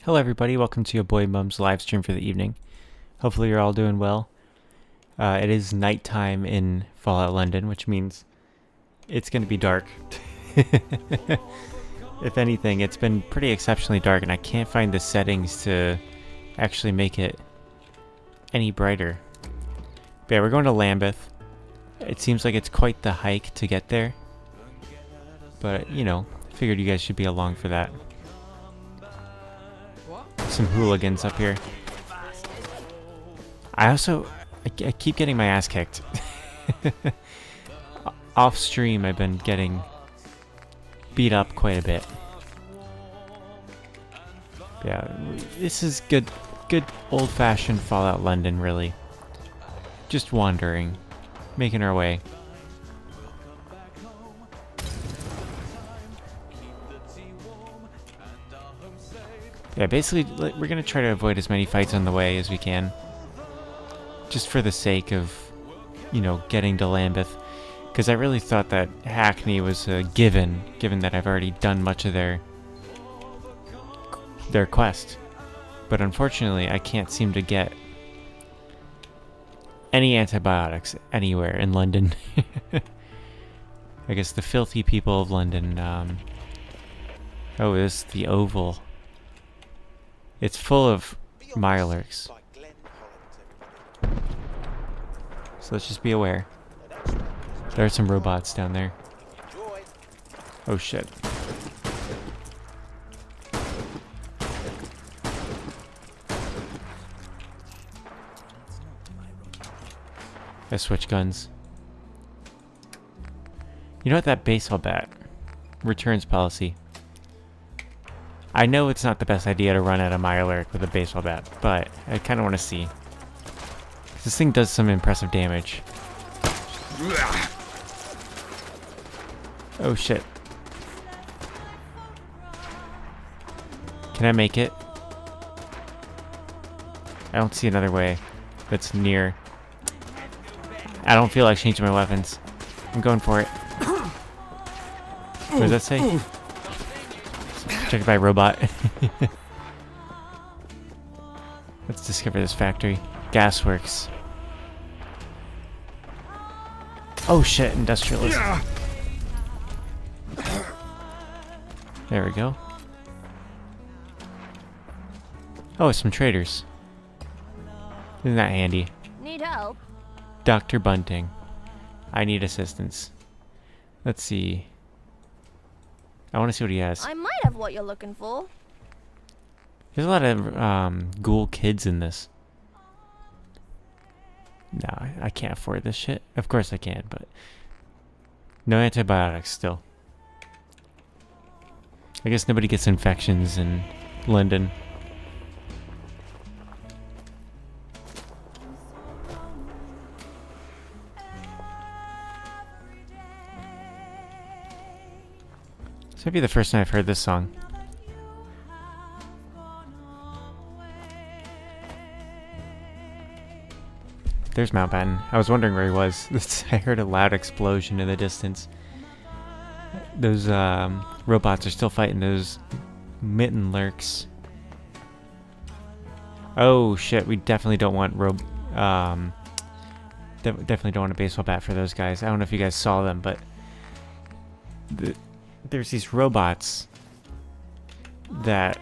Hello everybody, welcome to your boy Mum's live stream for the evening. Hopefully you're all doing well. It is nighttime in Fallout London, which means it's going to be dark. If anything, it's been pretty exceptionally dark and I can't find the settings to actually make it any brighter. But yeah, we're going to Lambeth. It seems like it's quite the hike to get there. But, you know, I figured you guys should be along for that. Some hooligans up here. I keep getting my ass kicked. Off stream I've been getting beat up quite a bit. Yeah, this is good old-fashioned Fallout London, really. Just wandering, making our way. Yeah, basically, we're going to try to avoid as many fights on the way as we can. Just for the sake of, you know, getting to Lambeth. Because I really thought that Hackney was a given that I've already done much of their quest. But unfortunately, I can't seem to get any antibiotics anywhere in London. I guess the filthy people of London, oh, this is the Oval. It's full of mirelurks. So let's just be aware. There are some robots down there. Oh shit. I switch guns. You know what, that baseball bat? Returns policy. I know it's not the best idea to run at a mirelurk with a baseball bat, but I kind of want to see. This thing does some impressive damage. Oh shit. Can I make it? I don't see another way that's near. I don't feel like changing my weapons. I'm going for it. What does that say? Checked by robot. Let's discover this factory. Gasworks. Oh shit, industrialist. There we go. Oh, some traders. Isn't that handy? Need help? Dr. Bunting. I need assistance. Let's see. I want to see what he has. I might have what you're looking for. There's a lot of ghoul kids in this. No, I can't afford this shit. Of course I can, but no antibiotics still. I guess nobody gets infections in London. This might be the first time I've heard this song. There's Mountbatten. I was wondering where he was. I heard a loud explosion in the distance. Those robots are still fighting those mitten lurks. Oh shit, we definitely don't want definitely don't want a baseball bat for those guys. I don't know if you guys saw them, but there's these robots that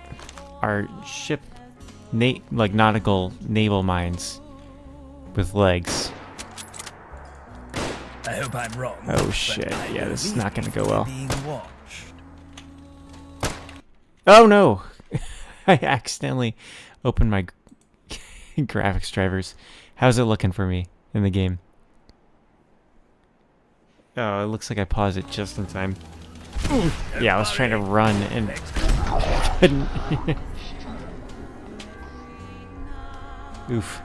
are like nautical naval mines with legs. I hope I'm wrong. Oh shit, yeah, this is not gonna go well. Oh no! I accidentally opened my graphics drivers. How's it looking for me in the game? Oh, it looks like I paused it just in time. Yeah, I was trying to run and couldn't. Oof.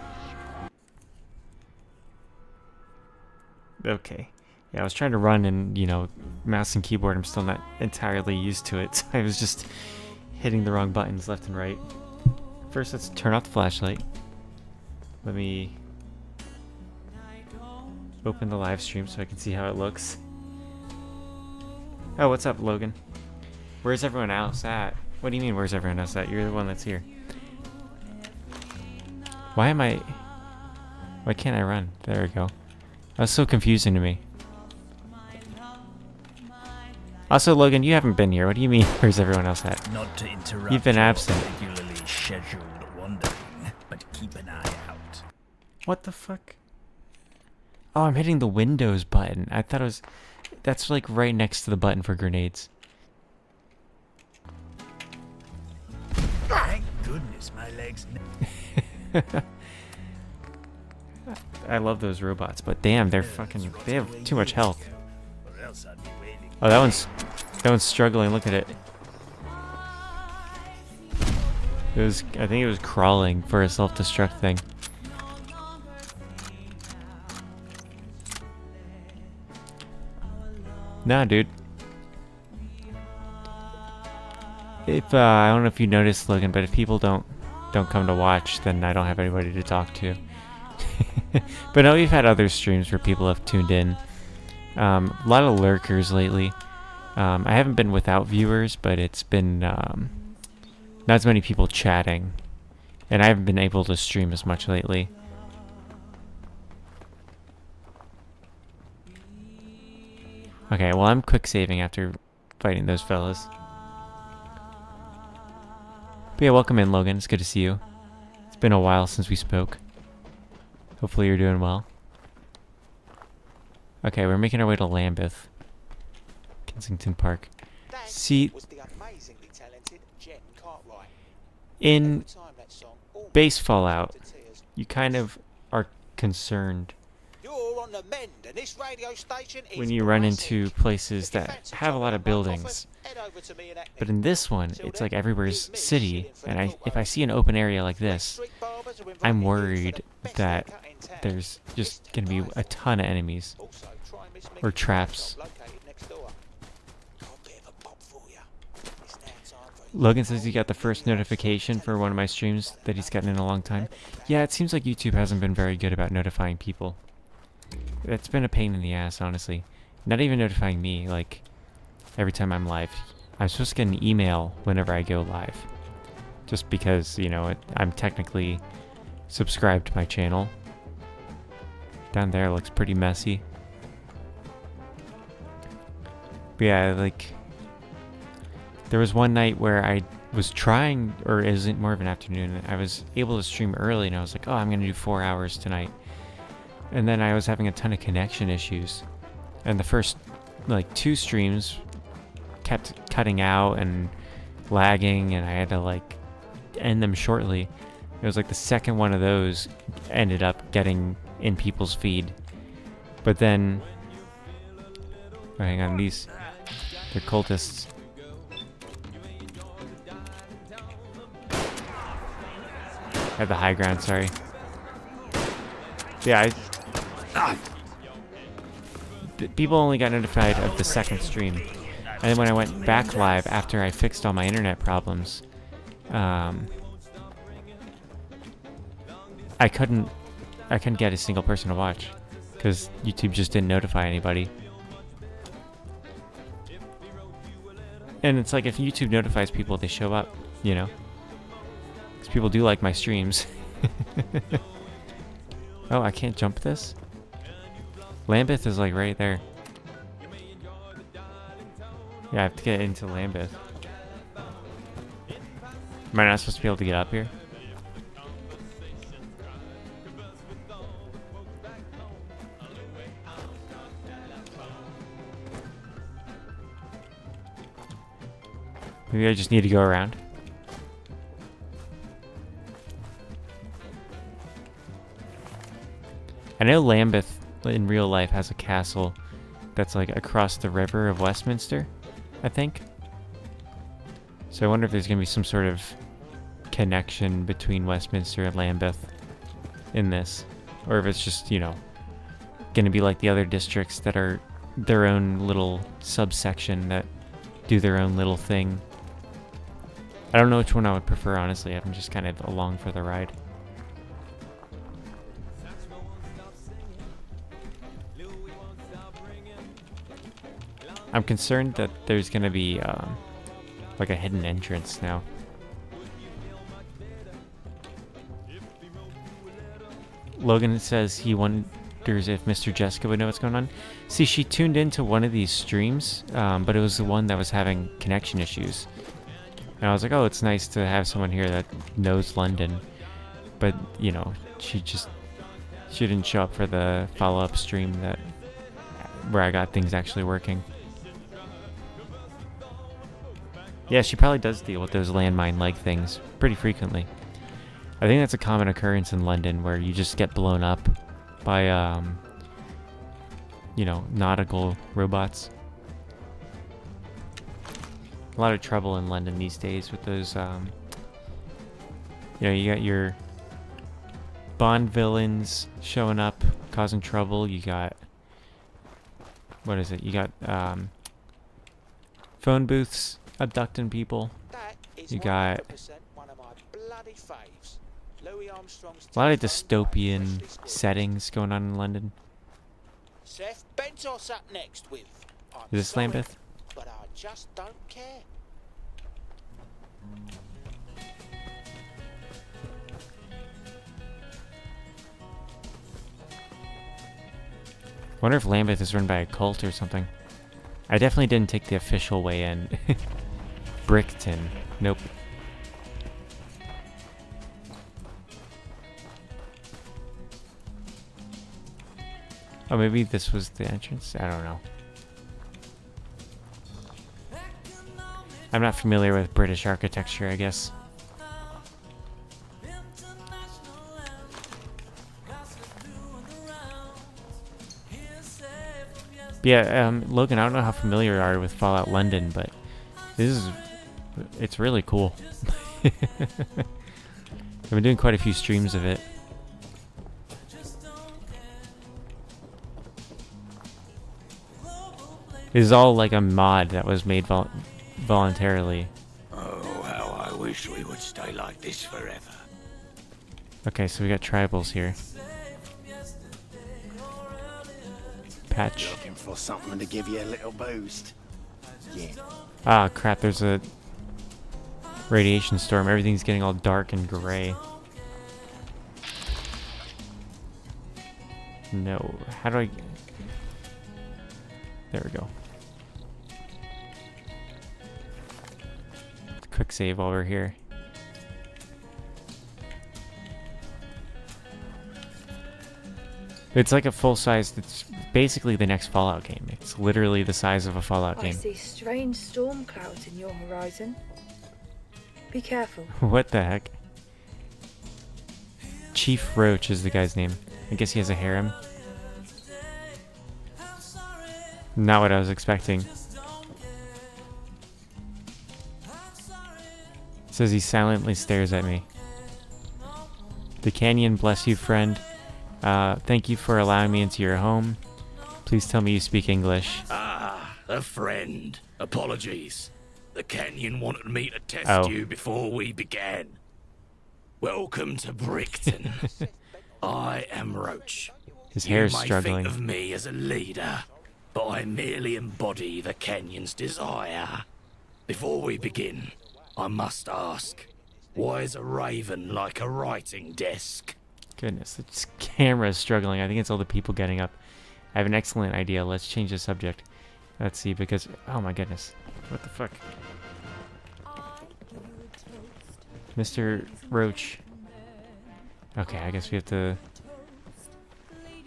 Okay. Yeah, I was trying to run and, you know, mouse and keyboard, I'm still not entirely used to it. So I was just hitting the wrong buttons left and right. First, let's turn off the flashlight. Let me open the live stream so I can see how it looks. Oh, what's up, Logan? Where's everyone else at? What do you mean, where's everyone else at? You're the one that's here. Why am I... Why can't I run? There we go. That's so confusing to me. Also, Logan, you haven't been here. What do you mean, where's everyone else at? Not to interrupt. You've been your absent. regularly scheduled wandering, but keep an eye out. What the fuck? Oh, I'm hitting the Windows button. I thought it was... That's like right next to the button for grenades. Thank goodness my legs. I love those robots, but damn, they're fucking... They have too much health. Or else I'd be waiting. Oh, that one's struggling. Look at it. I think it was crawling for a self-destruct thing. Nah, dude. If I don't know if you noticed, Logan, but if people don't come to watch, then I don't have anybody to talk to. But no, we've had other streams where people have tuned in. A lot of lurkers lately. I haven't been without viewers, but it's been not as many people chatting, and I haven't been able to stream as much lately. Okay, well, I'm quick saving after fighting those fellas. But yeah, welcome in, Logan. It's good to see you. It's been a while since we spoke. Hopefully you're doing well. Okay, we're making our way to Lambeth. Kensington Park. See, in base Fallout, you kind of are concerned when you run into places that have a lot of buildings. But in this one, it's like everywhere's city, and if I see an open area like this, I'm worried that there's just gonna be a ton of enemies or traps. Logan says he got the first notification for one of my streams that he's gotten in a long time. Yeah, it seems like YouTube hasn't been very good about notifying people. It's been a pain in the ass, honestly. Not even notifying me, like, every time I'm live. I'm supposed to get an email whenever I go live. Just because, you know, I'm technically subscribed to my channel. Down there looks pretty messy. But yeah, like... There was one night where I was trying, or is it more of an afternoon, I was able to stream early, and I was like, oh, I'm going to do 4 hours tonight. And then I was having a ton of connection issues. And the first, like, 2 streams kept cutting out and lagging, and I had to, like, end them shortly. It was like the second one of those ended up getting in people's feed. But then... Oh, hang on, they're cultists. I have the high ground, sorry. Yeah, people only got notified of the second stream. And then when I went back live after I fixed all my internet problems, I couldn't get a single person to watch because YouTube just didn't notify anybody. And it's like if YouTube notifies people, they show up, you know? Because people do like my streams. Oh, I can't jump this? Lambeth is like right there. Yeah, I have to get into Lambeth. Am I not supposed to be able to get up here? Maybe I just need to go around. I know Lambeth in real life has a castle that's like across the river of Westminster, I think. So I wonder if there's going to be some sort of connection between Westminster and Lambeth in this. Or if it's just, you know, going to be like the other districts that are their own little subsection that do their own little thing. I don't know which one I would prefer, honestly. I'm just kind of along for the ride. I'm concerned that there's going to be like a hidden entrance now. Logan says he wonders if Mr. Jessica would know what's going on. See, she tuned into one of these streams, but it was the one that was having connection issues. And I was like, oh, it's nice to have someone here that knows London. But, you know, she didn't show up for the follow-up stream where I got things actually working. Yeah, she probably does deal with those landmine-like things pretty frequently. I think that's a common occurrence in London where you just get blown up by, you know, nautical robots. A lot of trouble in London these days with those, you know, you got your Bond villains showing up, causing trouble. You got, what is it? You got, phone booths abducting people. You got a lot of dystopian settings going on in London. Seth Bentos up next with. Is this Lambeth? But I just don't care. Wonder if Lambeth is run by a cult or something. I definitely didn't take the official way in. Brickton. Nope. Oh, maybe this was the entrance? I don't know. I'm not familiar with British architecture, I guess. But yeah, Logan, I don't know how familiar you are with Fallout London, but it's really cool. I've been doing quite a few streams of it. This is all like a mod that was made voluntarily. Oh, how I wish we would stay like this forever. Okay, so we got tribals here. Patch. Looking for something to give you a little boost. Yeah. Ah, crap, there's a radiation storm. Everything's getting all dark and gray. No, how do I... There we go. Quick save while we're here. It's like a full size, it's basically the next Fallout game. It's literally the size of a Fallout I game. see strange storm clouds in your horizon. Be careful. What the heck? Chief Roach is the guy's name. I guess he has a harem. Not what I was expecting. It says he silently stares at me. The canyon bless you, friend. Thank you for allowing me into your home. Please tell me you speak English. Ah, a friend. Apologies. The canyon wanted me to test Oh. you before we began. Welcome to Brickton. I am Roach. His hair is You may struggling. think of me as a leader, but I merely embody the canyon's desire. Before we begin, I must ask, why is a raven like a writing desk? Goodness, this camera is struggling. I think it's all the people getting up. I have an excellent idea. Let's change the subject. Let's see, because... Oh my goodness. What the fuck? Mr. Roach. Okay, I guess we have to...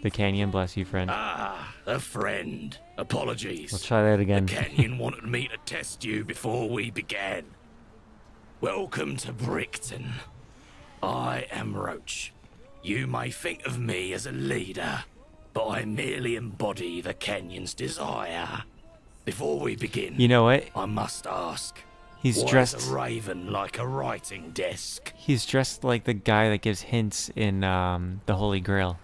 The canyon, bless you, friend. Ah, a friend. Apologies. Let's try that again. The canyon wanted me to test you before we began. Welcome to Brickton. I am Roach. You may think of me as a leader, but I merely embody the canyon's desire. Before we begin, You know what? I must ask, He's why is dressed... a raven like a writing desk? He's dressed like the guy that gives hints in the Holy Grail.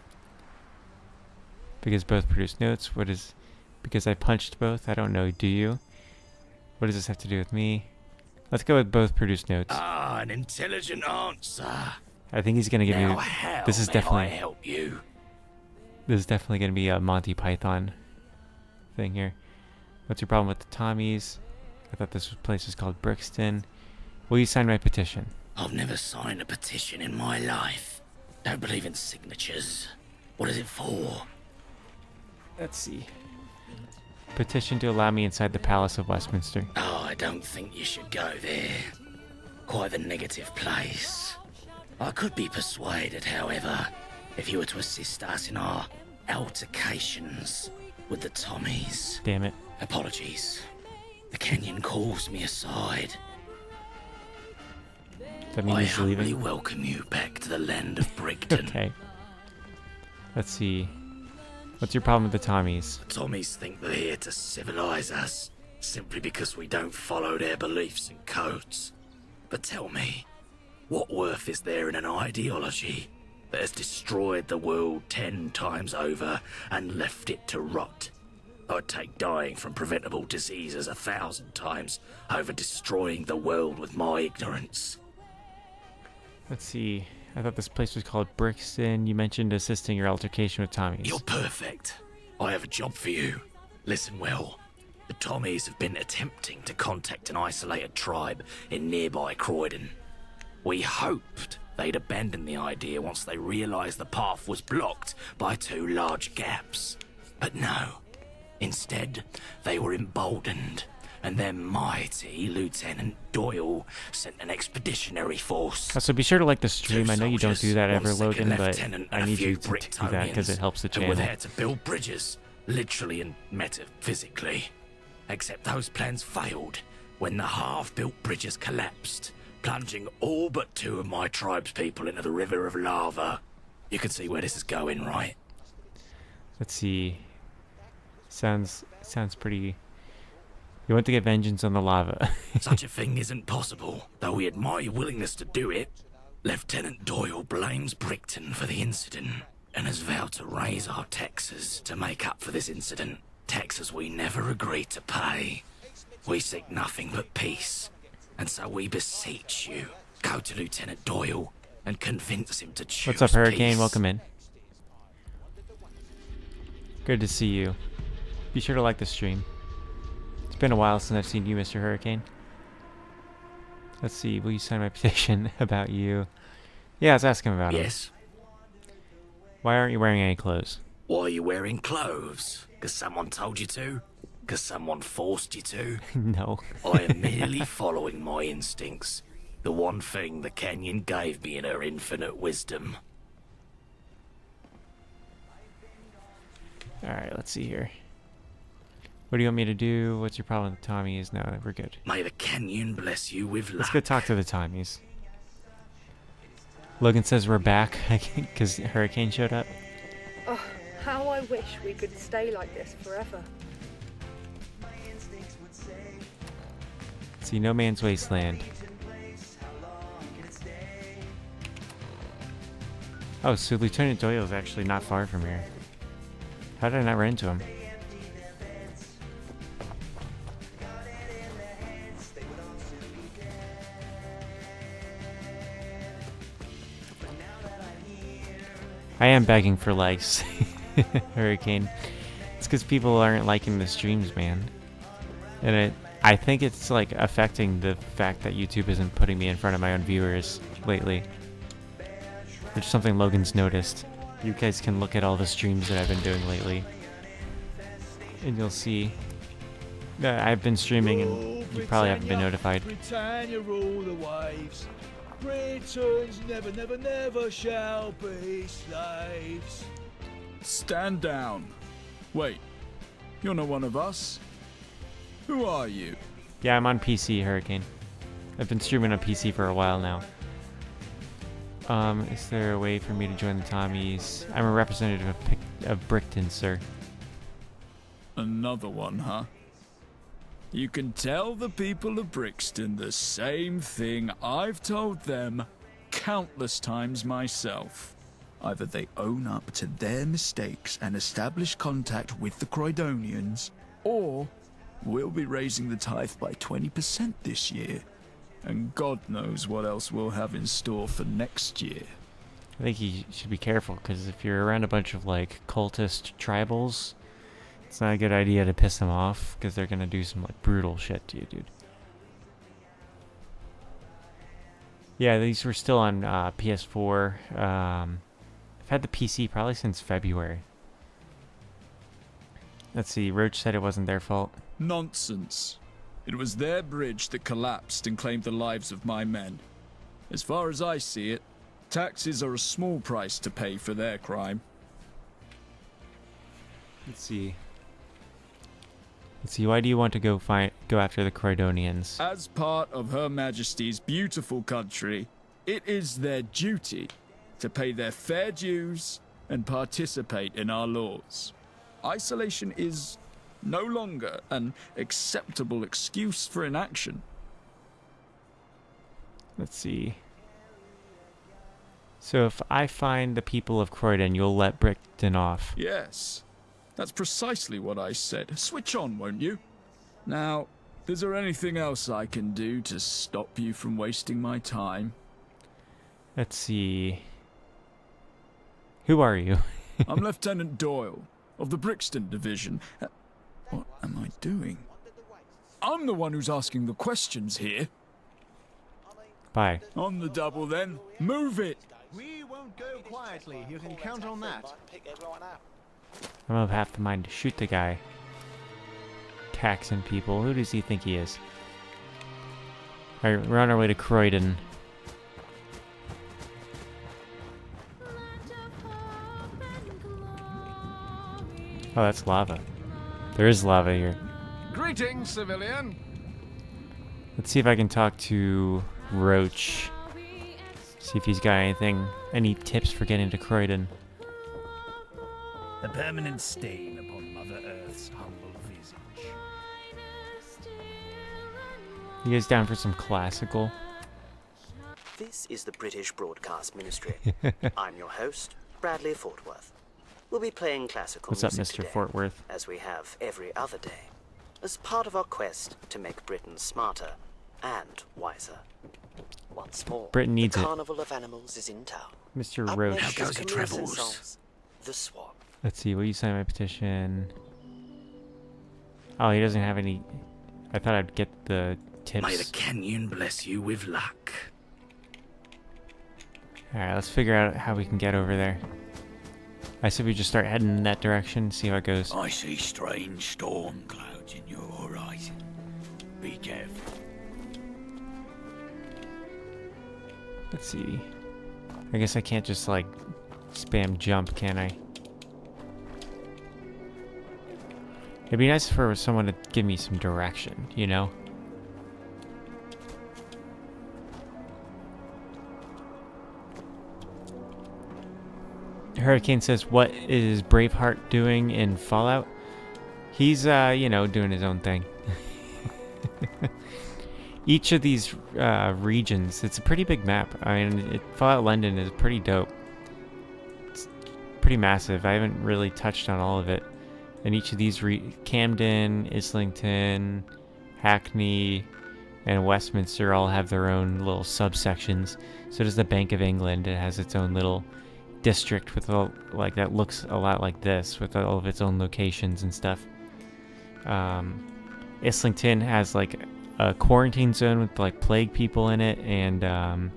Because both produce notes. What is... Because I punched both? I don't know. Do you? What does this have to do with me? Let's go with both produce notes. Ah, an intelligent answer. I think he's gonna give Now me... how This is may definitely... I help you? This is definitely gonna be a Monty Python thing here. What's your problem with the Tommies? I thought this place was called Brixton. Will you sign my petition? I've never signed a petition in my life. Don't believe in signatures. What is it for? Let's see. Petition to allow me inside the Palace of Westminster. Oh, I don't think you should go there. Quite the negative place. I could be persuaded, however, if you were to assist us in our altercations with the Tommies. Damn it. Apologies. The Kenyan calls me aside. Does that mean I he's humbly leaving? welcome you back to the land of Brigton. Okay. Let's see. What's your problem with the Tommies? Tommies think they're here to civilize us, simply because we don't follow their beliefs and codes. But tell me, what worth is there in an ideology that has destroyed the world 10 times over and left it to rot? I'd take dying from preventable diseases 1,000 times over destroying the world with my ignorance. Let's see. I thought this place was called Brixton. You mentioned assisting your altercation with Tommies. You're perfect. I have a job for you. Listen well. The Tommies have been attempting to contact an isolated tribe in nearby Croydon. We hoped they'd abandon the idea once they realised the path was blocked by 2 large gaps. But no. Instead, they were emboldened, and their mighty Lieutenant Doyle sent an expeditionary force. So be sure to like the stream. 2 I know you don't do that ever, soldiers, one second Logan, but lieutenant, I and a need few you to do that because Bricktonians, it helps the who were channel. there to build bridges, literally and metaphysically. Except those plans failed when the half-built bridges collapsed, plunging all but 2 of my tribe's people into the river of lava. You can see where this is going, right? Let's see. Sounds pretty... You want to get vengeance on the lava. Such a thing isn't possible, though we admire your willingness to do it. Lieutenant Doyle blames Brigton for the incident and has vowed to raise our taxes to make up for this incident. Taxes we never agreed to pay. We seek nothing but peace, and so we beseech you, go to Lieutenant Doyle and convince him to choose What's up, Hurricane? peace. Welcome in. Good to see you. Be sure to like the stream. It's been a while since I've seen you, Mr. Hurricane. Let's see, will you sign my petition about you? Yeah, let's ask him about him. Yes? Why aren't you wearing any clothes? Why are you wearing clothes? Because someone told you to? Because someone forced you to? No. I am merely following my instincts. The one thing the Kenyan gave me in her infinite wisdom. Alright, let's see here. What do you want me to do? What's your problem with the Tommies? No, we're good. May the Kenyan bless you with luck. Let's go talk to the Tommies. Logan says we're back because Hurricane showed up. Oh, how I wish we could stay like this forever. See, no man's wasteland. Oh, so Lieutenant Doyle is actually not far from here. How did I not run into him? I am begging for likes, Hurricane. It's because people aren't liking the streams, man. And I think it's like affecting the fact that YouTube isn't putting me in front of my own viewers lately. Which is something Logan's noticed. You guys can look at all the streams that I've been doing lately. And you'll see that I've been streaming and you probably haven't been notified. Britannia rule the waves. Britons never, never, never shall be slaves. Stand down. Wait, you're not one of us. Who are you? Yeah, I'm on PC, Hurricane. I've been streaming on PC for a while now. Is there a way for me to join the Tommies? I'm a representative of Brigton, sir. Another one, huh? You can tell the people of Brixton the same thing I've told them countless times myself. Either they own up to their mistakes and establish contact with the Croydonians, or we'll be raising the tithe by 20% this year. And God knows what else we'll have in store for next year. I think you should be careful, because if you're around a bunch of, like, cultist tribals, it's not a good idea to piss them off, because they're gonna do some, like, brutal shit to you, dude. Yeah, these were still on PS4. I've had the PC probably since February. Let's see, Roach said it wasn't their fault. Nonsense. It was their bridge that collapsed and claimed the lives of my men. As far as I see it, taxes are a small price to pay for their crime. Let's see. Why do you want to go after the Croydonians? As part of Her Majesty's beautiful country, it is their duty to pay their fair dues and participate in our laws. Isolation is no longer an acceptable excuse for inaction. Let's see. So if I find the people of Croydon, you'll let Brickton off. Yes, that's precisely what I said. Switch on, won't you? Now, is there anything else I can do to stop you from wasting my time? Let's see. Who are you? I'm Lieutenant Doyle, of the Brixton Division. What am I doing? I'm the one who's asking the questions here. Bye. On the double then. Move it! We won't go quietly, you can count on that. Pick everyone up. I'm of half the mind to shoot the guy. Taxing people. Who does he think he is? Alright, we're on our way to Croydon. Oh, that's lava. There is lava here. Greetings, civilian. Let's see if I can talk to Roach. See if he's got any tips for getting to Croydon. A permanent stain upon Mother Earth's humble visage. You guys down for some classical? This is the British Broadcast Ministry. I'm your host, Bradley Fortworth. We'll be playing classical What's up, music Mr. today, Fort Worth? as we have every other day, as part of our quest to make Britain smarter and wiser. Once more, Britain needs the it. Carnival of Animals is in town. Mr. Up Roach. next How is goes it, Camille Trebles? Saint-Saëns' The Swamp. Let's see, will you sign my petition? Oh, he doesn't have any... I thought I'd get the tips. May the canyon bless you with luck. Alright, let's figure out how we can get over there. I said we just start heading in that direction, see how it goes. I see strange storm clouds in your horizon. Be careful. Let's see. I guess I can't just, like, spam jump, can I? It'd be nice for someone to give me some direction, you know? Hurricane says, what is Braveheart doing in Fallout? He's, you know, doing his own thing. Each of these regions, it's a pretty big map. I mean, Fallout London is pretty dope. It's pretty massive. I haven't really touched on all of it. And each of these, Camden, Islington, Hackney, and Westminster all have their own little subsections. So does the Bank of England. It has its own little district with all, like, that looks a lot like this, with all of its own locations and stuff. Islington has like a quarantine zone with like plague people in it, and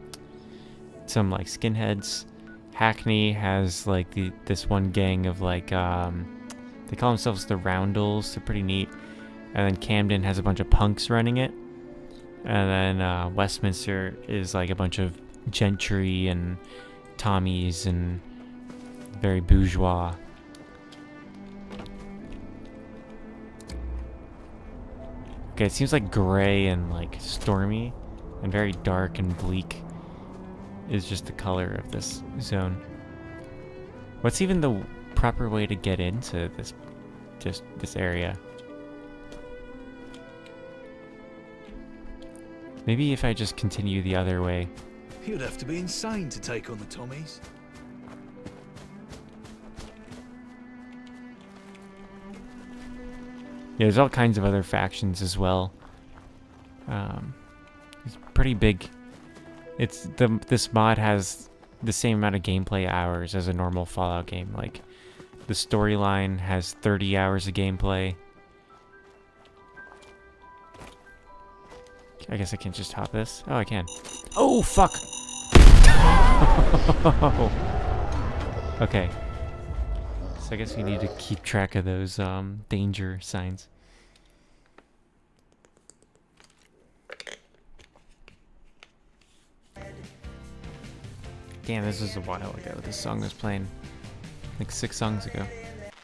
some like skinheads. Hackney has like this one gang of like they call themselves the Roundels. They're pretty neat. And then Camden has a bunch of punks running it, and then Westminster is like a bunch of gentry and Tommies and very bourgeois. Okay, it seems like gray and like stormy and very dark and bleak is just the color of this zone. What's even the proper way to get into this area? Maybe if I just continue the other way. You'd have to be insane to take on the Tommies. Yeah, there's all kinds of other factions as well. It's pretty big. This mod has the same amount of gameplay hours as a normal Fallout game. Like, the storyline has 30 hours of gameplay. I guess I can't just hop this. Oh, I can. Oh, fuck! Okay. So I guess we need to keep track of those danger signs. Damn, this was a while ago. This song was playing like 6 songs ago.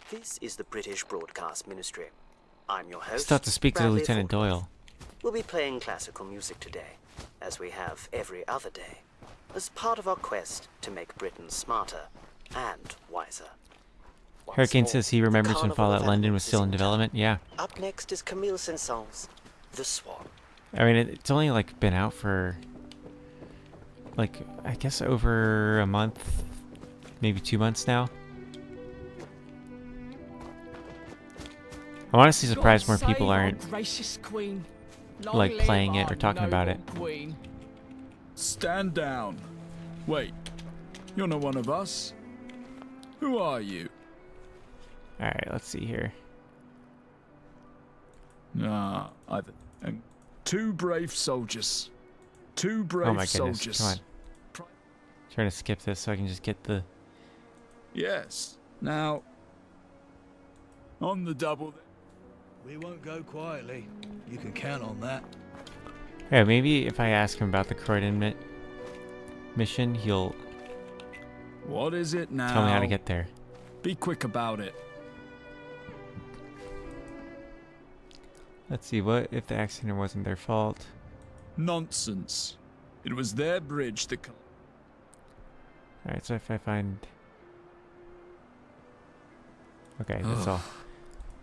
This is the British Broadcast Ministry. I'm your host. Still have to speak to Bradley Lieutenant Thornworth. Doyle. We'll be playing classical music today, as we have every other day, as part of our quest to make Britain smarter and wiser. Once Hurricane more, says he the remembers when Carnival of Fallout London was Animals still is in town. development. Yeah. Up next is Camille Saint-Saëns, The Swan. I mean, it's only like been out for like, I guess over a month, maybe 2 months now. I'm honestly surprised more people aren't like playing it or talking about it. Stand down. Wait, you're not one of us. Who are you? Alright, let's see here. Ah, and 2 brave soldiers. 2 brave Oh my goodness, soldiers. come on. Trying to skip this so I can just get the... Yes. Now, on the double. We won't go quietly. You can count on that. Yeah, maybe if I ask him about the Croydon mission, he'll What is it now? tell me how to get there. Be quick about it. Let's see, what if the accident wasn't their fault? Nonsense. It was their bridge that... Alright, so if I find... Okay, that's all.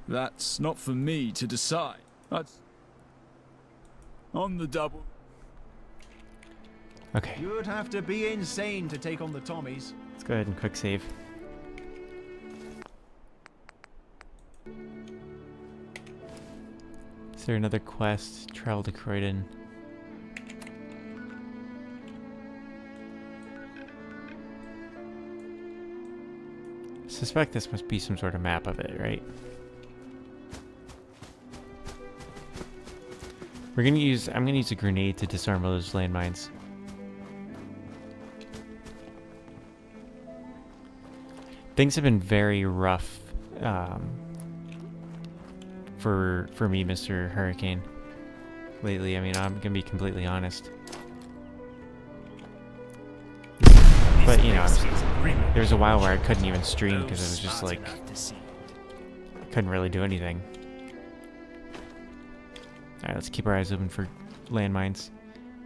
That's not for me to decide. That's... On the double. Okay, You'd have to be insane to take on the Tommies. let's go ahead and quick save. Is there another quest? Travel to Croydon. Suspect this must be some sort of map of it, right? I'm gonna use a grenade to disarm those landmines. Things have been very rough for me, Mr. Hurricane, lately. I mean, I'm gonna be completely honest. But you know, there was a while where I couldn't even stream because it was just like I couldn't really do anything. All right, let's keep our eyes open for landmines.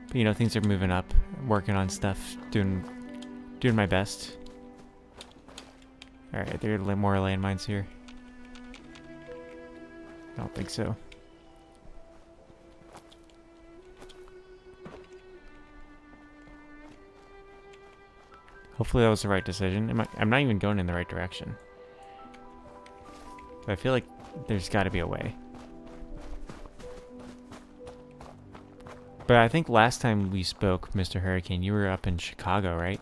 But you know, things are moving up. I'm working on stuff, doing my best. All right, there are more landmines here. I don't think so. Hopefully that was the right decision. I'm not even going in the right direction. But I feel like there's got to be a way. But I think last time we spoke, Mr. Hurricane, you were up in Chicago, right?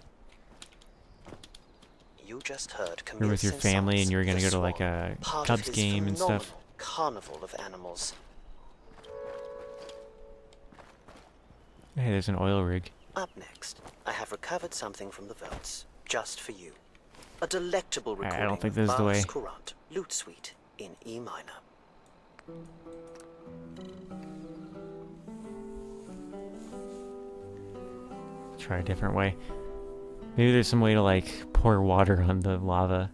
You just heard Camille You were with your family and you were going to go to like a Cubs game and stuff. Carnival of Animals. Hey, there's an oil rig. Up next, I have recovered something from the vaults, just for you. A delectable I recording don't think of this is the way. Bach's Courant, Lute Suite, in E minor. Try a different way. Maybe there's some way to like pour water on the lava.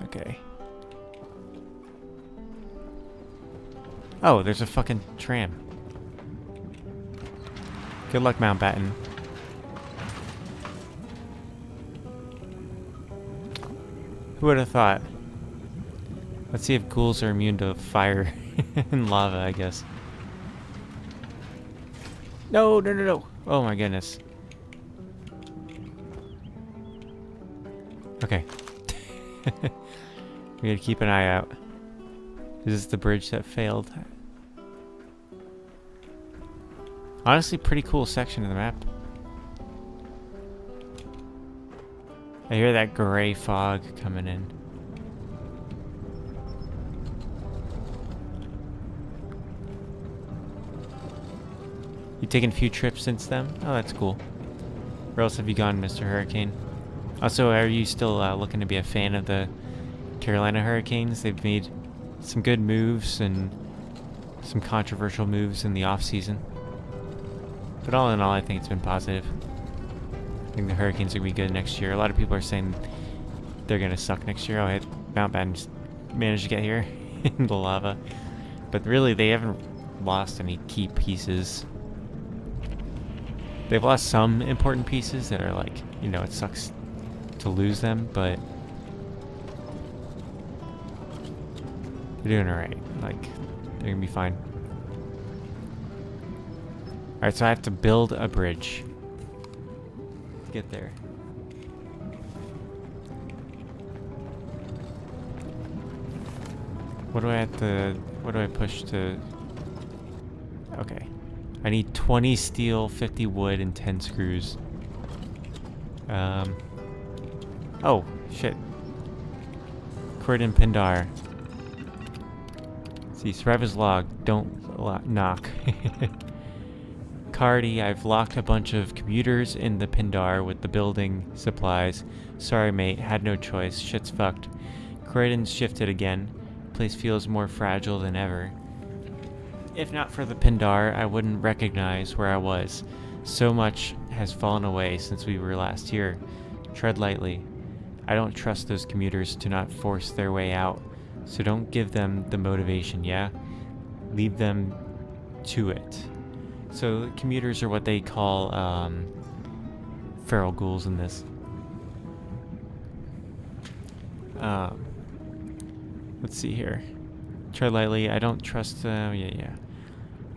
Okay. Oh, there's a fucking tram. Good luck, Mountbatten. Who would have thought? Let's see if ghouls are immune to fire and lava, I guess. No, no, no, no. Oh my goodness. Okay. We gotta keep an eye out. Is this the bridge that failed? Honestly, pretty cool section of the map. I hear that gray fog coming in. You taken a few trips since then? Oh, that's cool. Where else have you gone, Mr. Hurricane? Also, are you still looking to be a fan of the Carolina Hurricanes? They've made some good moves and some controversial moves in the off-season. But all in all, I think it's been positive. I think the Hurricanes are going to be good next year. A lot of people are saying they're going to suck next year. Oh, Mountbatten just managed to get here in the lava. But really, they haven't lost any key pieces. They've lost some important pieces that are like, you know, it sucks to lose them, but they're doing alright. Like, they're gonna be fine. Alright, so I have to build a bridge to get there. What do I push to... Okay. I need 20 steel, 50 wood, and 10 screws. Oh, shit. Croydon Pindar. See, Sreva's log. Don't knock. Cardi, I've locked a bunch of commuters in the Pindar with the building supplies. Sorry, mate. Had no choice. Shit's fucked. Croydon's shifted again. Place feels more fragile than ever. If not for the Pindar, I wouldn't recognize where I was. So much has fallen away since we were last here. Tread lightly. I don't trust those commuters to not force their way out, so don't give them the motivation, yeah? Leave them to it. So commuters are what they call feral ghouls in this. Let's see here. Tread lightly. I don't trust. Yeah.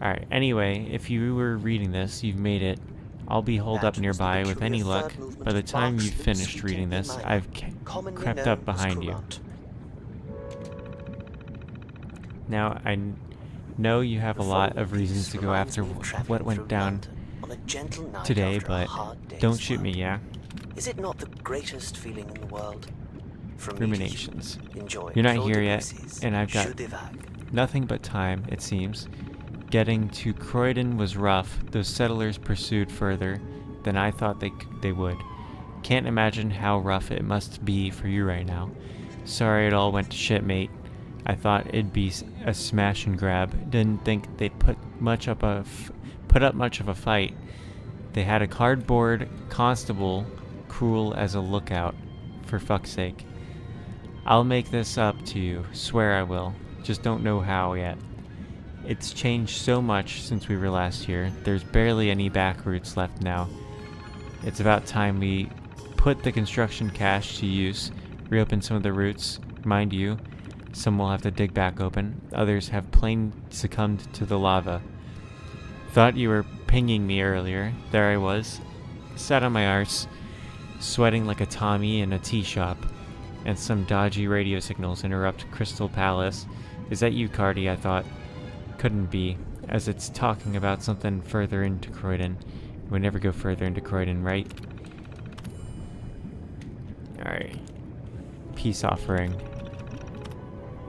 Alright, anyway, if you were reading this, you've made it. I'll be holed up nearby with any luck. By the time you've finished reading this, I've crept up behind you. Now, I know you have a lot of reasons to go after what went down today, but don't shoot me, yeah? Is it not the greatest feeling in the world? Ruminations. You're not here yet, and I've got nothing but time, it seems. Getting to Croydon was rough. Those settlers pursued further than I thought they would. Can't imagine how rough it must be for you right now. Sorry it all went to shit, mate. I thought it'd be a smash and grab. Didn't think they'd put up much of a fight. They had a cardboard constable cruel as a lookout. For fuck's sake. I'll make this up to you. Swear I will. Just don't know how yet. It's changed so much since we were last here. There's barely any back routes left now. It's about time we put the construction cash to use, reopen some of the routes. Mind you, some will have to dig back open. Others have plain succumbed to the lava. Thought you were pinging me earlier. There I was. Sat on my arse, sweating like a Tommy in a tea shop, and some dodgy radio signals interrupt Crystal Palace. Is that you, Cardi? I thought. Couldn't be, as it's talking about something further into Croydon. We never go further into Croydon, right? Alright. Peace offering.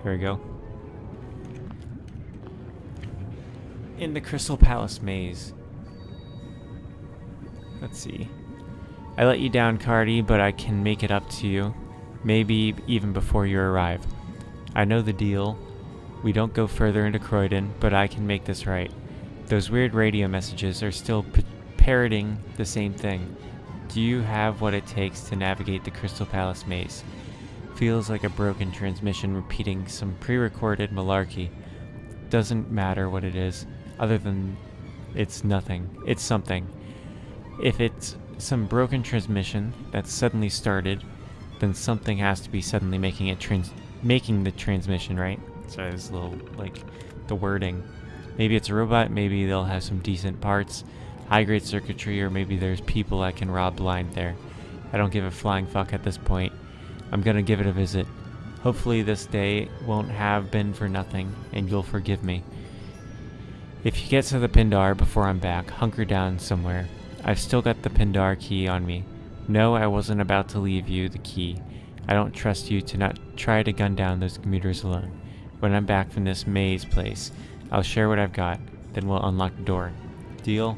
Here we go. In the Crystal Palace maze. Let's see. I let you down, Cardi, but I can make it up to you. Maybe even before you arrive. I know the deal. We don't go further into Croydon, but I can make this right. Those weird radio messages are still parroting the same thing. Do you have what it takes to navigate the Crystal Palace maze? Feels like a broken transmission repeating some pre-recorded malarkey. Doesn't matter what it is, other than it's nothing. It's something. If it's some broken transmission that suddenly started, then something has to be suddenly making the transmission, right? Sorry, this is a little, like, the wording. Maybe it's a robot, maybe they'll have some decent parts, high-grade circuitry, or maybe there's people I can rob blind there. I don't give a flying fuck at this point. I'm gonna give it a visit. Hopefully this day won't have been for nothing, and you'll forgive me. If you get to the Pindar before I'm back, hunker down somewhere. I've still got the Pindar key on me. No, I wasn't about to leave you the key. I don't trust you to not try to gun down those commuters alone. When I'm back from this maze place, I'll share what I've got, then we'll unlock the door. deal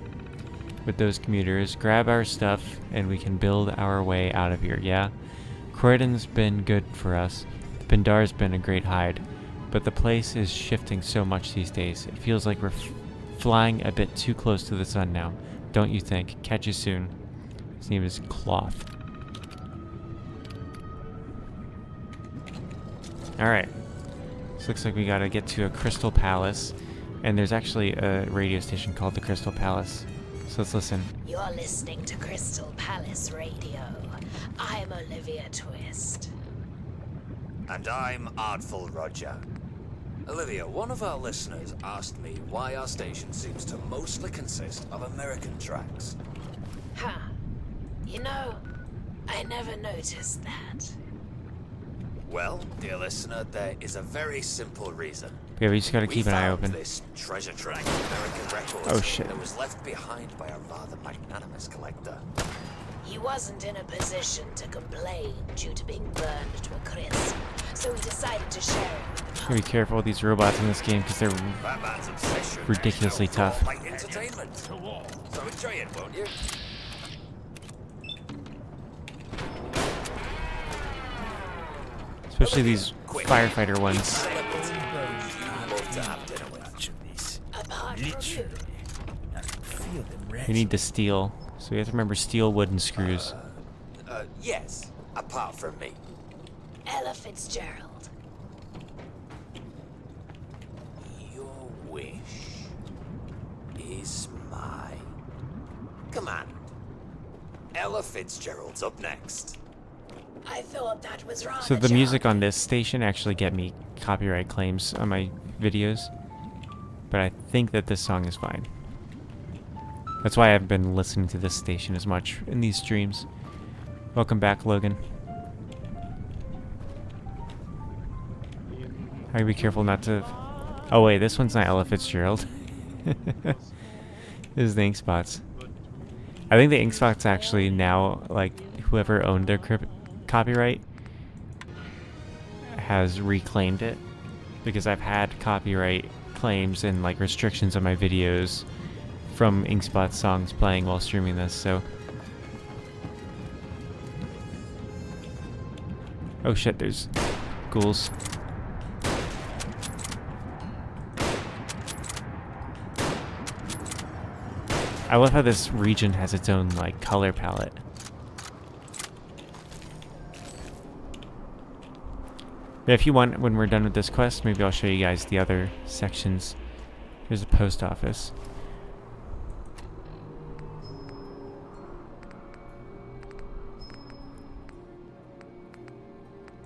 with those commuters. Grab our stuff and we can build our way out of here, yeah? Croydon's been good for us. Pindar's been a great hide. But the place is shifting so much these days. It feels like we're flying a bit too close to the sun now. Don't you think? Catch you soon. His name is Cloth. Alright. This looks like we gotta get to a Crystal Palace. And there's actually a radio station called the Crystal Palace. So let's listen. You're listening to Crystal Palace Radio. I'm Olivia Twist. And I'm Artful Roger. Olivia, one of our listeners asked me why our station seems to mostly consist of American tracks. Huh. You know, I never noticed that. Well, dear listener, there is a very simple reason. Yeah, we just gotta keep an eye open. This treasure trove of American records oh shit. that was left behind by a rather magnanimous collector. He wasn't in a position to complain due to being burned to a crisp, so he decided to share it with the Gotta public. be careful with these robots in this game because they're ridiculously tough. Entertainment. So enjoy it, won't you? Especially these firefighter ones. Apart from you, We need to steal. So we have to remember steel, wood, and screws. Yes, apart from me. Ella Fitzgerald. Your wish is mine. Come on. Ella Fitzgerald's up next. I thought that was wrong. So the music on this station actually get me copyright claims on my videos. But I think that this song is fine. That's why I've been listening to this station as much in these streams. Welcome back, Logan. I gotta be careful not to... Oh wait, this one's not Ella Fitzgerald. This is the Ink Spots. I think the Ink Spots actually now, like, whoever owned their copyright has reclaimed it. Because I've had copyright claims and, like, restrictions on my videos from Ink Spots songs playing while streaming this, so... Oh shit, there's ghouls. I love how this region has its own, like, color palette. But if you want, when we're done with this quest, maybe I'll show you guys the other sections. Here's a post office.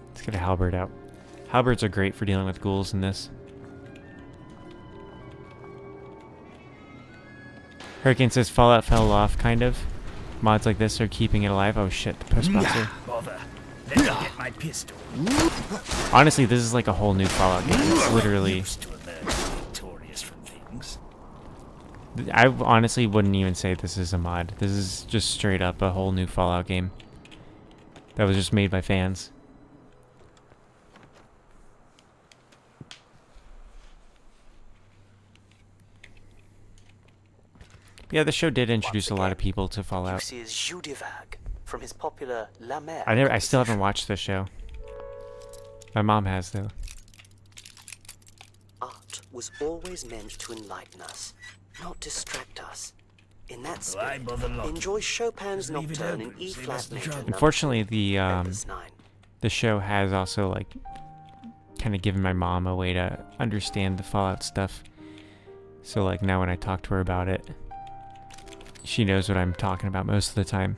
Let's get a halberd out. Halberds are great for dealing with ghouls in this. Hurricane says Fallout fell off, kind of. Mods like this are keeping it alive. Oh shit, the post box here. Bother. Let me get my pistol. Honestly, this is like a whole new Fallout game. It's literally... Used to emerge victorious from things. I honestly wouldn't even say this is a mod. This is just straight up a whole new Fallout game. That was just made by fans. Yeah, the show did introduce a lot of people to Fallout. Uses Judivag from his popular La Mer. I still haven't watched the show. My mom has, though. Art was always meant to enlighten us, not distract us. In that spirit, enjoy Chopin's Nocturne in E-flat major. Unfortunately, the Opus 9. the show has also, like, kind of given my mom a way to understand the Fallout stuff. So, like, now when I talk to her about it, she knows what I'm talking about most of the time.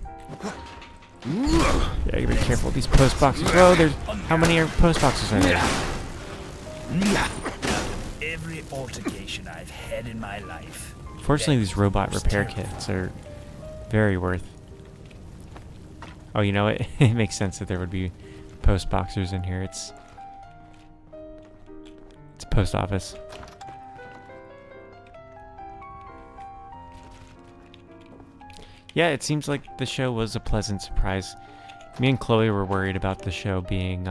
Yeah, you gotta be careful with these post boxes. Whoa, there's... How many post boxes are there? Every altercation I've had in my life. Fortunately, these robot repair kits are very worth... Oh, you know what? It makes sense that there would be post boxers in here. It's a post office. Yeah, it seems like the show was a pleasant surprise. Me and Chloe were worried about the show being,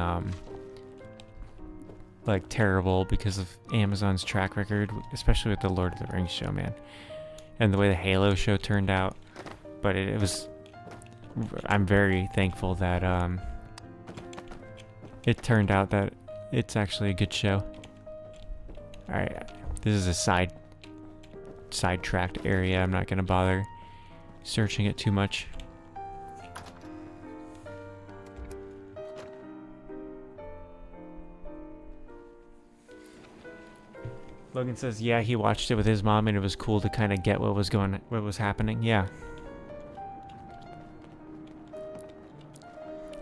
like, terrible because of Amazon's track record, especially with the Lord of the Rings show, man. and the way the Halo show turned out. But it was... I'm very thankful that it turned out that it's actually a good show. Alright, this is a sidetracked area. I'm not going to bother searching it too much. Logan says, yeah, he watched it with his mom and it was cool to kind of get what was happening. Yeah.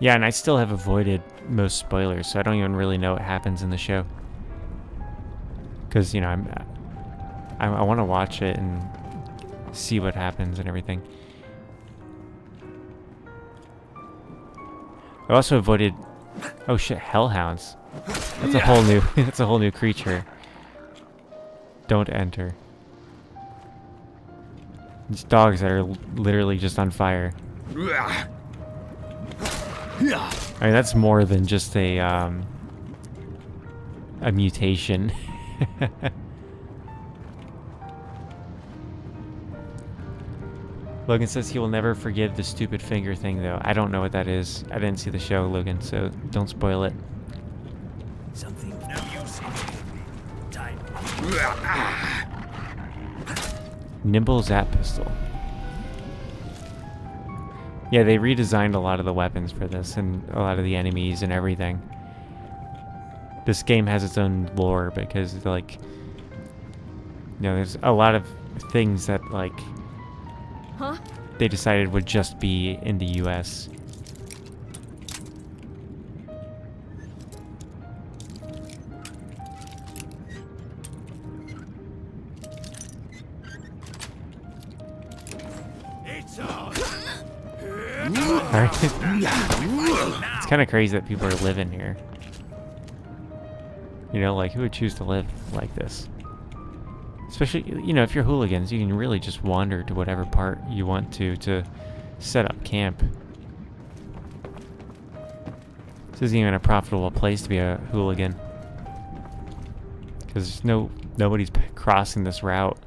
Yeah, and I still have avoided most spoilers, so I don't even really know what happens in the show. Because, you know, I want to watch it and see what happens and everything. I also avoided... Oh shit, hellhounds. That's a whole new... that's a whole new creature. Don't enter. These dogs that are literally just on fire. I mean, that's more than just a mutation. Logan says he will never forgive the stupid finger thing, though. I don't know what that is. I didn't see the show, Logan, so don't spoil it. Something of no use. Time. Nimble Zap Pistol. Yeah, they redesigned a lot of the weapons for this and a lot of the enemies and everything. This game has its own lore because, like, you know, there's a lot of things that, like, they decided would just be in the US. It's kind of crazy that people are living here. You know, like, who would choose to live like this? Especially, you know, if you're hooligans, you can really just wander to whatever part you want to set up camp. This isn't even a profitable place to be a hooligan. Because nobody's crossing this route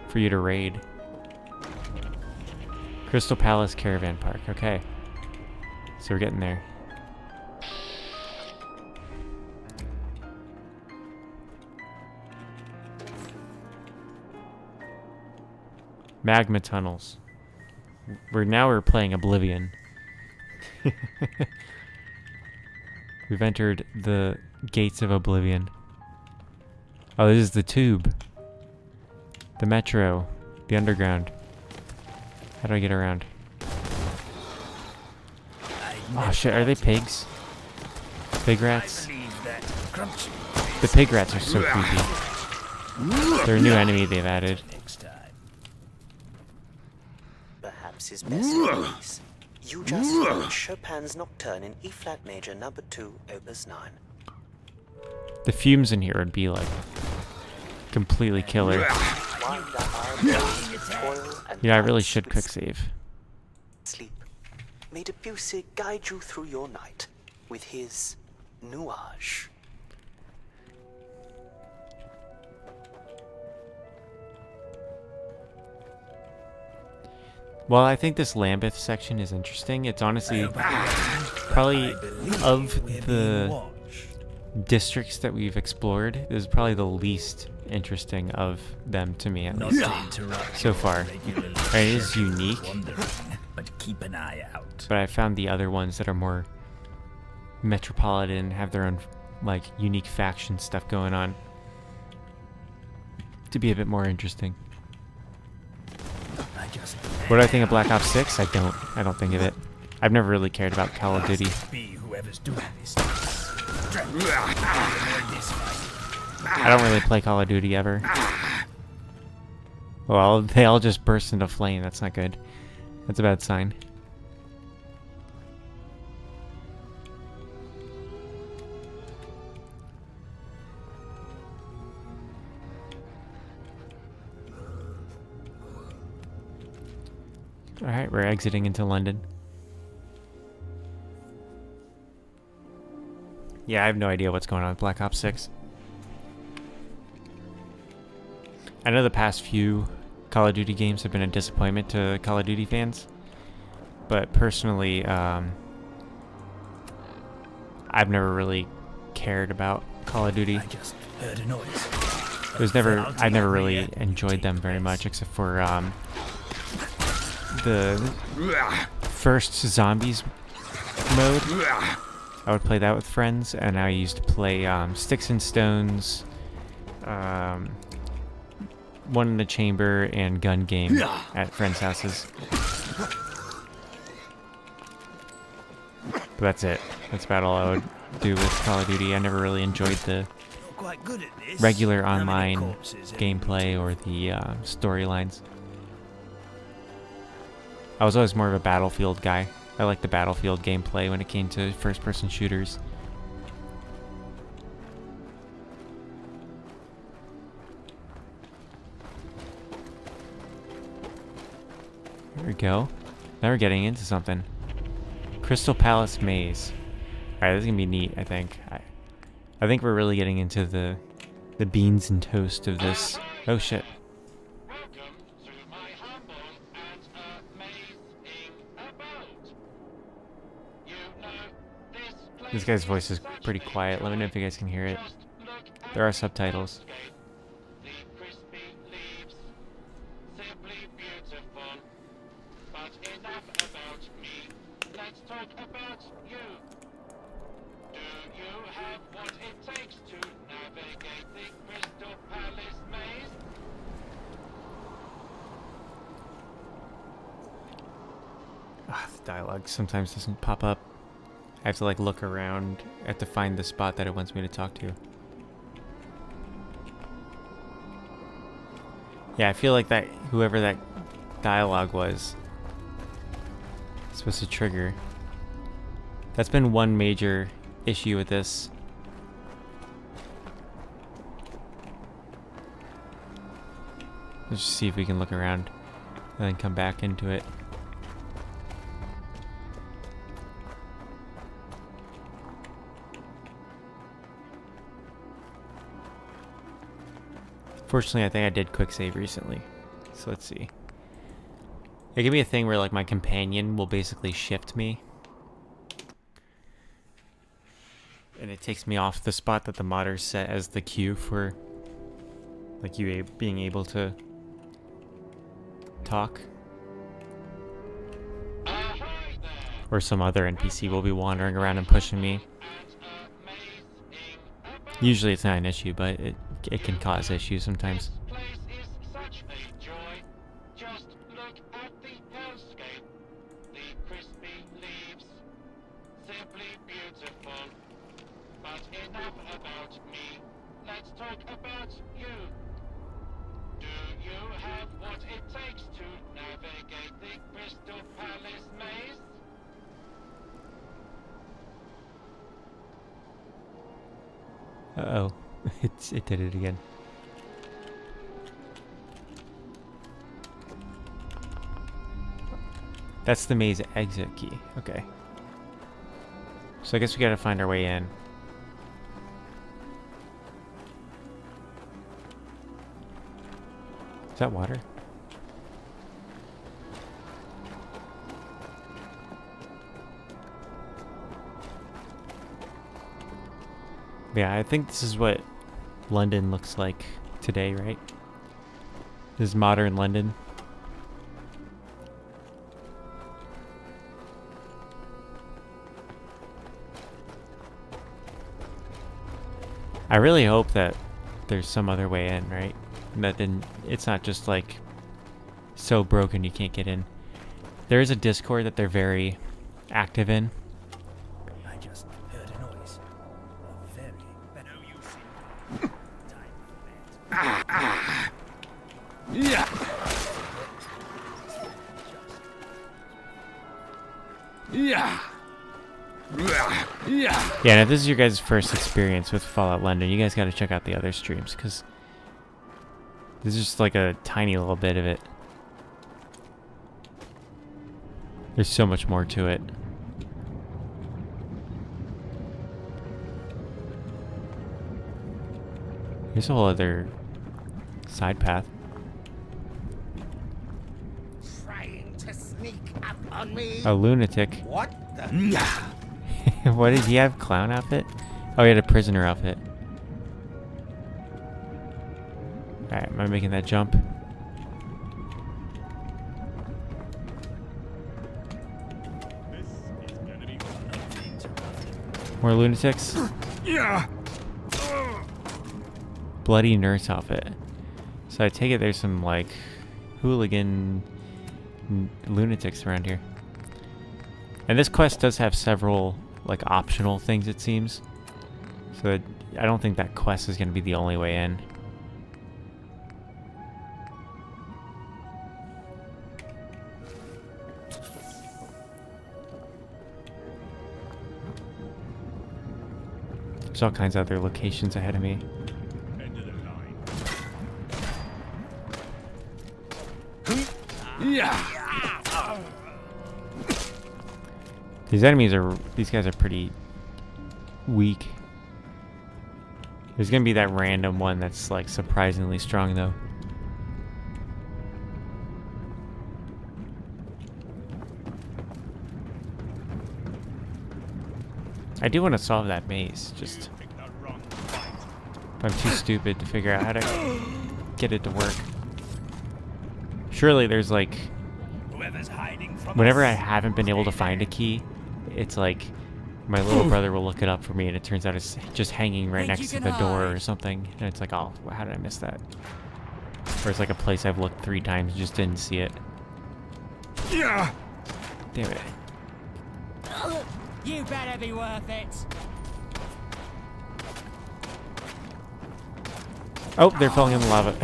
for you to raid. Crystal Palace Caravan Park, okay. So we're getting there. Magma tunnels. We're playing Oblivion. We've entered the gates of Oblivion. Oh, this is the tube. The metro. The underground. How do I get around? Oh shit, are they pigs? Pig rats? The pig rats are so creepy. They're a new enemy they've added. Perhaps his best piece. You just heard Chopin's Nocturne in E-flat major number 2, opus 9. The fumes in here would be like completely killer. Yeah, I really should quick save. Sleep. May Debussy guide you through your night with his nuage. Well, I think this Lambeth section is interesting. It's honestly probably of the districts that we've explored, this is probably the least interesting of them to me, at least so far. It is unique, but keep an eye out. But I found the other ones that are more metropolitan, have their own like unique faction stuff going on, to be a bit more interesting. What do I think of Black Ops 6? I don't think of it. I've never really cared about Call of Duty. I don't really play Call of Duty ever. Well, they all just burst into flame. That's not good. That's a bad sign. Alright, we're exiting into London. Yeah, I have no idea what's going on with Black Ops 6. I know the past few Call of Duty games have been a disappointment to Call of Duty fans. But personally, I've never really cared about Call of Duty. I just heard a noise. I never really enjoyed them very much, except for the first zombies mode. I would play that with friends, and I used to play Sticks and Stones, One in the Chamber, and Gun Game at friends' houses. But that's it. That's about all I would do with Call of Duty. I never really enjoyed the Quite good at this. regular How many online corpses have gameplay or the storylines. I was always more of a Battlefield guy. I liked the Battlefield gameplay when it came to first-person shooters. There we go. Now we're getting into something. Crystal Palace Maze. Alright, this is gonna be neat, I think. I think we're really getting into the beans and toast of this. Oh shit. This guy's voice is pretty quiet. Let me know if you guys can hear it. There are subtitles. The dialogue sometimes doesn't pop up. I have to like look around. I have to find the spot that it wants me to talk to. Yeah, I feel like that whoever that dialogue was supposed to trigger. That's been one major issue with this. Let's just see if we can look around and then come back into it. Fortunately, I think I did quick save recently. So let's see. It can be a thing where like my companion will basically shift me. And it takes me off the spot that the modders set as the queue for like you being able to talk. Or some other NPC will be wandering around and pushing me. Usually it's not an issue, but it can cause issues sometimes. Uh-oh. It did it again. That's the maze exit key. Okay. So I guess we gotta find our way in. Is that water? Yeah, I think this is what London looks like today, right? This is modern London. I really hope that there's some other way in, right? And that then it's not just like so broken you can't get in. There is a Discord that they're very active in. I just heard a noise. A very Yeah. Yeah. Yeah, and if this is your guys' first experience with Fallout London, you guys got to check out the other streams, because this is just like a tiny little bit of it. There's so much more to it. Here's a whole other side path. sneak up on me? A lunatic. What the? What did he have? Clown outfit? Oh, he had a prisoner outfit. Alright, am I making that jump? More lunatics? Yeah. Bloody nurse outfit. So I take it there's some, like, hooligan lunatics around here. And this quest does have several, like, optional things, it seems. So I don't think that quest is going to be the only way in. There's all kinds of other locations ahead of me. Yeah. These guys are pretty weak. There's gonna be that random one that's like surprisingly strong though. I do want to solve that maze, just I'm too stupid to figure out how to get it to work. Surely there's like, whenever I haven't been able to find a key, it's like my little brother will look it up for me and it turns out it's just hanging right next to the door or something. And it's like, oh, how did I miss that? Or it's like a place I've looked 3 times and just didn't see it. Yeah. Damn it. You better be worth it. Oh, they're falling in the lava.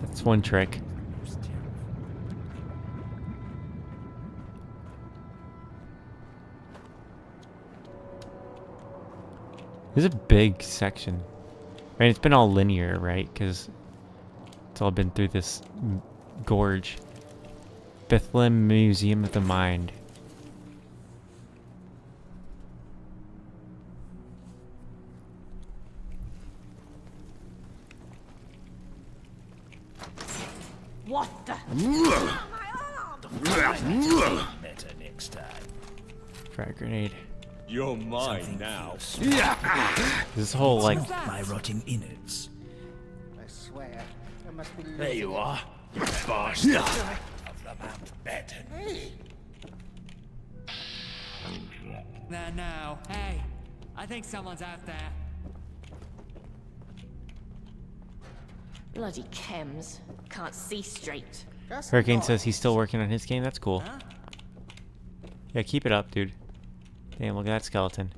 That's one trick. This is a big section. I mean, it's been all linear, right? Because it's all been through this gorge. Bethlehem Museum of the Mind. What the? Better next time. Frag grenade. You're mine now. This whole like My rotting innards. I swear, there must be. There you are, you bastard. Of the Mount Batten. There now. Hey, I think someone's out there. Bloody chems. Can't see straight. Hurricane says he's still working on his game. That's cool. Yeah, keep it up, dude. Damn, look at that skeleton.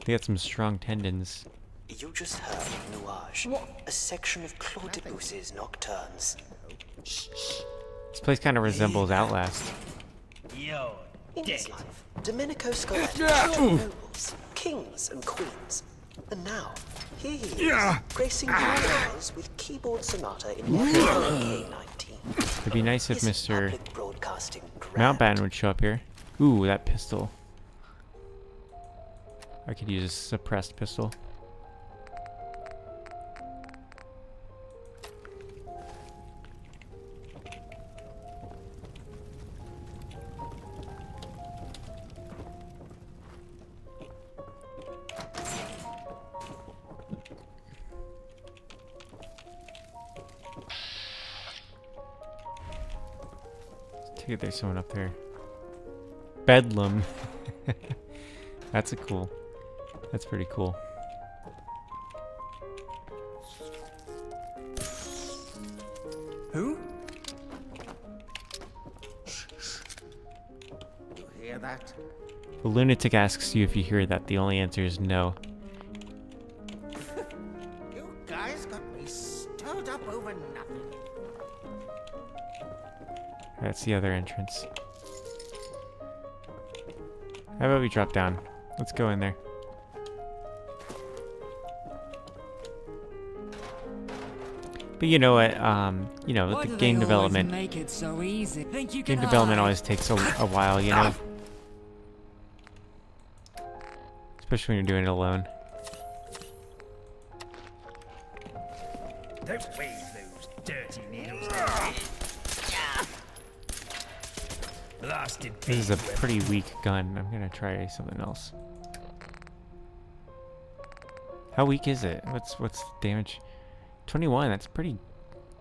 They got some strong tendons. You just heard Nuage, a section of Claude Debussy's Nocturnes. This place kind of resembles Outlast. Yo, In his life, Domenico Scoletti nobles, kings and queens. And now, here he is, gracing your eyes with keyboard sonata in K19. It'd be nice if His Mr. public broadcasting Mountbatten would show up here. Ooh, that pistol. I could use a suppressed pistol. Take it there's someone up there. Bedlam. That's that's pretty cool. Who? You hear that? The lunatic asks you if you hear that. The only answer is no. You guys got me stirred up over nothing. That's the other entrance. How about we drop down? Let's go in there. But you know what? You know, with the game development, Make it so easy. Think you game can development hide? always takes a while, you know? Especially when you're doing it alone. Don't wave those dirty needles. Blasted This is a pretty weak gun. I'm gonna try something else. How weak is it? What's the damage? 21. That's pretty.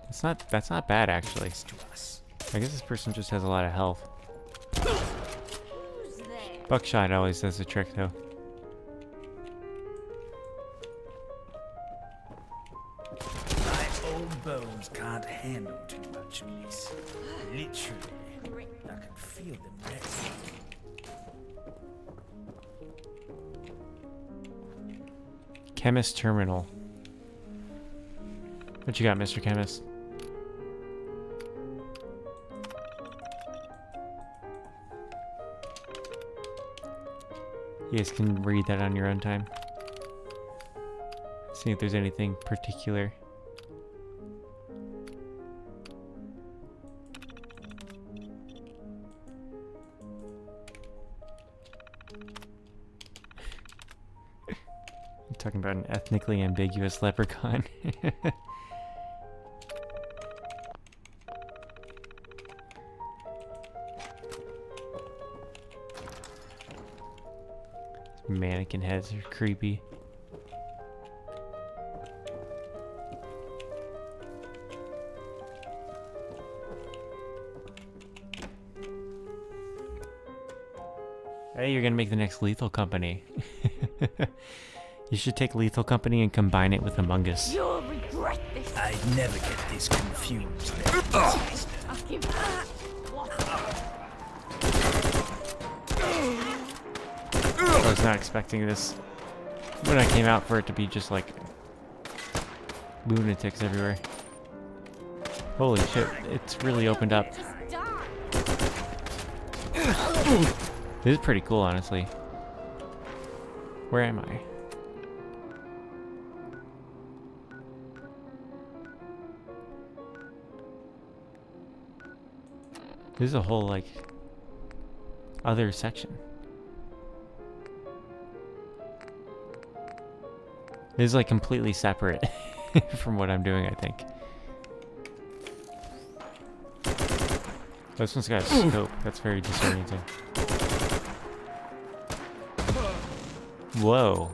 That's not bad actually. I guess this person just has a lot of health. Buckshot always does the trick though. My old bones can't handle too much of this. Literally, I can feel them resting. Chemist Terminal. What you got, Mr. Chemist? You guys can read that on your own time. See if there's anything particular. I'm talking about an ethnically ambiguous leprechaun. Mannequin heads are creepy. Hey, you're gonna make the next Lethal Company. You should take Lethal Company and combine it with Among Us. You'll regret this. I'd never get this confused. I'll give that. I was not expecting this when I came out for it to be just like lunatics everywhere. Holy shit, it's really opened up. This is pretty cool, honestly. Where am I? This is a whole, like, other section. This is, like, completely separate from what I'm doing, I think. This one's got a scope. That's very disorienting. Whoa.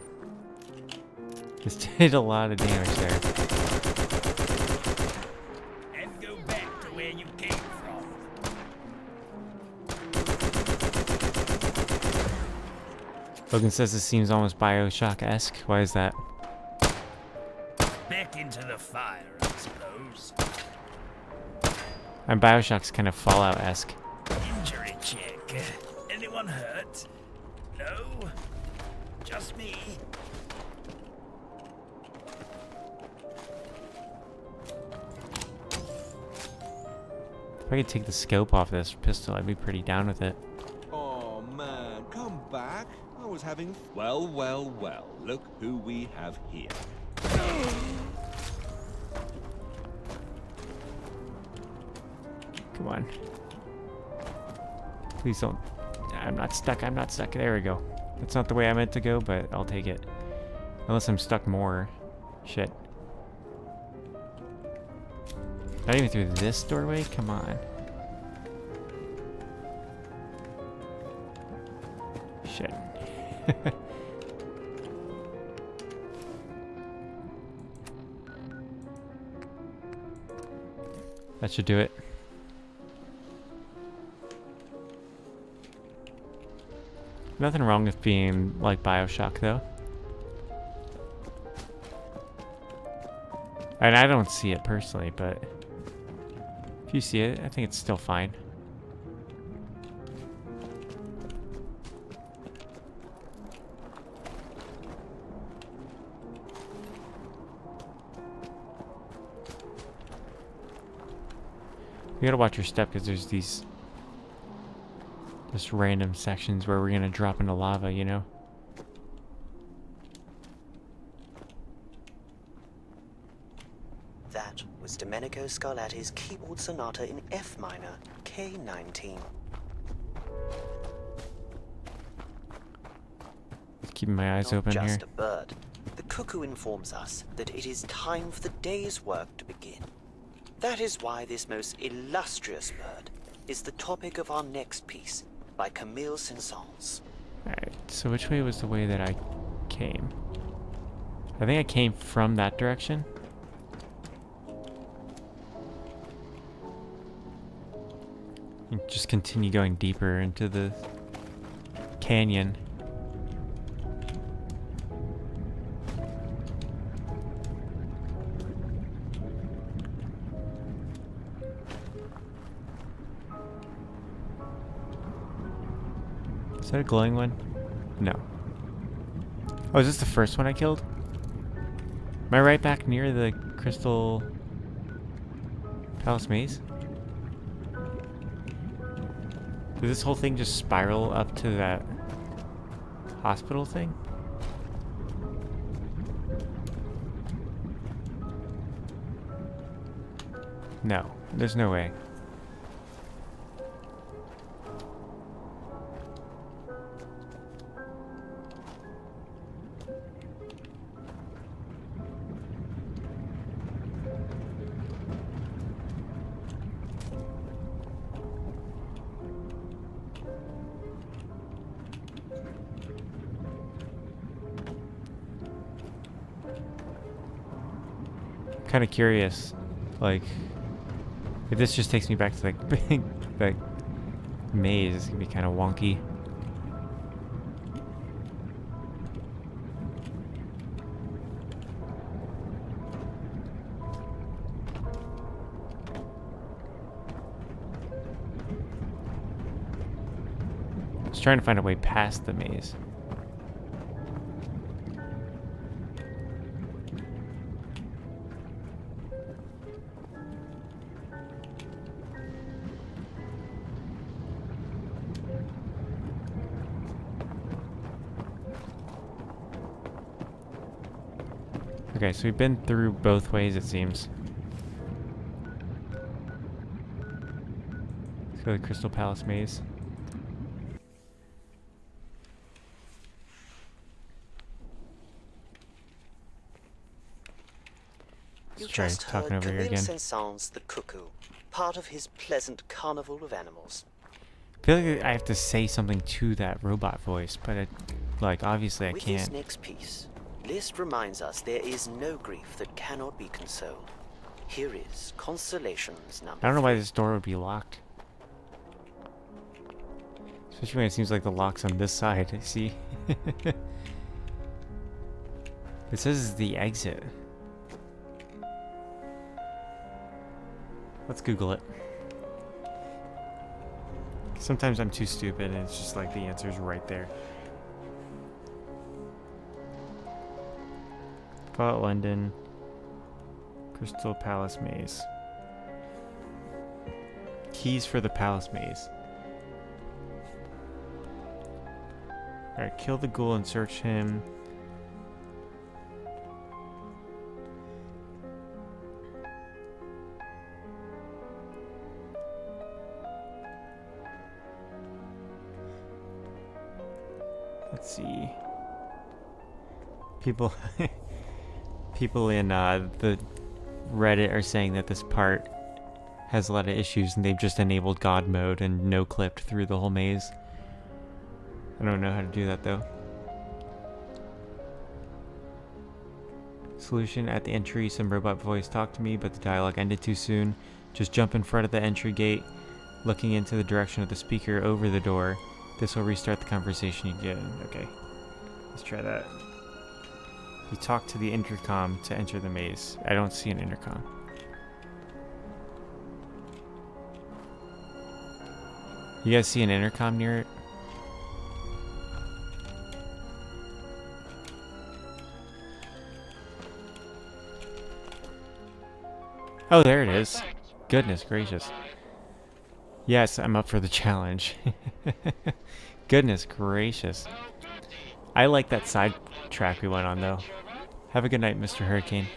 This did a lot of damage there. And go back to where you came from. Logan says this seems almost Bioshock-esque. Why is that? Back into the fire, I suppose. And Bioshock's kind of Fallout-esque. Injury check. Anyone hurt? No? Just me? If I could take the scope off this pistol, I'd be pretty down with it. Oh man, come back. I was having... Well, well, well. Look who we have here. Come on. Please don't... I'm not stuck, I'm not stuck. There we go. That's not the way I meant to go, but I'll take it. Unless I'm stuck more. Shit. Not even through this doorway? Come on. Shit. That should do it. Nothing wrong with being like Bioshock, though. And I don't see it personally, but if you see it, I think it's still fine. You gotta watch your step because there's these just random sections where we're gonna drop into lava, you know? That was Domenico Scarlatti's keyboard sonata in F minor, K19. Keeping my eyes open here. Not just a bird. The cuckoo informs us that it is time for the day's work to begin. That is why this most illustrious bird is the topic of our next piece by Camille Saint-Saëns. Alright, so which way was the way that I came? I think I came from that direction. And just continue going deeper into the canyon. Is that a glowing one? No. Oh, is this the first one I killed? Am I right back near the Crystal Palace Maze? Did this whole thing just spiral up to that hospital thing? No, there's no way. Kind of curious, like, if this just takes me back to like big, like, maze, it's gonna be kind of wonky. I was trying to find a way past the maze. Okay, so we've been through both ways, it seems. Let's go to the Crystal Palace Maze. You Let's try just talking heard over here Camille again. Saint-Saëns the cuckoo, part of his pleasant carnival of animals. I feel like I have to say something to that robot voice, but it, like, obviously I With this can't. next piece, Liszt reminds us there is no grief that cannot be consoled. Here is Constellations number I don't know why 3. this door would be locked. Especially when it seems like the lock's on this side, see? It says it's the exit. Let's Google it. Sometimes I'm too stupid and it's just like the answer's right there. Fallout London, Crystal Palace Maze. Keys for the Palace Maze. Alright, kill the ghoul and search him. Let's see. People people in the Reddit are saying that this part has a lot of issues and they've just enabled God mode and no clipped through the whole maze. I don't know how to do that though. Solution: at the entry, some robot voice talked to me, but the dialogue ended too soon. Just jump in front of the entry gate, looking into the direction of the speaker over the door. This will restart the conversation you get in. Okay, let's try that. You talk to the intercom to enter the maze. I don't see an intercom. You guys see an intercom near it? Oh, there it is. Goodness gracious. Yes, I'm up for the challenge. Goodness gracious. I like that side track we went on, though. Have a good night, Mr. Hurricane.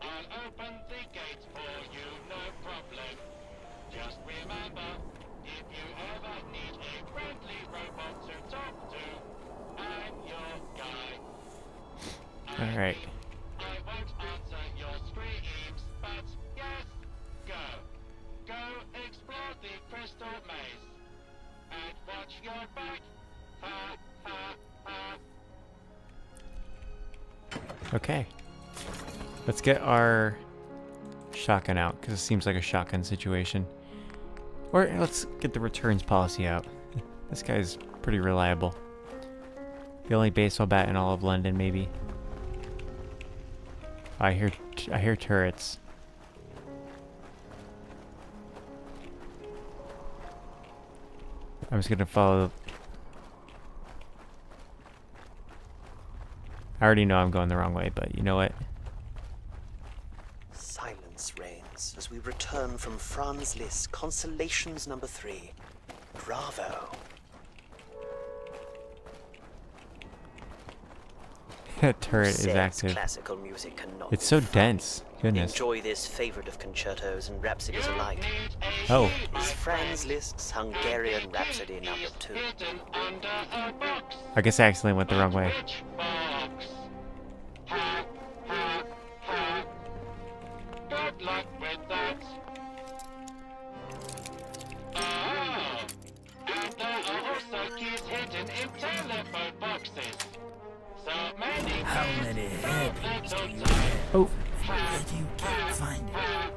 I'll open the gates for you, no problem. Just remember, if you ever need a friendly robot to talk to, I'm your guy. Alright. I won't answer your screams, but yes, go. Go explore the crystal maze. And watch your back. Ha, ha, ha. Okay. Let's get our shotgun out, because it seems like a shotgun situation. Or let's get the returns policy out. This guy's pretty reliable. The only baseball bat in all of London, maybe. I hear turrets. I'm just gonna follow. I already know I'm going the wrong way, but you know what? Silence reigns as we return from Franz Liszt's Constellations number 3. Bravo. That turret is Says active. classical music cannot It's so be dense. Goodness. Enjoy this favorite of concertos and rhapsodies alike. Oh. Is Franz Liszt's Hungarian Rhapsody number 2. I guess I accidentally went the wrong way. Good luck with that. Ah, and there are also keys hidden in telephone boxes. So many. How many heads do you have? Oh. Where do you keep finding them?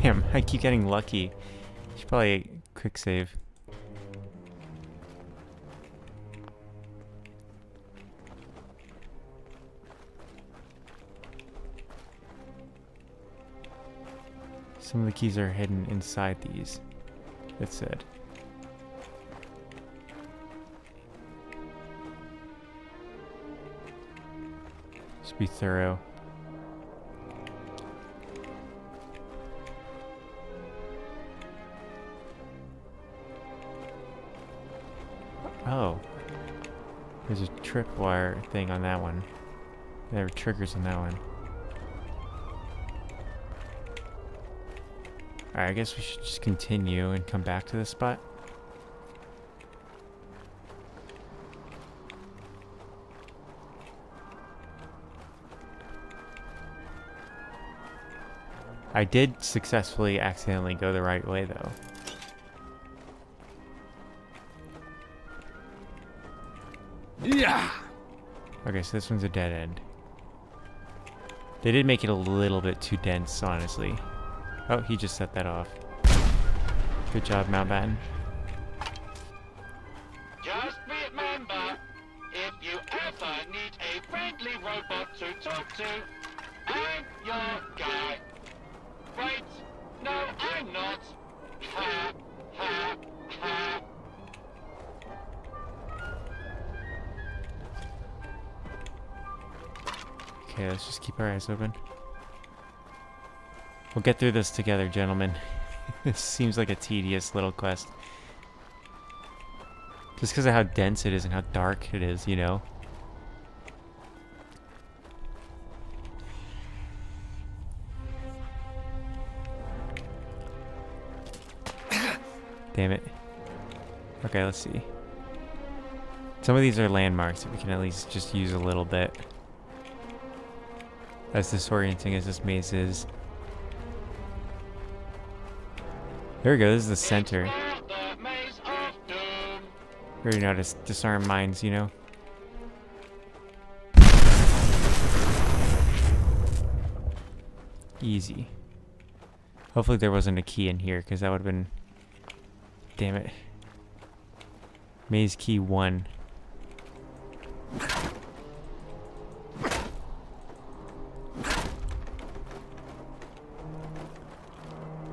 Damn, I keep getting lucky. Should probably quick save. Some of the keys are hidden inside these. It said. Just be thorough. Oh. There's a tripwire thing on that one. There are triggers on that one. Alright, I guess we should just continue and come back to this spot. I did successfully accidentally go the right way though. Yeah. Okay, so this one's a dead end. They did make it a little bit too dense, honestly. Oh, he just set that off. Good job, Mountbatten. Just remember, if you ever need a friendly robot to talk to, I'm your guy. Wait, no, I'm not. Ha, ha, ha. Okay, let's just keep our eyes open. We'll get through this together, gentlemen. This seems like a tedious little quest. Just because of how dense it is and how dark it is, you know? Damn it. Okay, let's see. Some of these are landmarks that we can at least just use a little bit. As disorienting as this maze is. There we go, this is the center. Already know how to disarm mines, you know? Easy. Hopefully there wasn't a key in here, because that would have been... Damn it. Maze key 1.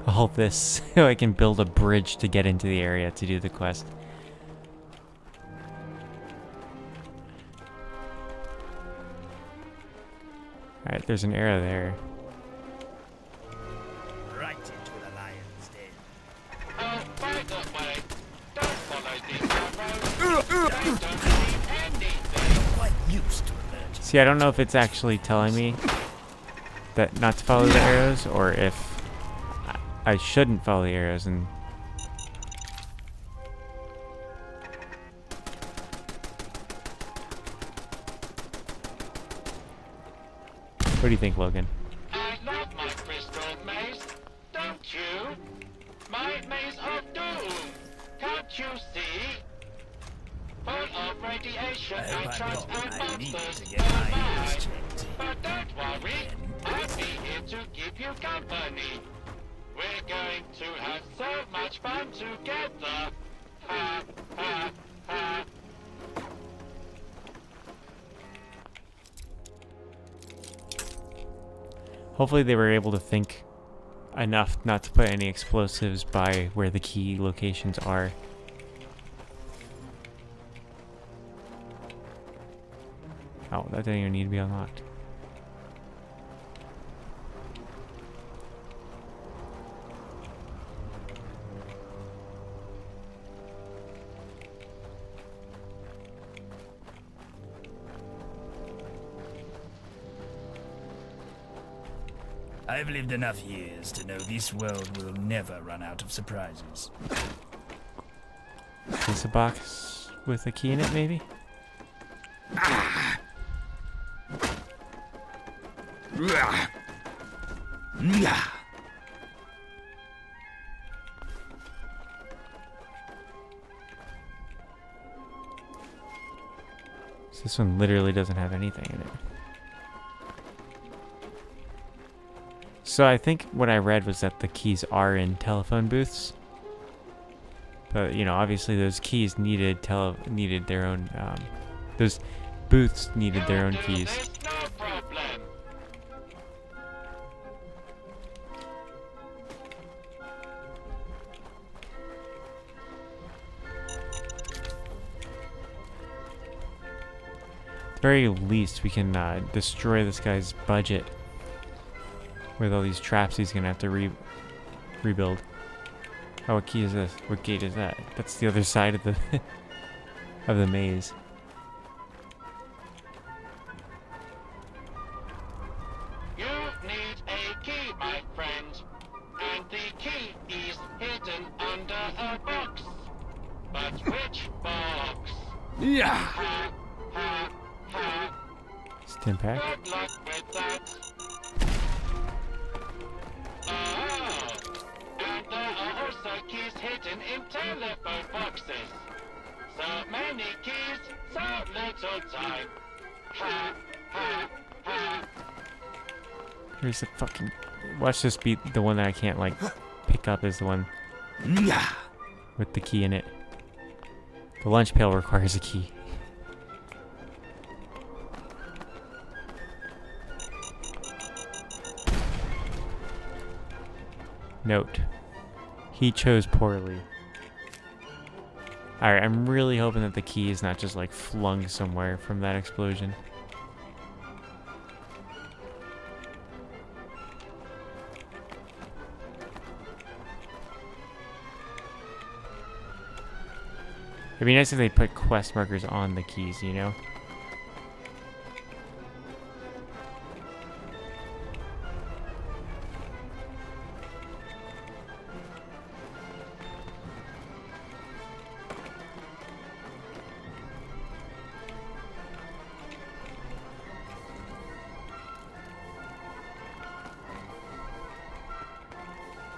All this so I can build a bridge to get into the area to do the quest. Alright, there's an arrow there. Right into the lion's den. Oh, by the way, don't follow these arrows. They don't lead See, I don't know if it's actually telling me that not to follow the arrows, or if I shouldn't follow the arrows. And what do you think, Logan? I love my crystal maze, don't you? My maze of doom, can't you see? Full of radiation and traps and monsters nearby. But don't worry, I'll be here to keep you company. We're going to have so much fun together. Ha, ha, ha. Hopefully they were able to think enough not to put any explosives by where the key locations are. Oh, that didn't even need to be unlocked. I've lived enough years to know this world will never run out of surprises. Is this a box with a key in it, maybe? So this one literally doesn't have anything in it. So I think what I read was that the keys are in telephone booths. But, you know, obviously those keys needed their own, those booths needed their own keys. At the very least, we can destroy this guy's budget with all these traps he's gonna have to rebuild. Oh, what key is this? What gate is that? That's the other side of the of the maze. You need a key, my friend, and the key is hidden under a box. But which box? Yeah. Ha, ha, ha. Stim pack. Good luck with that. Oh, and there are also keys hidden in telephone boxes. So many keys, so little time. Ha, ha, ha. Here's the fucking... Watch this be the one that I can't, like, pick up is the one with the key in it. The lunch pail requires a key. Note. He chose poorly. Alright, I'm really hoping that the key is not just, like, flung somewhere from that explosion. It'd be nice if they put quest markers on the keys, you know?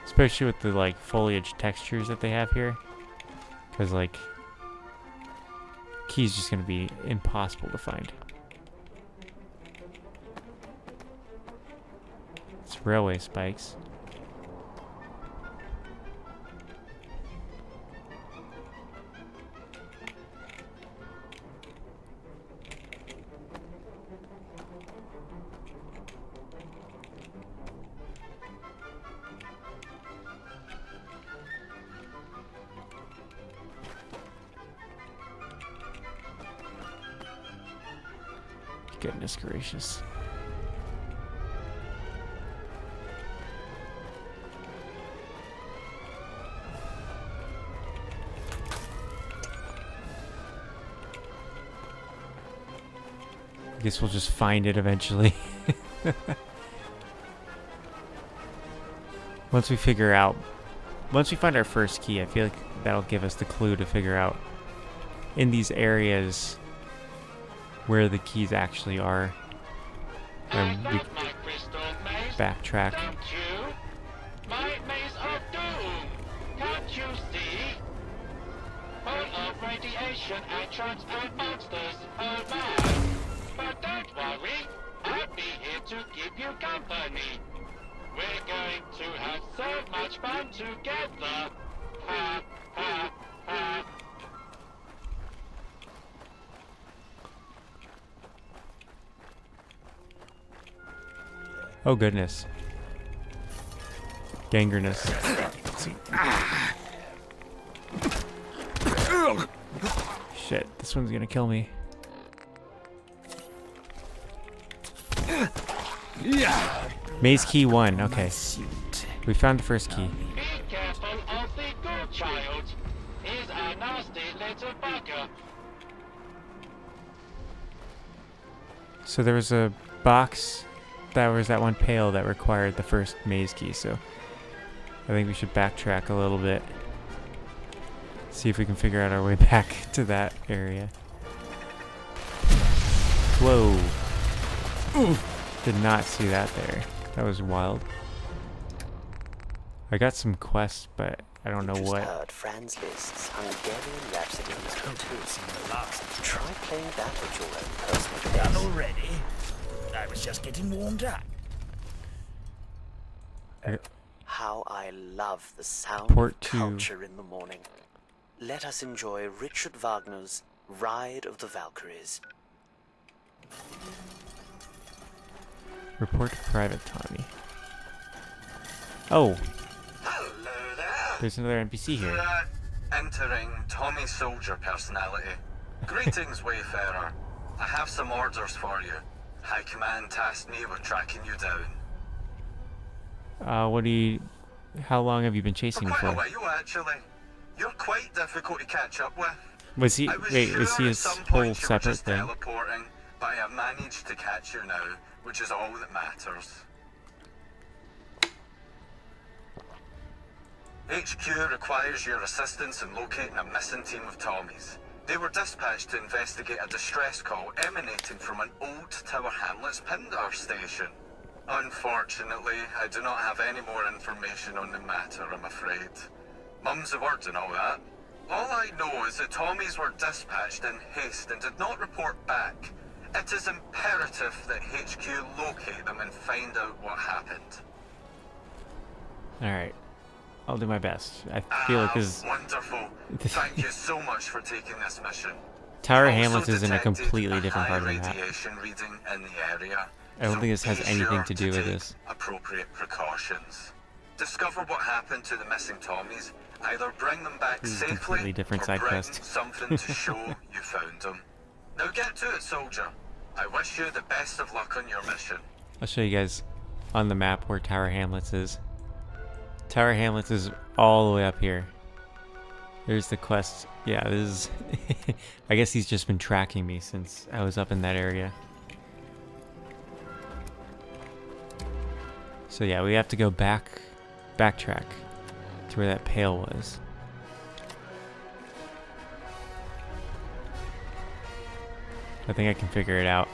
Especially with the, like, foliage textures that they have here. Because, like, key's just going to be impossible to find. It's railway spikes. Goodness gracious. guess we'll just find it eventually. Once we find our first key, I feel like that'll give us the clue to figure out in these areas where the keys actually are. And we backtrack. My maze of doom, can't you see? Full of radiation and traps and monsters, oh my. But don't worry, I'll be here to give you company. We're going to have so much fun together. Ha, ha, ha. Oh goodness. Gangrenous. Shit, this one's gonna kill me. Maze key 1, okay. We found the first key. Be careful of the good child. He's a nasty little bugger. So there was a box, that was that one pail that required the first maze key, so I think we should backtrack a little bit. See if we can figure out our way back to that area. Whoa. Did not see that there. That was wild. I got some quests, but I don't know Just what. heard Franz Liszt's Hungarian Rhapsody Musical 2. Try playing that at your own personal pace. Done already? I was just getting warmed up. How I love the sound Port of 2. culture in the morning. Let us enjoy Richard Wagner's Ride of the Valkyries. Report to Private Tommy. Oh. Hello there. There's another NPC here. Entering Tommy Soldier personality. Greetings, Wayfarer. I have some orders for you. High Command tasked me with tracking you down. How long have you been chasing me Quite for? a while, actually. You're quite difficult to catch up with. Was he, is he at his some whole point you were separate just thing? teleporting, but I have managed to catch you now, which is all that matters. HQ requires your assistance in locating a missing team of Tommies. They were dispatched to investigate a distress call emanating from an old Tower Hamlets Pindar station. Unfortunately, I do not have any more information on the matter, I'm afraid. Mum's the word and all that. All I know is that Tommies were dispatched in haste and did not report back. It is imperative that HQ locate them and find out what happened. Alright. I'll do my best. I feel like this is... Wonderful. Thank you so much for taking this mission. Tower Also Hamlets is in a detected completely different part of the high map. radiation reading in the area. I don't think this has Be anything sure to do with take this. Appropriate precautions. Discover what happened to the missing Tommies. Either bring them back This is a safely, completely different or side bring quest. something to show you found them. Now get to it, soldier. I wish you the best of luck on your mission. I'll show you guys on the map where Tower Hamlets is. Tower Hamlets is all the way up here. There's the quest. Yeah, this is... I guess he's just been tracking me since I was up in that area. So yeah, we have to go backtrack to where that pail was. I think I can figure it out.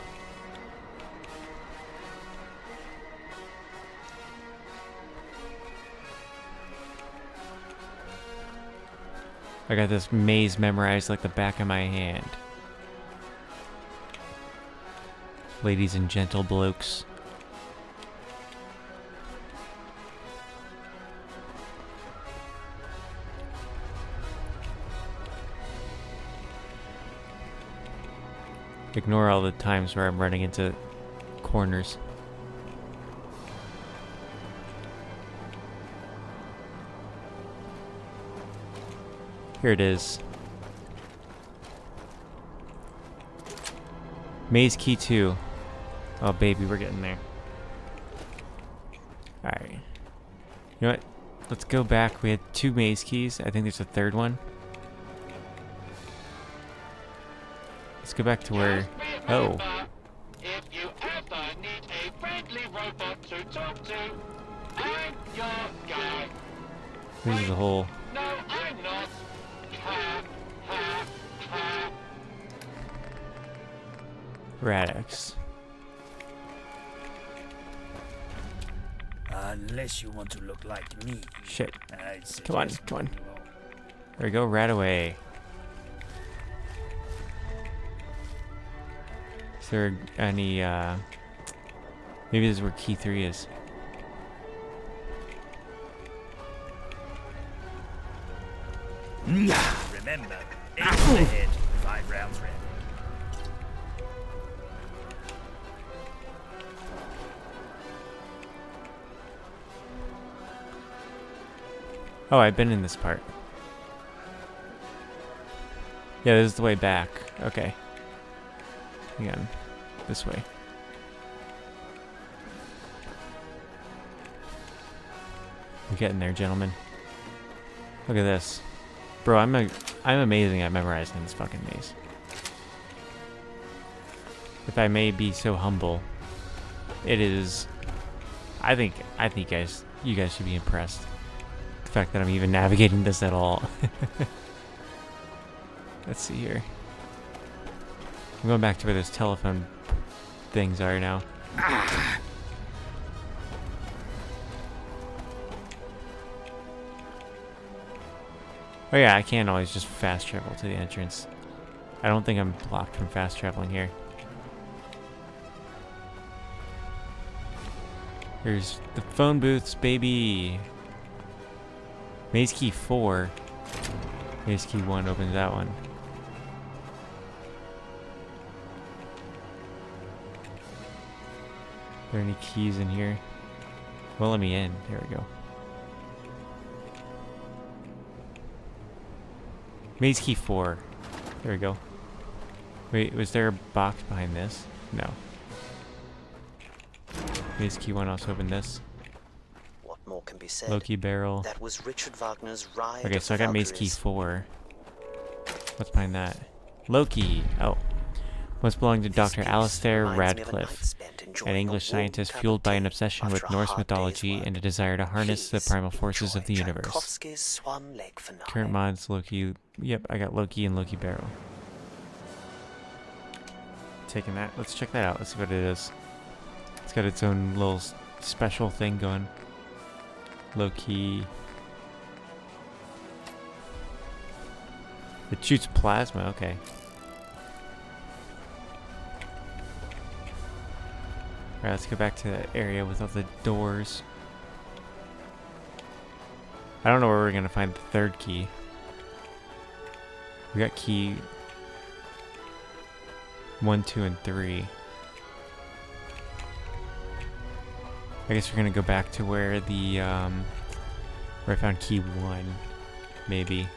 I got this maze memorized like the back of my hand. Ladies and gentle blokes. Ignore all the times where I'm running into corners. Here it is. Maze key 2. Oh baby, we're getting there. Alright. You know what? Let's go back. We had 2 maze keys. I think there's a 3rd one. Let's go back to where... Oh. This is a hole. No, I'm not. Ha, ha, ha. Radix. Unless you want to look like me. Shit. I'd Come on, suggest come on. moving along. There we go, right away. Is there any, maybe this is where key 3 is. Remember, 8 ahead, 5 rounds ready. Oh, I've been in this part. Yeah, this is the way back. Okay. Hang on. This way. We're getting there, gentlemen. Look at this. Bro, I'm amazing at memorizing this fucking maze. If I may be so humble, it is. I think you guys should be impressed. The fact that I'm even navigating this at all. Let's see here. I'm going back to where those telephone things are now. Oh yeah, I can always just fast travel to the entrance. I don't think I'm blocked from fast traveling here. Here's the phone booths, baby. Maze key 4. Maze key 1 opens that one. Are there any keys in here? Well, let me in. There we go. Maze key 4. There we go. Wait, was there a box behind this? No. Maze key 1 also opened this. What more can be said? Loki barrel. That was Richard Wagner's Ride Okay, of so I the got Maze key Valkyries. 4. What's behind that? Loki. Oh. Must belong to Dr. Alistair Radcliffe, an English scientist fueled by an obsession with Norse mythology and a desire to harness the primal forces of the universe. Tchaikovsky's Swan Lake finale. Current mods, Loki. Yep, I got Loki and Loki barrel. Taking that. Let's check that out. Let's see what it is. It's got its own little special thing going. Loki. It shoots plasma. Okay. Alright, let's go back to that area with all the doors. I don't know where we're gonna find the third key. We got key 1, 2, and 3. I guess we're gonna go back to where the where I found key 1, maybe.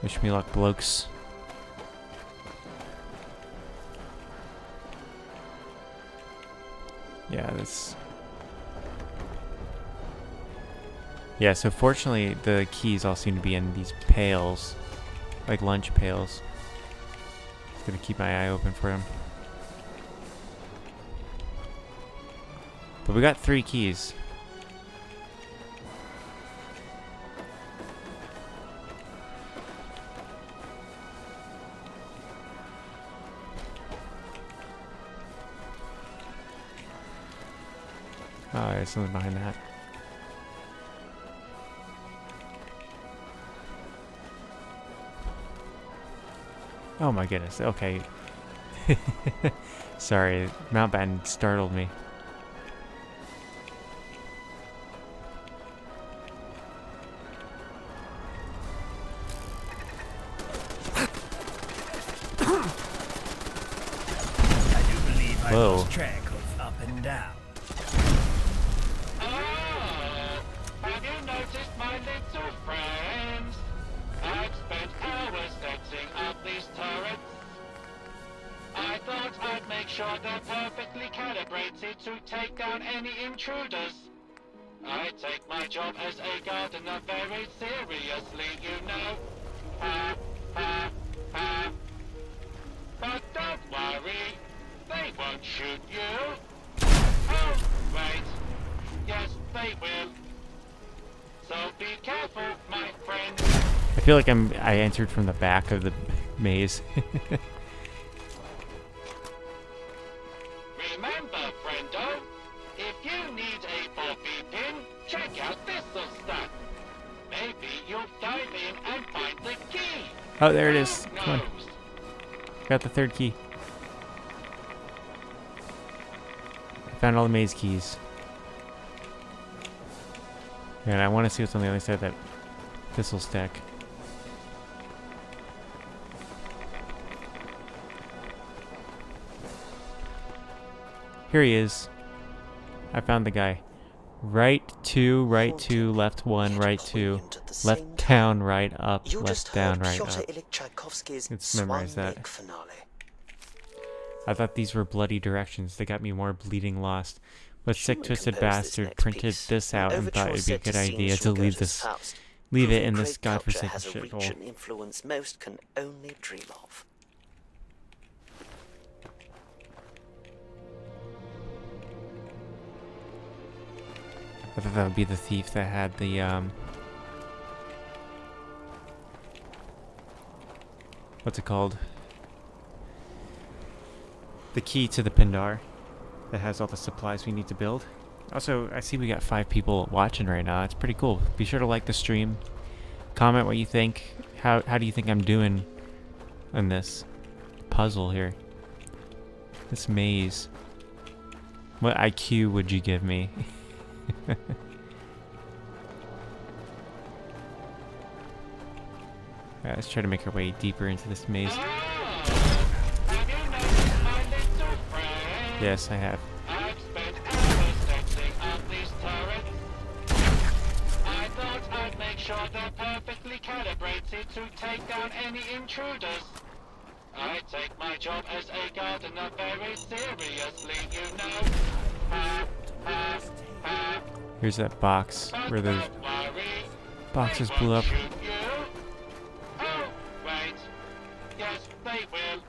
Wish me luck, blokes. Yeah, that's... Yeah, so fortunately the keys all seem to be in these pails. Like lunch pails. Just gonna keep my eye open for them. But we got 3 keys. Oh, there's something behind that. Oh my goodness, okay. Sorry, Mountbatten startled me. I do believe I Whoa. lost track of up and down. Have you noticed my little friends? I've spent hours setting up these turrets. I thought I'd make sure they're perfectly calibrated to take down any intruders. I take my job as a gardener very seriously, you know. But don't worry, they won't shoot you. Oh, wait. Yes, they will. So be careful, my friend. I feel like I entered from the back of the maze. Remember, friendo, if you need a bobby pin, check out this stuff. Maybe you'll dive in and find the key. Oh, there it is. Come on. Got the third key. I found all the maze keys. And I want to see what's on the other side of that thistle stack. Here he is. I found the guy. Right 2, right 2, left 1, right 2, left down, right up, left down, right up. Let's memorize that. I thought these were bloody directions. They got me more bleeding lost. What sick twisted bastard printed this out and thought it'd be a good idea to leave it in this godforsaken shithole. Influence most can only dream of. I thought that would be the thief that had the what's it called? The key to the Pindar that has all the supplies we need to build. Also, I see we got 5 people watching right now. That's pretty cool. Be sure to like the stream. Comment what you think. How do you think I'm doing on this puzzle here? This maze. What IQ would you give me? Alright, let's try to make our way deeper into this maze. Yes, I have. I've spent hours setting up these turrets. I thought I'd make sure they're perfectly calibrated to take down any intruders. I take my job as a gardener very seriously, you know. Here's that box where the boxes blew up. Oh, wait. Yes, they will.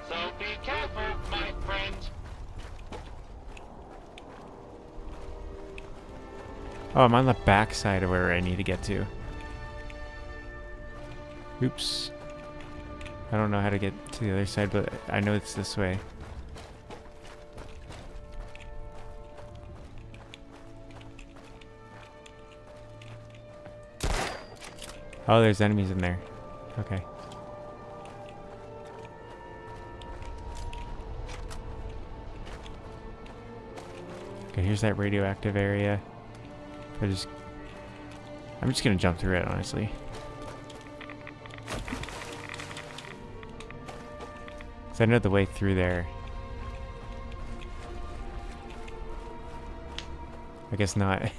So be careful, my friend. Oh, I'm on the back side of where I need to get to. Oops. I don't know how to get to the other side, but I know it's this way. Oh, there's enemies in there. Okay. Okay, here's that radioactive area. I'm just gonna jump through it, honestly. So I know the way through there. I guess not.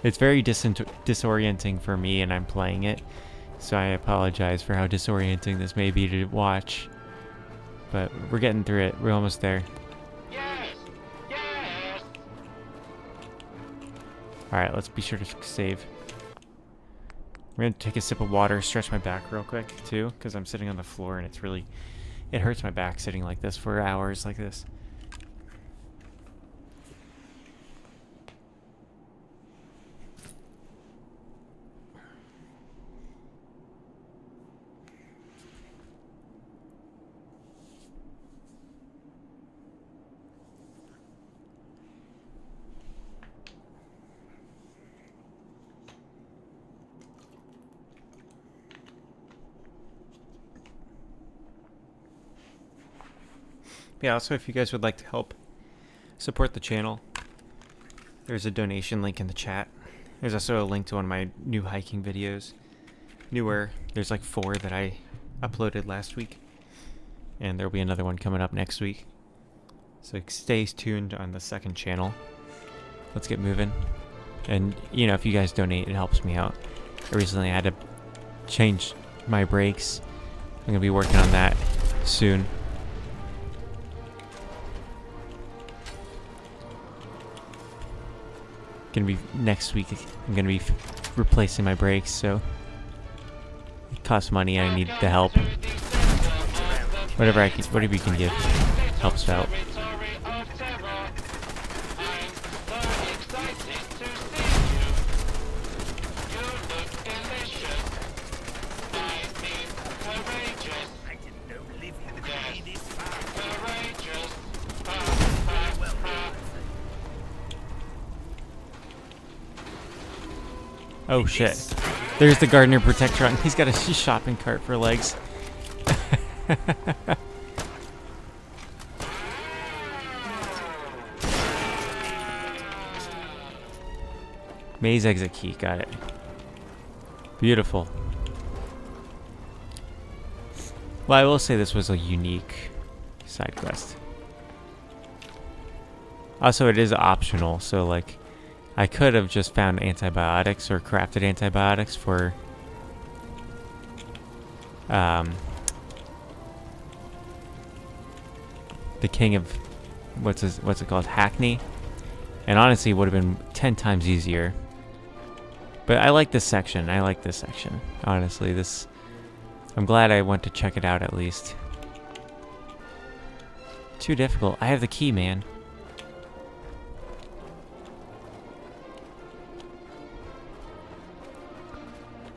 It's very disorienting for me, and I'm playing it, so I apologize for how disorienting this may be to watch. But we're getting through it. We're almost there. Yes. Yes. Alright, let's be sure to save. I'm gonna take a sip of water, stretch my back real quick, too, because I'm sitting on the floor, and it hurts my back sitting like this for hours like this. Yeah, also if you guys would like to help support the channel, there's a donation link in the chat. There's also a link to one of my new hiking videos. Newer. There's like 4 that I uploaded last week. And there'll be another one coming up next week. So stay tuned on the second channel. Let's get moving. And, you know, if you guys donate, it helps me out. I recently had to change my brakes. I'm going to be working on that soon. Gonna be next week. I'm gonna be replacing my brakes, so it costs money. I need the help. Whatever you can give helps out. Oh shit. There's the gardener protector on. He's got a shopping cart for legs. Maze exit key, got it. Beautiful. Well, I will say this was a unique side quest. Also, it is optional, so like I could have just found antibiotics or crafted antibiotics for the king of what's it called, Hackney, and honestly it would have been 10 times easier. But I like this section. Honestly, I'm glad I went to check it out at least. Too difficult. I have the key, man.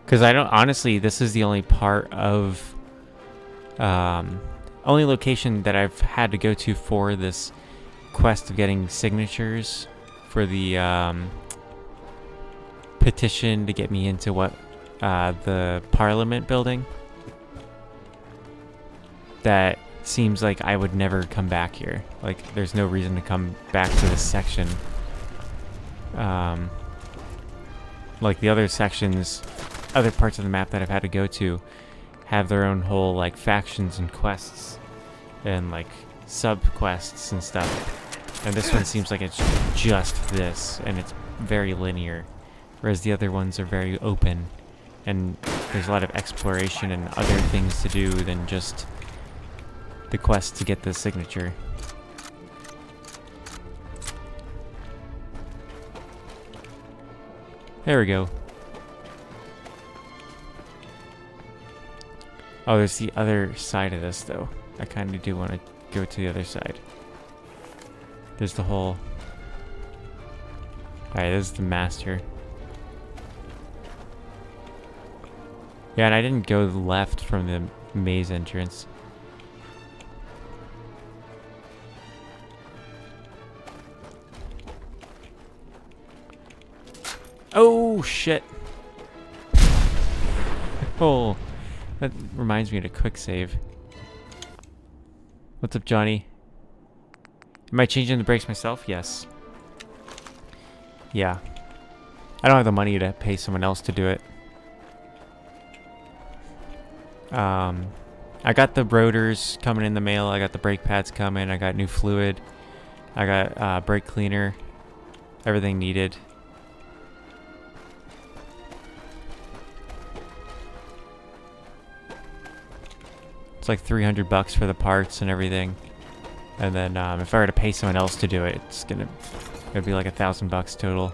Because I don't, honestly, this is the only part of, only location that I've had to go to for this quest of getting signatures for the, petition to get me into the Parliament building. That seems like I would never come back here. Like, there's no reason to come back to this section. Like the other sections, other parts of the map that I've had to go to have their own whole like factions and quests and like sub quests and stuff. And this one seems like it's just this, and it's very linear, whereas the other ones are very open and there's a lot of exploration and other things to do than just the quest to get the signature. There we go. Oh, there's the other side of this, though. I kind of do want to go to the other side. There's the whole... Alright, this is the master. Yeah, and I didn't go left from the maze entrance. Oh, shit. Oh, that reminds me of a quick save. What's up, Johnny? Am I changing the brakes myself? Yes. Yeah. I don't have the money to pay someone else to do it. I got the rotors coming in the mail. I got the brake pads coming. I got new fluid. I got brake cleaner. Everything needed. It's like $300 for the parts and everything. And then if I were to pay someone else to do it, it'd be like $1,000 total.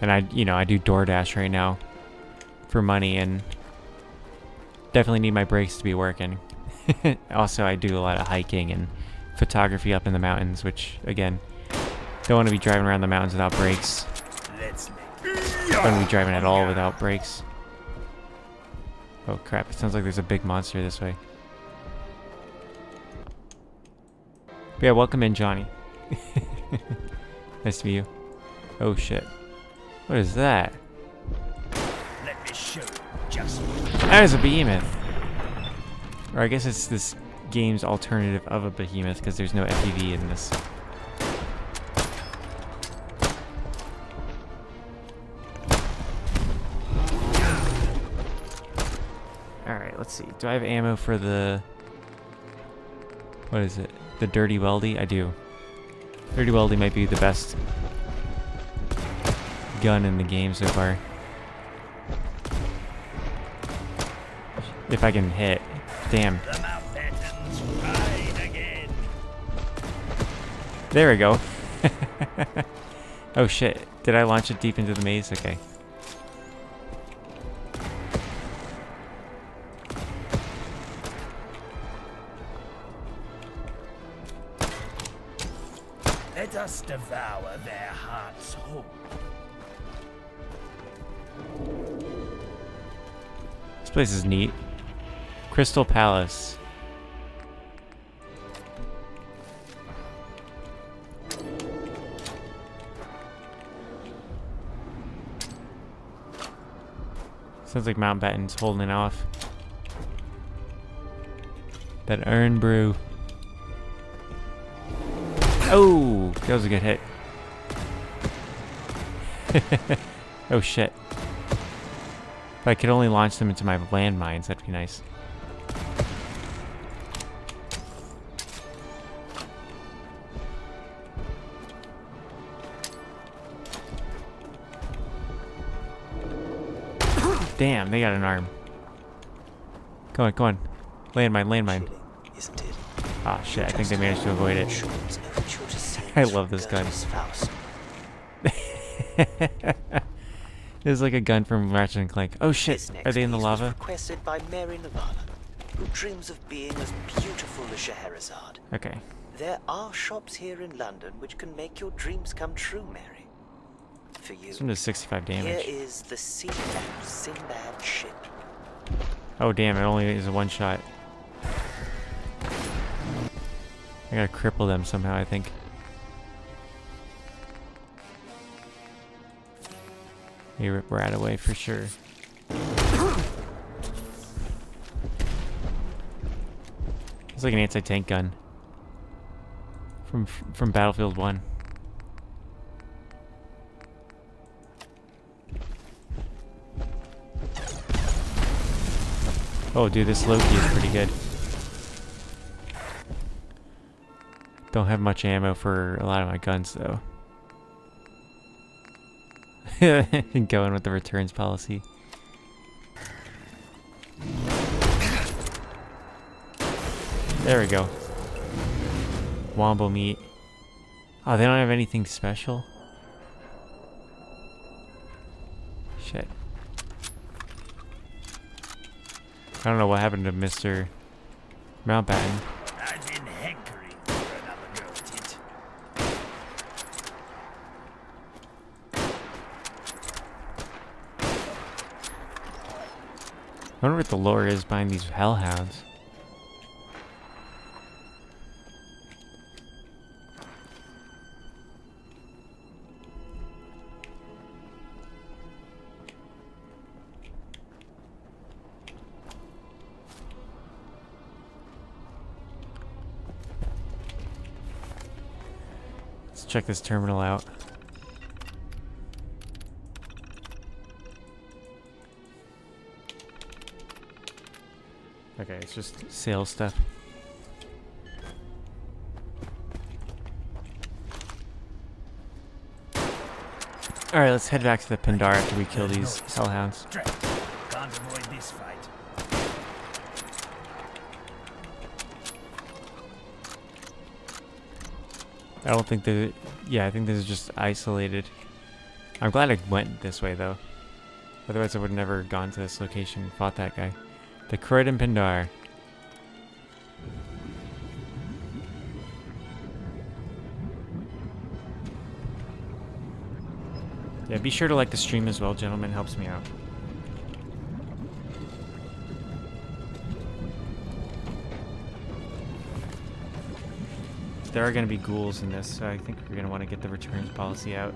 And I do DoorDash right now for money, and definitely need my brakes to be working. Also, I do a lot of hiking and photography up in the mountains, which again, don't want to be driving around the mountains without brakes. Don't want to be driving at all without brakes. Oh crap, it sounds like there's a big monster this way. But yeah, welcome in, Johnny. Nice to meet you. Oh shit. What is that? Let me show you just that is a behemoth. Or I guess it's this game's alternative of a behemoth, because there's no FPV in this. Alright, let's see. Do I have ammo for the... What is it? The Dirty Weldy? I do. Dirty Weldy might be the best gun in the game so far. If I can hit. Damn. There we go. Oh shit. Did I launch it deep into the maze? Okay. Let us devour their hearts whole. This place is neat. Crystal Palace. Sounds like Mountbatten's holding off. That urn brew. Oh, that was a good hit. Oh shit. If I could only launch them into my landmines, that'd be nice. Damn, they got an arm. Come on, come on. Landmine, landmine. Isn't it? Ah, shit, I think they managed to avoid it. I love this gun. It's like a gun from Ratchet and Clank. Oh shit, are they in the lava? Requested by Mary Nirvana, who dreams of being as beautiful as Scheherazade. Okay. There are shops here in London which can make your dreams come true, Mary. For you. This one does 65 damage. Here is the Sea Lamp Sinbad ship. Oh damn, it only is a one shot. I gotta cripple them somehow, I think. You rip Rat away for sure. It's like an anti-tank gun from Battlefield 1. Oh dude, this Loki is pretty good. Don't have much ammo for a lot of my guns though. Going with the returns policy. There we go. Wombo meat. Oh, they don't have anything special? Shit. I don't know what happened to Mr. Mountbatten. I've been hankering for another go at it. I wonder what the lore is behind these hellhounds. Let's check this terminal out. Okay, it's just sales stuff. Alright, let's head back to the Pandar after we kill these hellhounds. Can't avoid this fight. I don't think that... Yeah, I think this is just isolated. I'm glad I went this way, though. Otherwise, I would have never gone to this location and fought that guy. The Croydon Pandar. Yeah, be sure to like the stream as well, gentlemen. Helps me out. There are going to be ghouls in this, so I think we're going to want to get the returns policy out.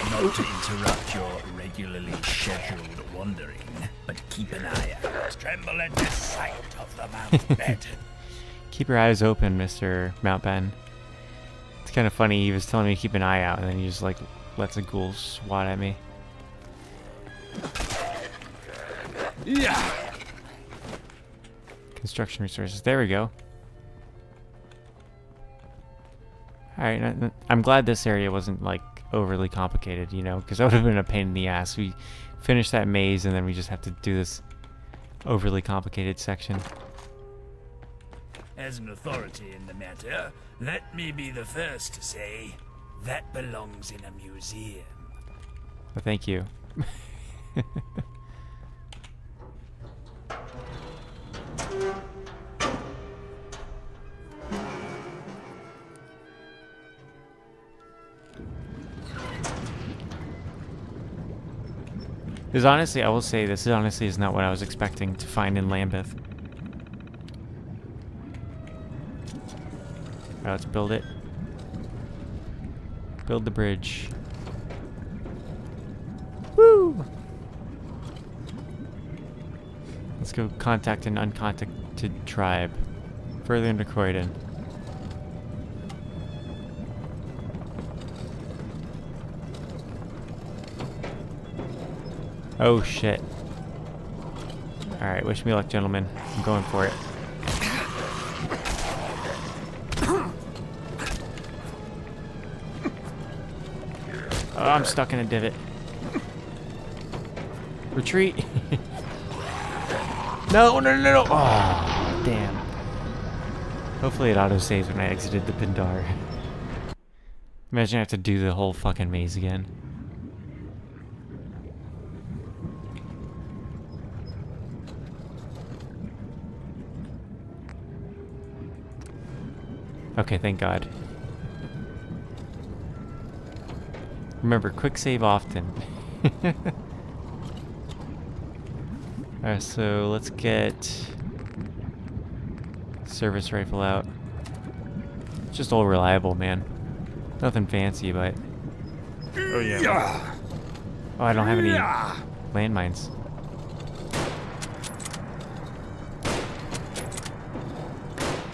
Not to interrupt your regularly scheduled wandering, but keep an eye out. Tremble at the sight of the Mountbatten. Keep your eyes open, Mr. Mountbatten. It's kind of funny, he was telling me to keep an eye out, and then he just like lets a ghoul swat at me. Yeah. Construction resources. There we go. Alright, I'm glad this area wasn't, like, overly complicated, you know, because that would have been a pain in the ass. We finished that maze, and then we just have to do this overly complicated section. As an authority in the matter, let me be the first to say that belongs in a museum. Well, thank you. This honestly, I will say, this honestly is not what I was expecting to find in Lambeth. Alright, let's build it. Build the bridge. Woo! Let's go contact an uncontacted tribe. Further into Croydon. Oh shit. Alright, wish me luck, gentlemen. I'm going for it. Oh, I'm stuck in a divot. Retreat! No, no, no, no! Oh, damn. Hopefully it auto-saves when I exited the Pindar. Imagine I have to do the whole fucking maze again. Okay, thank God. Remember, quick save often. Alright, so let's get service rifle out. It's just all reliable, man. Nothing fancy, but... Oh, yeah. Oh, I don't have any landmines.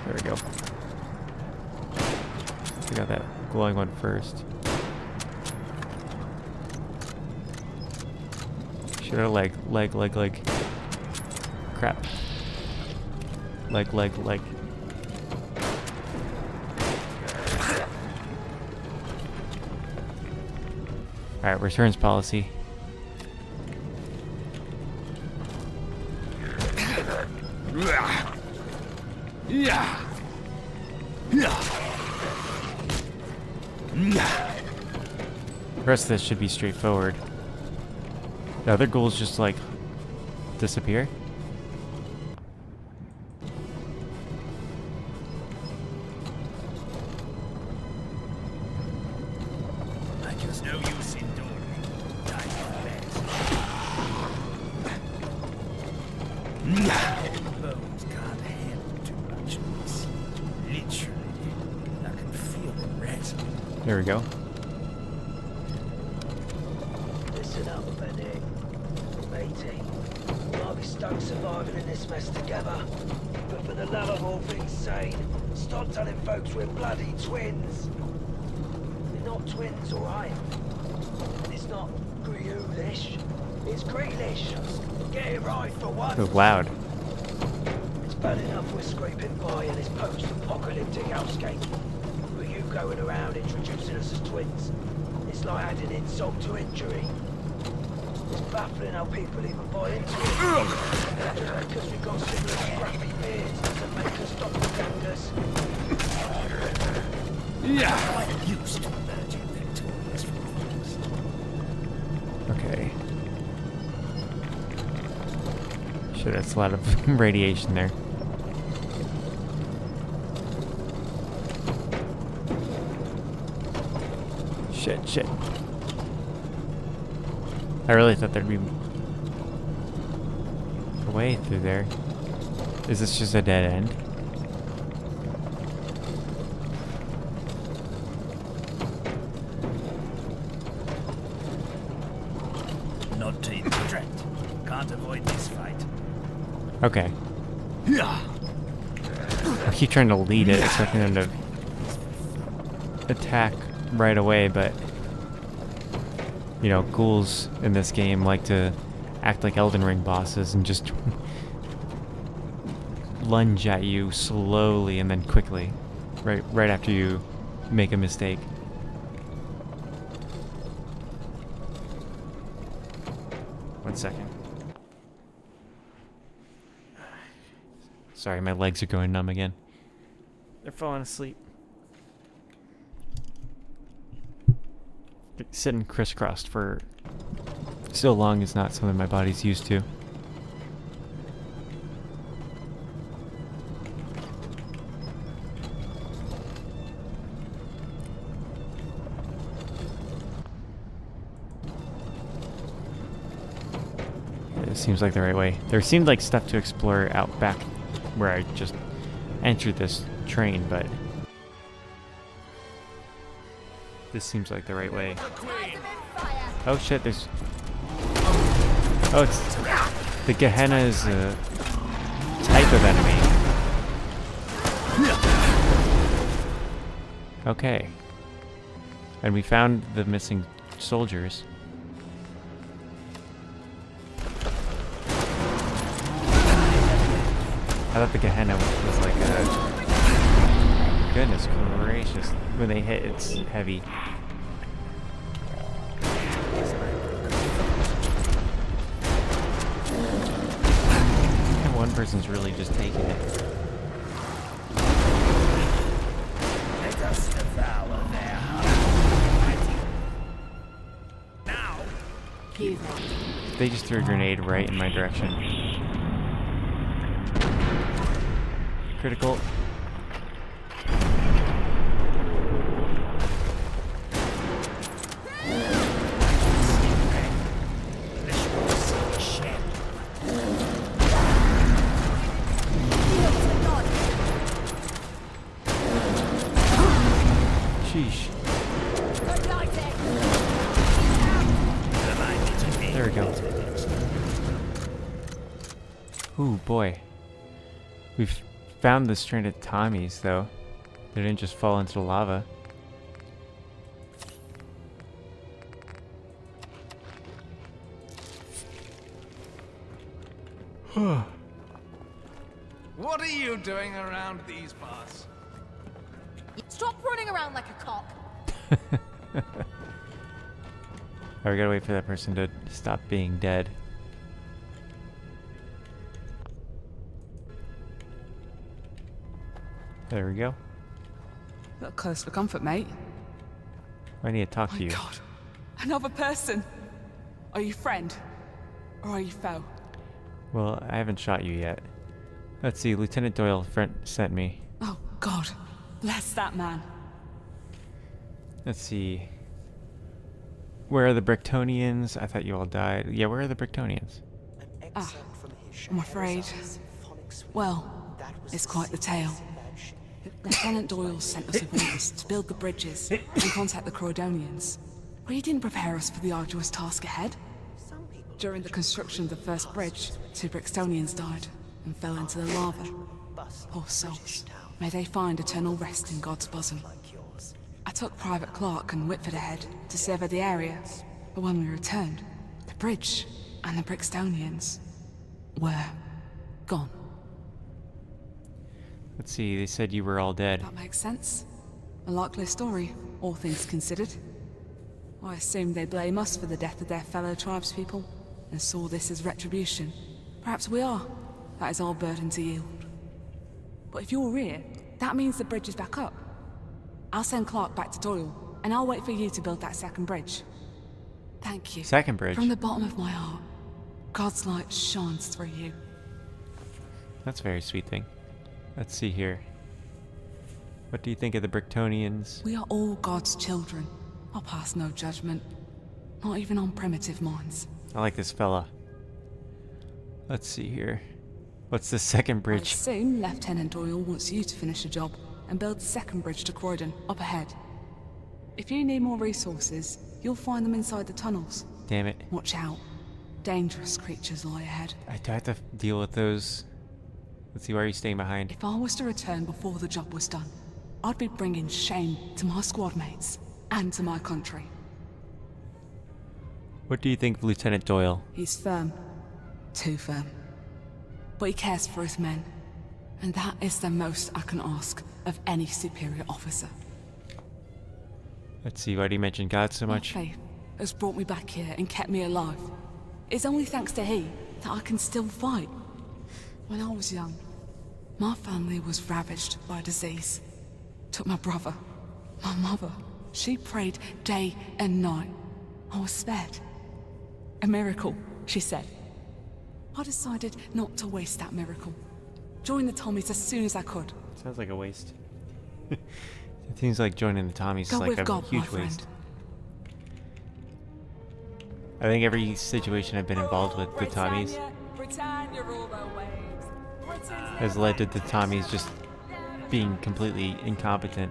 There we go. I got that glowing one first. Should have leg. Crap. Leg. Alright, returns policy. Yeah. The rest of this should be straightforward. The other ghouls just, like, disappear? Like there's no use in dawdling. Time for bed. Bones can't handle too much of this. Literally, I can feel them rattling. There we go. Listen up, Benny. Matey. Might be stuck surviving in this mess together. But for the love of all things sane, stop telling folks we're bloody twins. We're not twins, alright? And it's not Grealish. It's Grealish. Get it right for once. It was loud. It's bad enough we're scraping by in this post-apocalyptic hellscape. With you going around introducing us as twins. It's like adding insult to injury. It's baffling how people even buy into it. Because we've got similar scrappy beards that make us doppelgangers. Yeah. I'm used to emerging victorious from Okay. Shit, that's a lot of radiation there. Shit. I really thought there'd be a way through there. Is this just a dead end? Not to interject. Can't avoid this fight. Okay. I keep trying to lead it, expecting them to attack right away, but you know, ghouls in this game like to act like Elden Ring bosses and just lunge at you slowly and then quickly, right after you make a mistake. One second. Sorry, my legs are going numb again. They're falling asleep. Sitting crisscrossed for so long is not something my body's used to. It seems like the right way. There seemed like stuff to explore out back where I just entered this train, but this seems like the right way. Oh shit, there's... Oh, it's... The Gehenna is a type of enemy. Okay. And we found the missing soldiers. I thought the Gehenna was like a... Goodness gracious. When they hit, it's heavy. And one person's really just taking it. Let us devour their hearts. Now, They just threw a grenade right in my direction. Critical. Sheesh. There we go. Ooh, boy. We've found the stranded Tommies, though. They didn't just fall into the lava. What are you doing around these parts? Stop running around like a cock. Oh, we gotta wait for that person to stop being dead. There we go. Look close for comfort, mate. I need to talk to you. God, another person. Are you friend? Or are you foe? Well, I haven't shot you yet. Let's see, Lieutenant Doyle sent me. Oh, God. Bless that man. Let's see. Where are the Bricktonians? I thought you all died. Yeah, where are the Bricktonians? Ah, I'm afraid. Well, it's quite the tale. Lieutenant Doyle sent us with orders to build the bridges and contact the Croydonians. But he didn't prepare us for the arduous task ahead. During the construction of the first bridge, 2 Brixtonians died and fell into the lava. Poor souls. May they find eternal rest in God's bosom. I took Private Clark and Whitford ahead to survey the area, but when we returned, the bridge and the Brixtonians were gone. Let's see, they said you were all dead. That makes sense. A likely story, all things considered. I assumed they'd blame us for the death of their fellow tribespeople, and saw this as retribution. Perhaps we are. That is our burden to yield. But if you're here, that means the bridge is back up. I'll send Clark back to Doyle, and I'll wait for you to build that second bridge. Thank you. Second bridge? From the bottom of my heart, God's light shines through you. That's a very sweet thing. Let's see here. What do you think of the Bricktonians? We are all God's children. I'll pass no judgment. Not even on primitive minds. I like this fella. Let's see here. What's the second bridge? Soon, Lieutenant Doyle wants you to finish the job and build the second bridge to Croydon, up ahead. If you need more resources, you'll find them inside the tunnels. Damn it. Watch out. Dangerous creatures lie ahead. I do have to deal with those. Let's see, why are you staying behind? If I was to return before the job was done, I'd be bringing shame to my squad mates and to my country. What do you think of Lieutenant Doyle? He's firm, Too firm. But he cares for his men, and that is the most I can ask of any superior officer. Let's see, why do you mention God so much? My faith has brought me back here and kept me alive. It's only thanks to he that I can still fight. When I was young, my family was ravaged by disease. Took my brother, my mother. She prayed day and night. I was spared. A miracle, she said. I decided not to waste that miracle. Joined the Tommies as soon as I could. Sounds like a waste. It seems like joining the Tommies is like a huge waste. I think every situation I've been involved with the Tommies has led to the Tommies just being completely incompetent.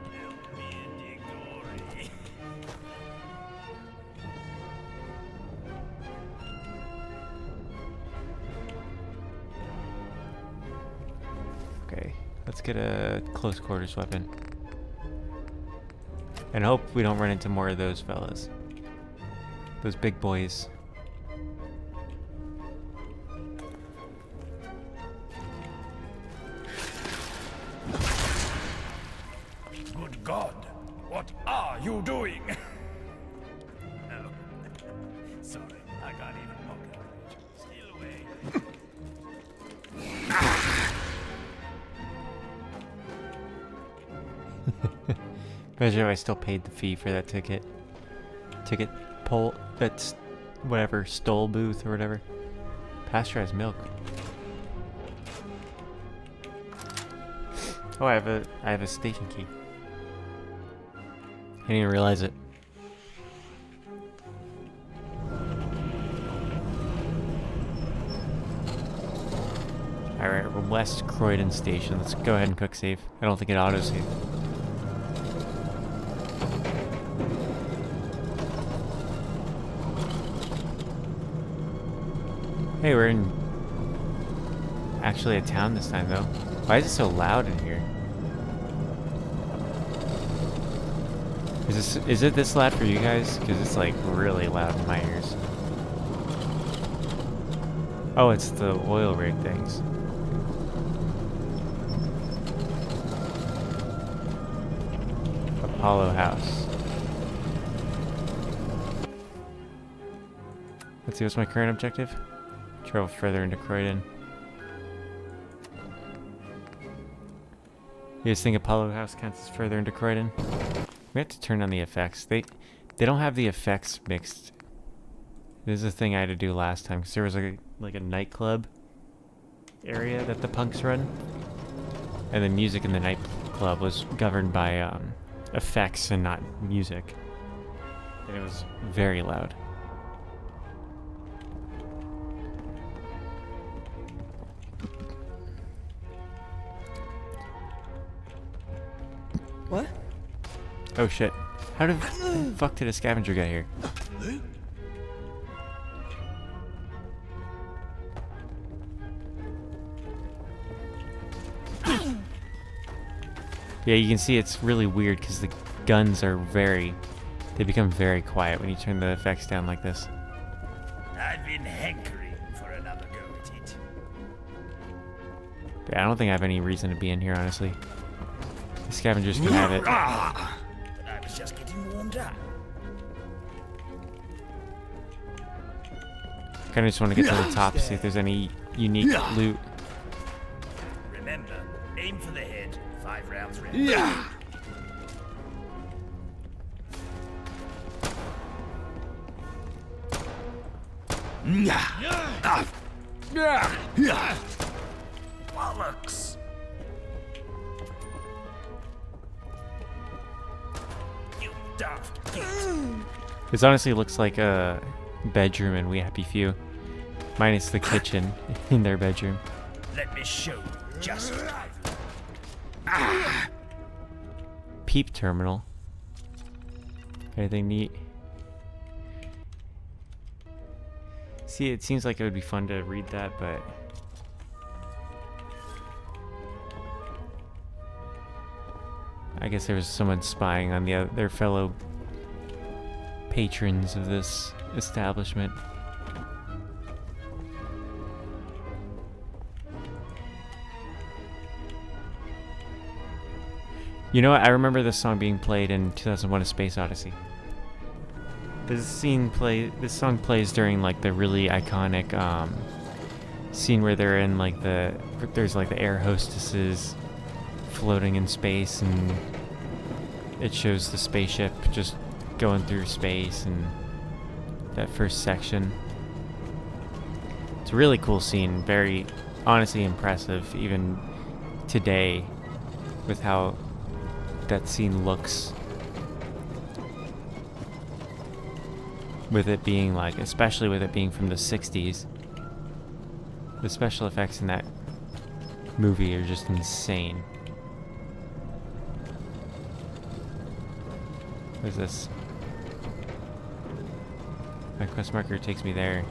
Okay, let's get a close quarters weapon. And hope we don't run into more of those fellas. Those big boys. Good God, what are you doing? Oh, sorry, I can't even pocket it. Steal away. Imagine if I still paid the fee for that ticket. Ticket poll, that's whatever, stole booth or whatever. Pasteurized milk. Oh, I have a station key. I didn't even realize it. Alright, we're West Croydon Station. Let's go ahead and quick save. I don't think it auto-saved. Hey, we're in actually a town this time though. Why is it so loud in here? Is it this loud for you guys? Because it's like really loud in my ears. Oh, it's the oil rig things. Apollo House. Let's see, what's my current objective? Travel further into Croydon. You guys think Apollo House counts as further into Croydon? We have to turn on the effects. They don't have the effects mixed. This is a thing I had to do last time because there was like a nightclub area that the punks run, and the music in the nightclub was governed by effects and not music, and it was very loud. What? Oh shit. How the fuck did a scavenger get here? Yeah, you can see it's really weird because the guns are they become very quiet when you turn the effects down like this. I've been hankering for another go at it. Yeah, I don't think I have any reason to be in here, honestly. The scavengers can have it. But I was just getting warmed up. Kinda just want to get to the top to see if there's any unique loot. Remember, aim for the head. 5 rounds ready. Yeah. Bollocks! You daft git. This honestly looks like a bedroom in We Happy Few. Minus the kitchen in their bedroom. Let me show you just what I've Peep terminal. Anything neat? See, it seems like it would be fun to read that, but I guess there was someone spying on their fellow patrons of this establishment. You know what? I remember this song being played in 2001: A Space Odyssey. This song plays during like the really iconic scene where they're in like there's like the air hostesses floating in space, and it shows the spaceship just going through space, and that first section. It's a really cool scene, very honestly impressive even today with how that scene looks, with it being like, especially with it being from the 60s. The special effects in that movie are just insane. What is this? My quest marker takes me there.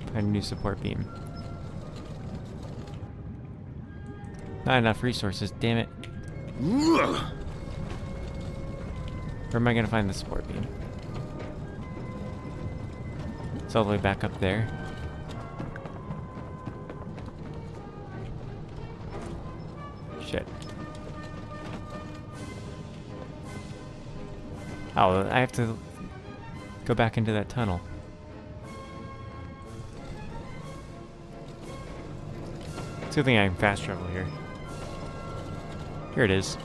Find a new support beam. Not enough resources, damn it. Where am I gonna find the support beam? It's all the way back up there. Shit. Oh, I have to go back into that tunnel. It's a good thing I can fast travel here. Here it is.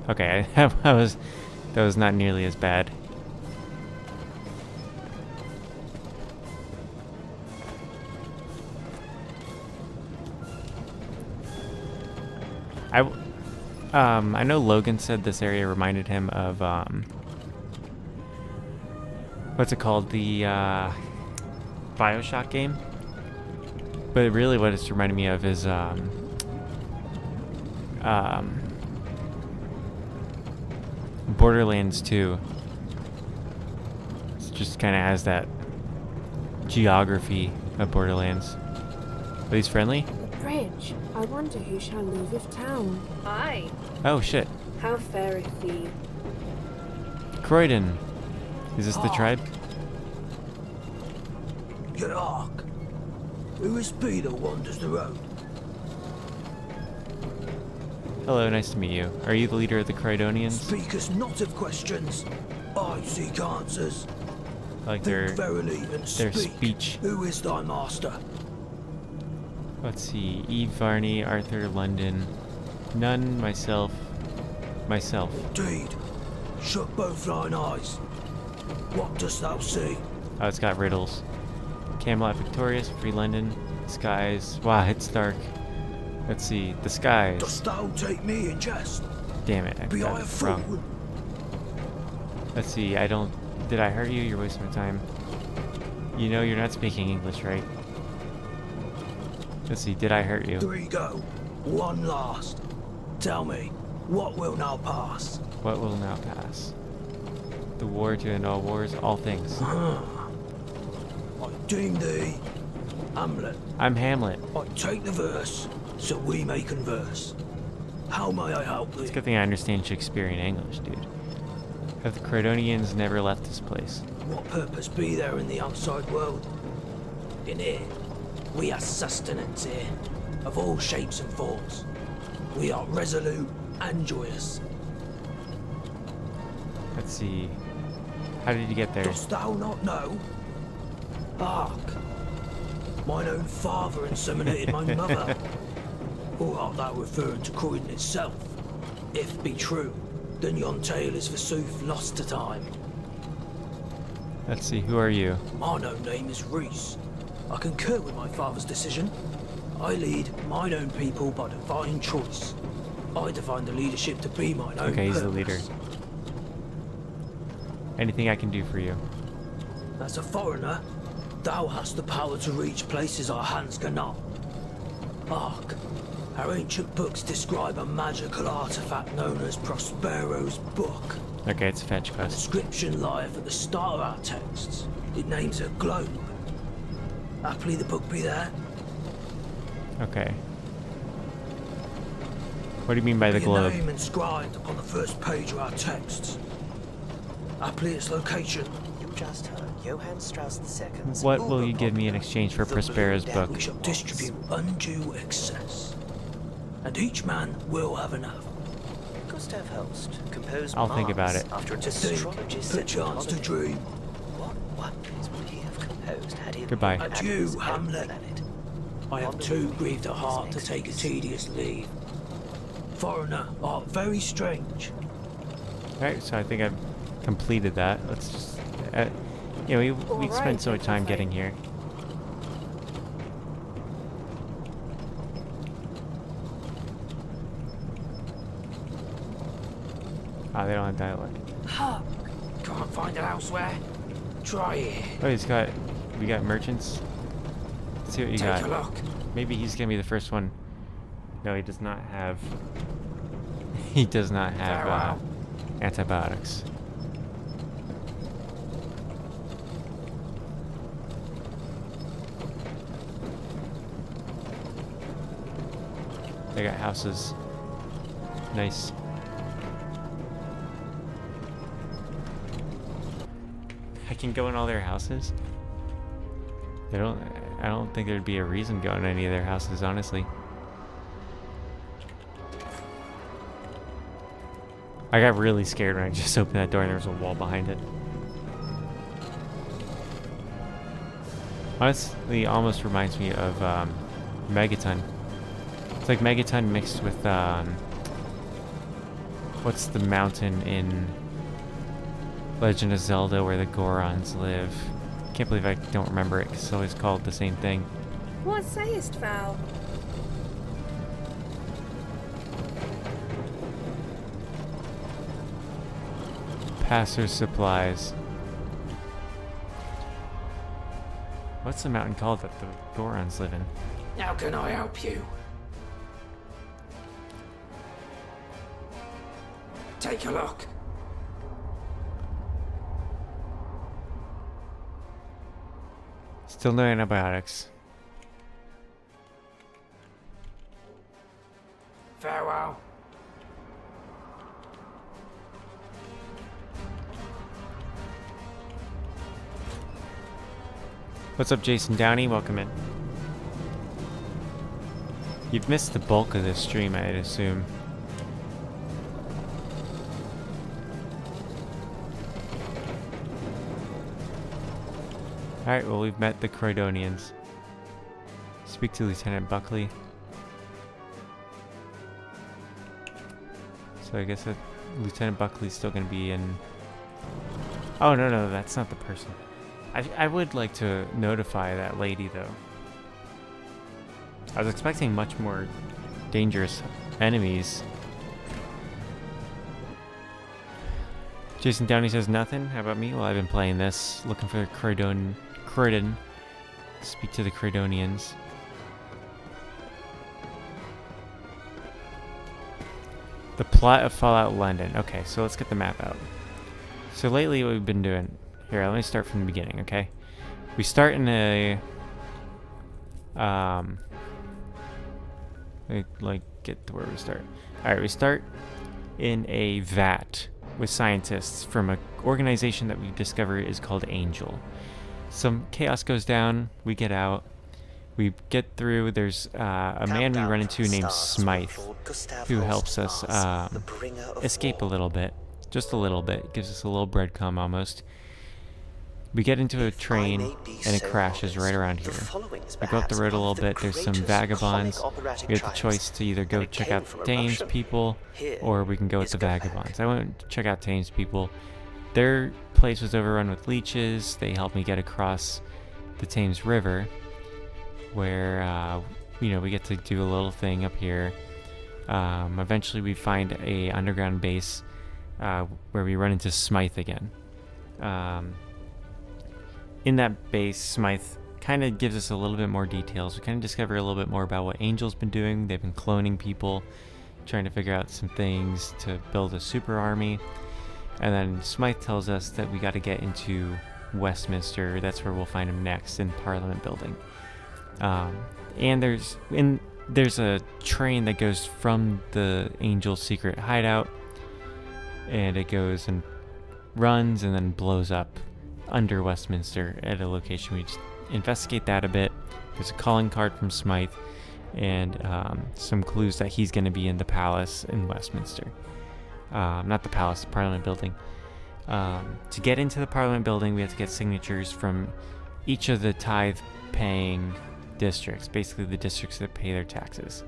Okay, that was not nearly as bad. I know Logan said this area reminded him of what's it called, the BioShock game, but really what it's reminding me of is Borderlands 2. It just kind of has that geography of Borderlands. Are these friendly? Bridge. I wonder who shall leave of town. Aye. Oh shit. How fareth thee? Croydon. Is this the tribe? Yark. Who is P that wanders the road? Hello, nice to meet you. Are you the leader of the Croydonians? Speak us not of questions. I seek answers. Like Think verily and their speak. speech. Who is thy master? Let's see. Eve Varney, Arthur London. None, myself. Indeed. Shut both thine eyes. What dost thou see? Oh, it's got riddles. Camelot victorious, free London. Skies. Wow, it's dark. Let's see. The skies. Dost thou take me in jest? Damn it, I Be got I a it fool? wrong. Let's see. Did I hurt you? You're wasting my time. You know you're not speaking English, right? Let's see. Did I hurt you? 3 go. 1 last. Tell me, what will now pass? What will now pass? The war to end all wars, all things. I deem thee Hamlet. I'm Hamlet. I take the verse, so we may converse. How may I help thee? It's a good thing I understand Shakespearean English, dude. Have the Croydonians never left this place? What purpose be there in the outside world? In here, we are sustenance here, of all shapes and forms. We are resolute and joyous. Let's see. How did you get there? Dost thou not know? Hark! Mine own father inseminated my mother. Or art thou referring to Croydon itself? If be true, then yon tale is forsooth lost to time. Let's see, who are you? Mine own name is Reese. I concur with my father's decision. I lead mine own people by divine choice. I define the leadership to be mine own Okay, he's the purpose. leader. Anything I can do for you? As a foreigner, thou hast the power to reach places our hands cannot. Hark! Our ancient books describe a magical artifact known as Prospero's Book. Okay, it's a fetch The quest. description lieth at the start of our texts. It names a globe. Happily the book be there. Okay. What do you mean by the Be a globe? name inscribed upon the first page of our texts. Happily its location. just heard Johann Strauss II's What will you give me in exchange for Prospera's book? We shall distribute undue excess, and each man will have enough. Gustav Holst composed I'll think about Mars it. after an Think, astrologist perchance to dream. What wonders would he have composed had he Goodbye. Adieu, Hamlet. I have too grieved a heart to take a tedious leave. Foreigner, art very strange. Alright, so I think I've completed that. Let's just... we spent so much time getting here. Ah, they don't have dialogue. Can't find it elsewhere. Try it. Oh, we got merchants. Let's see what you got. Take a look. Maybe he's gonna be the first one. No, he does not have. He does not have antibiotics. They got houses. Nice. I can go in all their houses. I don't think there'd be a reason going to any of their houses, honestly. I got really scared when I just opened that door and there was a wall behind it. Honestly, almost reminds me of Megaton. It's like Megaton mixed with what's the mountain in Legend of Zelda where the Gorons live? Can't believe I don't remember it because it's always called the same thing. What sayest thou? Passer's supplies. What's the mountain called that the Gorons live in? How can I help you? Take a look. Still no antibiotics. Farewell. What's up, Jason Downey? Welcome in. You've missed the bulk of this stream, I'd assume. Alright, well, we've met the Croydonians. Speak to Lieutenant Buckley. So I guess that Lieutenant Buckley's still going to be in... Oh, no, that's not the person. I would like to notify that lady, though. I was expecting much more dangerous enemies. Jason Downey says nothing. How about me? Well, I've been playing this, looking for Croydon. Speak to the Croydonians. The plot of Fallout London. Okay, so let's get the map out. So lately what we've been doing... Here, let me start from the beginning, okay? We start in a... like, get to where we start. Alright, we start in a vat with scientists from an organization that we discover is called Angel. Some chaos goes down, we get out, we get through, there's a man we run into named Smythe, who helps us escape a little bit, just a little bit, gives us a little breadcrumb almost. We get into a train and it crashes right around here. We go up the road a little bit, there's some vagabonds. We have the choice to either go check out the Thames people or we can go with the vagabonds. I went to check out Thames people. Their place was overrun with leeches. They helped me get across the Thames River where, we get to do a little thing up here. Eventually we find a underground base where we run into Smythe again. In that base, Smythe kind of gives us a little bit more details. We kind of discover a little bit more about what Angel's been doing. They've been cloning people, trying to figure out some things to build a super army. And then Smythe tells us that we got to get into Westminster. That's where we'll find him next, in Parliament Building. And there's a train that goes from the Angel's secret hideout, and it goes and runs and then blows up under Westminster at a location. We just investigate that a bit. There's a calling card from Smythe and some clues that he's going to be in the palace in Westminster. Not the palace, the Parliament building. To get into the Parliament building, we have to get signatures from each of the tithe-paying districts, basically the districts that pay their taxes.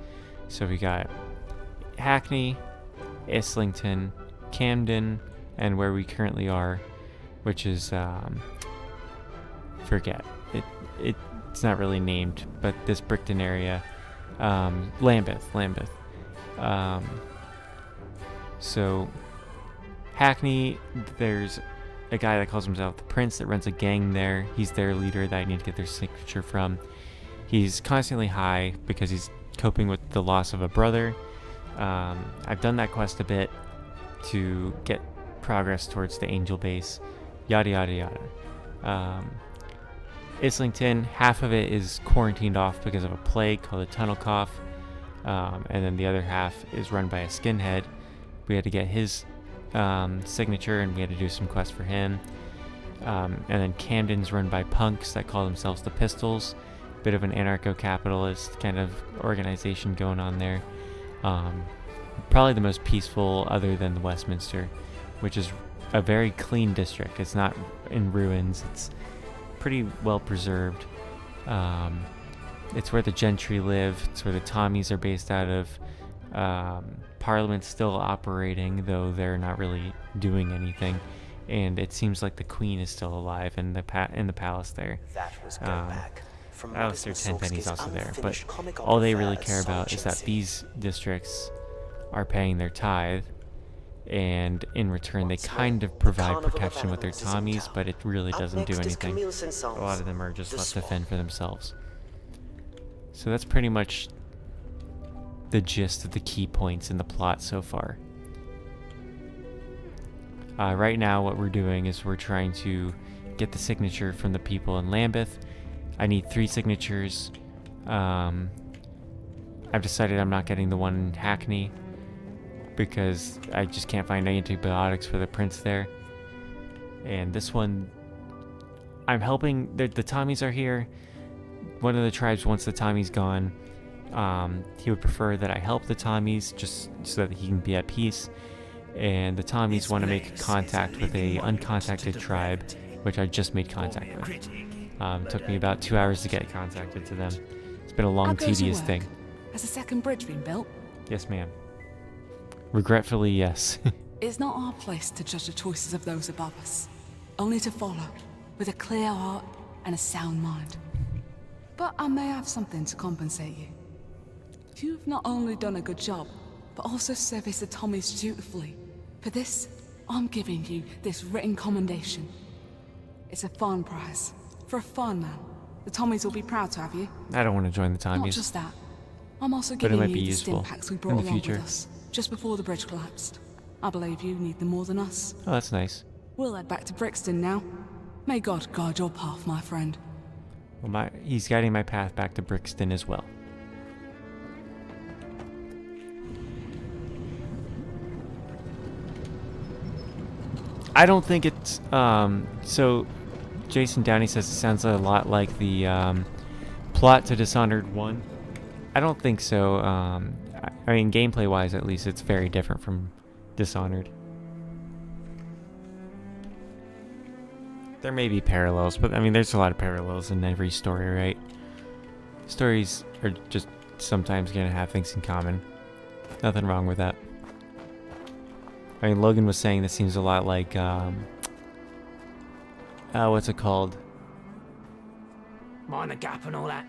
So we got Hackney, Islington, Camden, and where we currently are, which is forget it's not really named, but this Brickton area, Lambeth. So Hackney, there's a guy that calls himself the Prince that runs a gang there. He's their leader that I need to get their signature from. He's constantly high because he's coping with the loss of a brother. I've done that quest a bit to get progress towards the angel base, yada yada yada. Islington, half of it is quarantined off because of a plague called the tunnel cough, and then the other half is run by a skinhead. We had to get his signature, and we had to do some quests for him. And then Camden's run by punks that call themselves the Pistols, bit of an anarcho-capitalist kind of organization going on there. Probably the most peaceful other than the Westminster, which is a very clean district. It's not in ruins. It's pretty well preserved. It's where the gentry live. It's where the Tommies are based out of. Parliament's still operating, though they're not really doing anything. And it seems like the Queen is still alive in the palace there. That was go back. Alistair Tenpenny's also there, but all they really care about is that these districts are paying their tithe, and in return they kind of provide protection with their Tommies, but it really doesn't do anything. A lot of them are just left to fend for themselves. So that's pretty much the gist of the key points in the plot so far. Right now what we're doing is we're trying to get the signature from the people in Lambeth. I need 3 signatures. I've decided I'm not getting the one in Hackney because I just can't find antibiotics for the Prince there. And this one, I'm helping. The Tommies are here. One of the tribes wants the Tommies gone. He would prefer that I help the Tommies just so that he can be at peace. And the Tommies want to make contact with a uncontacted tribe, which I just made contact with. Took me about 2 hours to get contacted to them. It's been a long, tedious thing. Has a second bridge been built? Yes, ma'am. Regretfully, yes. It's not our place to judge the choices of those above us, only to follow with a clear heart and a sound mind. But I may have something to compensate you. You've not only done a good job, but also serviced the Tommies dutifully. For this, I'm giving you this written commendation. It's a fun prize. For a fun man. The Tommies will be proud to have you. I don't want to join the Tommies. Not just that. I'm also but giving you the stim packs we brought in the along future. with us, just before the bridge collapsed. I believe you need them more than us. Oh, that's nice. We'll head back to Brixton now. May God guide your path, my friend. Well, he's guiding my path back to Brixton as well. I don't think it's, so Jason Downey says it sounds a lot like the plot to Dishonored 1. I don't think so. I mean, gameplay-wise, at least, it's very different from Dishonored. There may be parallels, but I mean, there's a lot of parallels in every story, right? Stories are just sometimes going to have things in common. Nothing wrong with that. I mean, Logan was saying this seems a lot like, what's it called? Mind the gap and all that.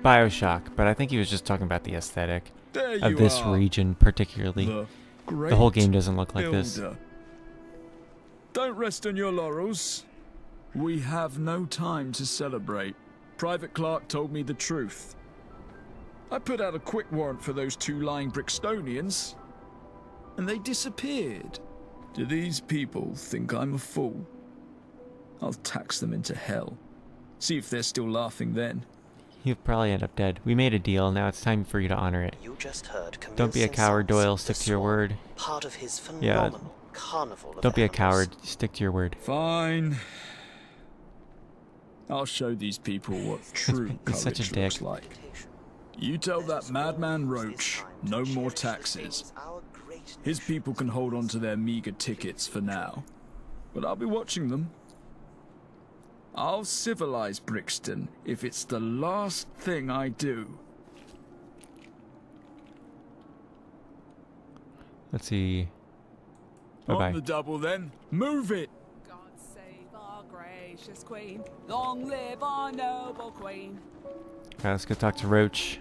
BioShock, but I think he was just talking about the aesthetic There of you this are, region particularly. The whole game doesn't look like builder. this. Don't rest on your laurels. We have no time to celebrate. Private Clark told me the truth. I put out a quick warrant for those 2 lying Brixtonians, and they disappeared. Do these people think I'm a fool? I'll tax them into hell. See if they're still laughing then. He'll probably end up dead. We made a deal, now it's time for you to honor it. You just heard Don't be a coward, Doyle. Stick to your word. Part of his Yeah, phenomenal carnival of Don't be a animals. coward. Stick to your word. Fine. I'll show these people what true He's such a courage dick. looks like. You tell that madman Roach no more taxes. His people can hold on to their meager tickets for now, but I'll be watching them. I'll civilize Brixton if it's the last thing I do. Let's see. On Bye-bye. the double then. Move it! God save our gracious queen. Long live our noble queen. Alright, let's go talk to Roach.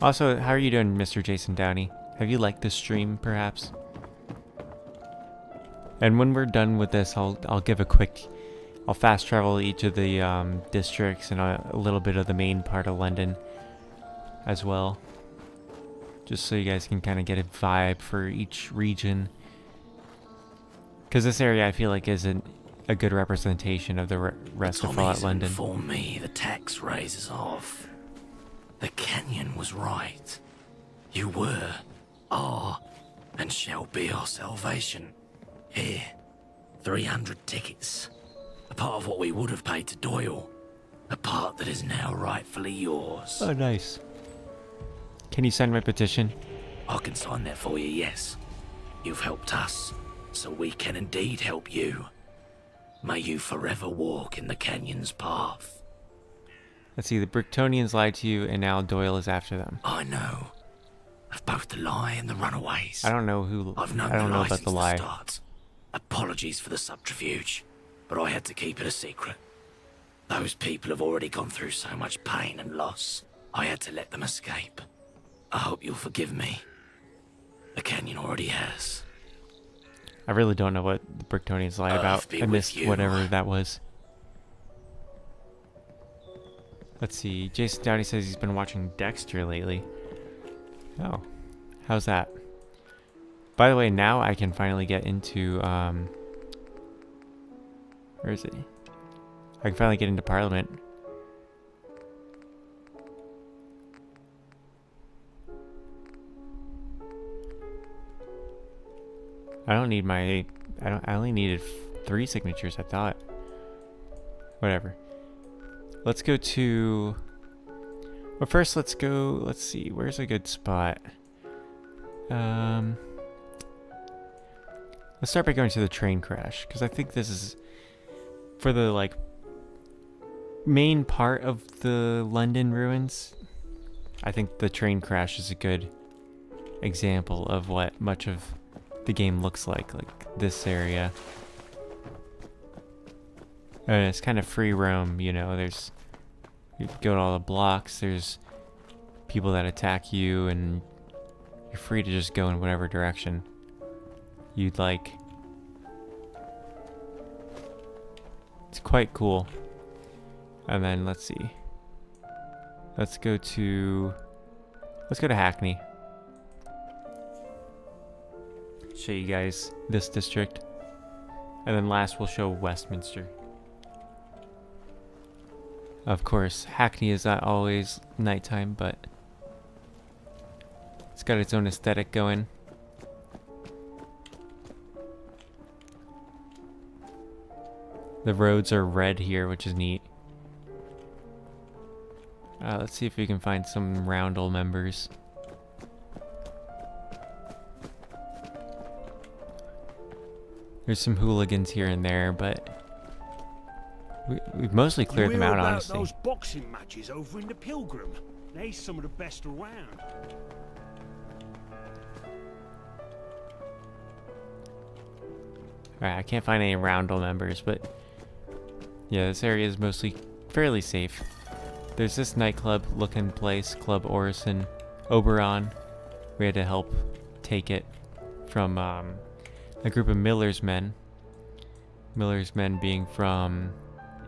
Also, how are you doing, Mr. Jason Downey? Have you liked this stream, perhaps? And when we're done with this, I'll give a quick... I'll fast travel each of the districts and a little bit of the main part of London as well. Just so you guys can kind of get a vibe for each region. Because this area, I feel like, isn't a good representation of the rest of Fallout London. For me, the tax raises off. The canyon was right. You were, are, and shall be our salvation. Here, 300 tickets. A part of what we would have paid to Doyle. A part that is now rightfully yours. Oh, nice. Can you sign my petition? I can sign that for you, yes. You've helped us, so we can indeed help you. May you forever walk in the canyon's path. Let's see, the Bricktonians lied to you, and now Doyle is after them. I know. Of both the lie and the runaways. I don't know who. I've known I don't the know lie about since the lie. start. Apologies for the subterfuge, but I had to keep it a secret. Those people have already gone through so much pain and loss. I had to let them escape. I hope you'll forgive me. The canyon already has. I really don't know what the Bricktonians lied about. be I with missed you. whatever that was. Let's see. Jason Downey says he's been watching Dexter lately. Oh, how's that? By the way, now I can finally get into where is it? I can finally get into Parliament. I don't need my... I only needed 3 signatures, I thought. Whatever. Let's go to... Well, first let's go... Let's see, where's a good spot? Let's start by going to the train crash, because I think this is... For the, like, main part of the London ruins, I think the train crash is a good example of what much of the game looks like this area. And it's kind of free roam, you know, there's, you go to all the blocks, there's people that attack you, and you're free to just go in whatever direction you'd like. It's quite cool. And then let's see. Let's go to Hackney. Show you guys this district. And then last we'll show Westminster. Of course, Hackney is not always nighttime, but it's got its own aesthetic going. The roads are red here, which is neat. Let's see if we can find some Roundel members. There's some hooligans here and there, but we've mostly cleared them out, honestly. Those boxing matches over in the Pilgrim. They're some of the best around. Alright, I can't find any Roundel members, but yeah, this area is mostly fairly safe. There's this nightclub looking place, Club Oberon. We had to help take it from a group of Miller's men. Miller's men being from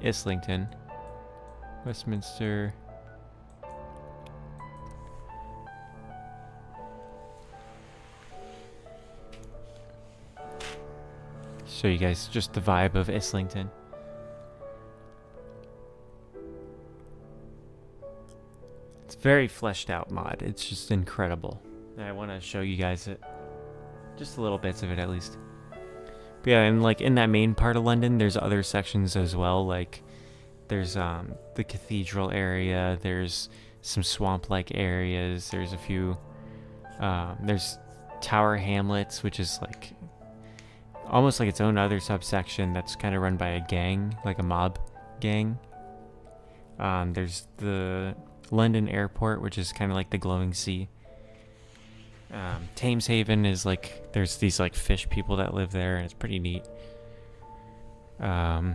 Islington, Westminster. Show you guys just the vibe of Islington. It's very fleshed out mod. It's just incredible. And I want to show you guys it. Just a little bits of it, at least. But yeah, and like in that main part of London, there's other sections as well. Like there's the cathedral area. There's some swamp-like areas. There's a few. There's Tower Hamlets, which is like almost like its own other subsection that's kind of run by a gang, like a mob gang. There's the London Airport, which is kind of like the glowing sea. Thames Haven is like, there's these like fish people that live there, and it's pretty neat. Yeah,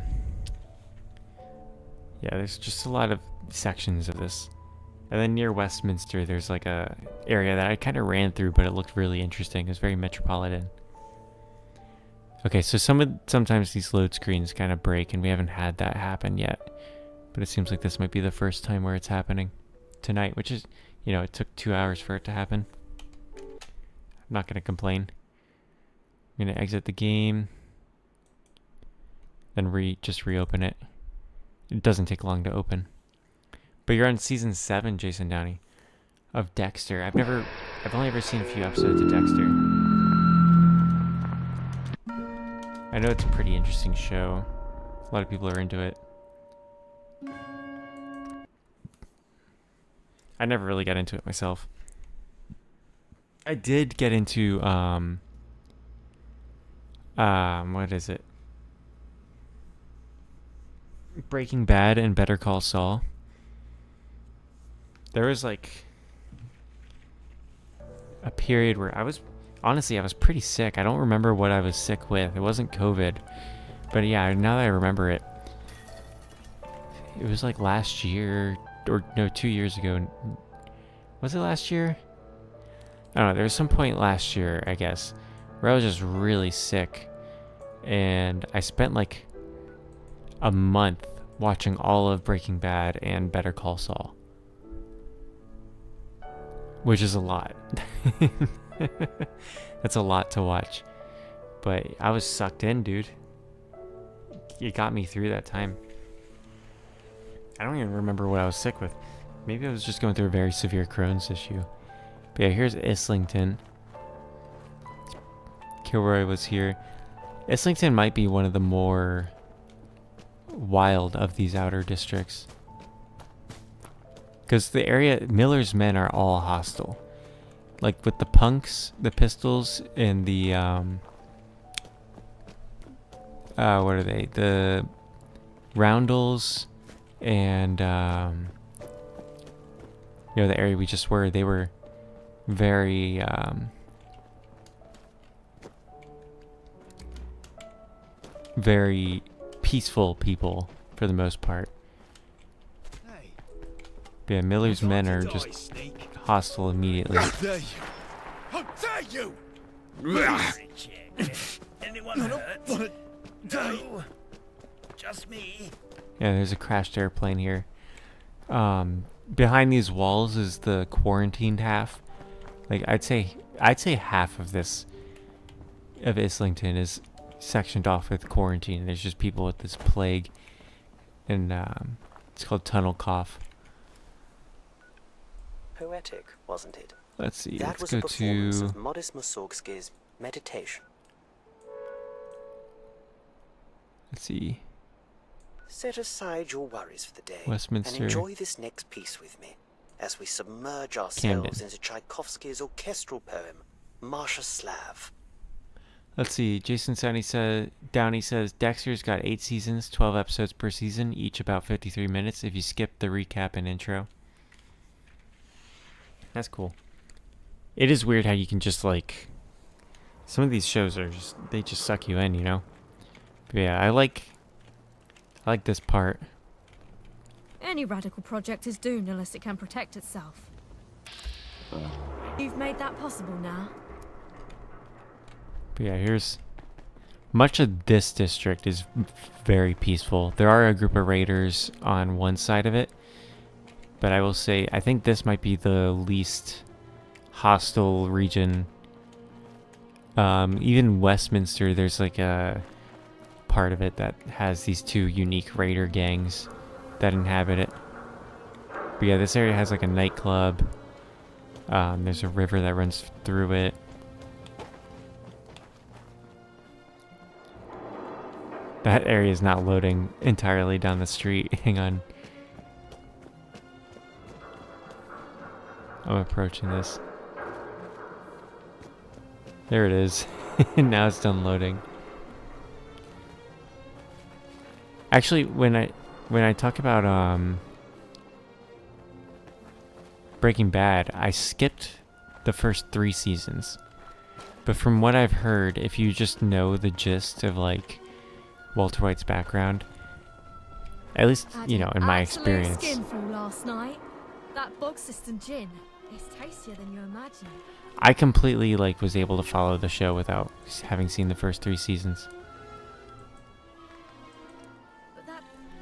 there's just a lot of sections of this. And then near Westminster, there's like a area that I kind of ran through, but it looked really interesting. It was very metropolitan. Okay, so sometimes these load screens kind of break, and we haven't had that happen yet. But it seems like this might be the first time where it's happening tonight, which is, you know, it took 2 hours for it to happen. I'm not going to complain. I'm going to exit the game, then just reopen it. It doesn't take long to open. But you're on season 7, Jason Downey, of Dexter. I've only ever seen a few episodes of Dexter. I know it's a pretty interesting show. A lot of people are into it. I never really got into it myself. I did get into what is it? Breaking Bad and Better Call Saul. There was like a period where I was pretty sick. I don't remember what I was sick with. It wasn't COVID. But yeah, now that I remember it, it was like last year, or no, 2 years ago. Was it last year? I don't know. There was some point last year, I guess, where I was just really sick. And I spent like a month watching all of Breaking Bad and Better Call Saul. Which is a lot. That's a lot to watch. But I was sucked in, dude. It got me through that time. I don't even remember what I was sick with. Maybe I was just going through a very severe Crohn's issue. But yeah, here's Islington. Kilroy was here. Islington might be one of the more wild of these outer districts. Because the area, Miller's men are all hostile. Like with the punks, the pistols, and the, what are they? The roundels, and, you know, the area we just were, they were very, very peaceful people for the most part. But yeah, Miller's men are just hostile immediately. How dare you! How dare you! Anyone hurt? No. Just me. Yeah, there's a crashed airplane here. Behind these walls is the quarantined half. Like I'd say half of this of Islington is sectioned off with quarantine. There's just people with this plague, and it's called tunnel cough. Poetic, wasn't it? Let's see. That Let's was go a performance to of Modest Mussorgsky's Meditation. Let's see. Set aside your worries for the day Westminster. and enjoy this next piece with me as we submerge ourselves Camden. into Tchaikovsky's orchestral poem, Marsha Slav. Let's see. Jason Downey says Dexter's got 8 seasons, 12 episodes per season, each about 53 minutes. If you skip the recap and intro. That's cool. It is weird how you can just like, some of these shows are just, they just suck you in, you know? But yeah, I like this part. Any radical project is doomed unless it can protect itself. You've made that possible now. But yeah, here's much of this district is very peaceful. There are a group of raiders on one side of it, but I will say I think this might be the least hostile region. Even Westminster, there's like a part of it that has these 2 unique raider gangs that inhabit it. But yeah, this area has like a nightclub, There's a river that runs through it. That area is not loading entirely down the street. Hang on. I'm approaching this. There it is. Now it's done loading. Actually, when I talk about Breaking Bad, I skipped the first 3 seasons. But from what I've heard, if you just know the gist of like Walter White's background, at least, you know, in my experience. Skinful last night. That bog cistern gin. It's tastier than you imagine. I completely like was able to follow the show without having seen the first 3 seasons.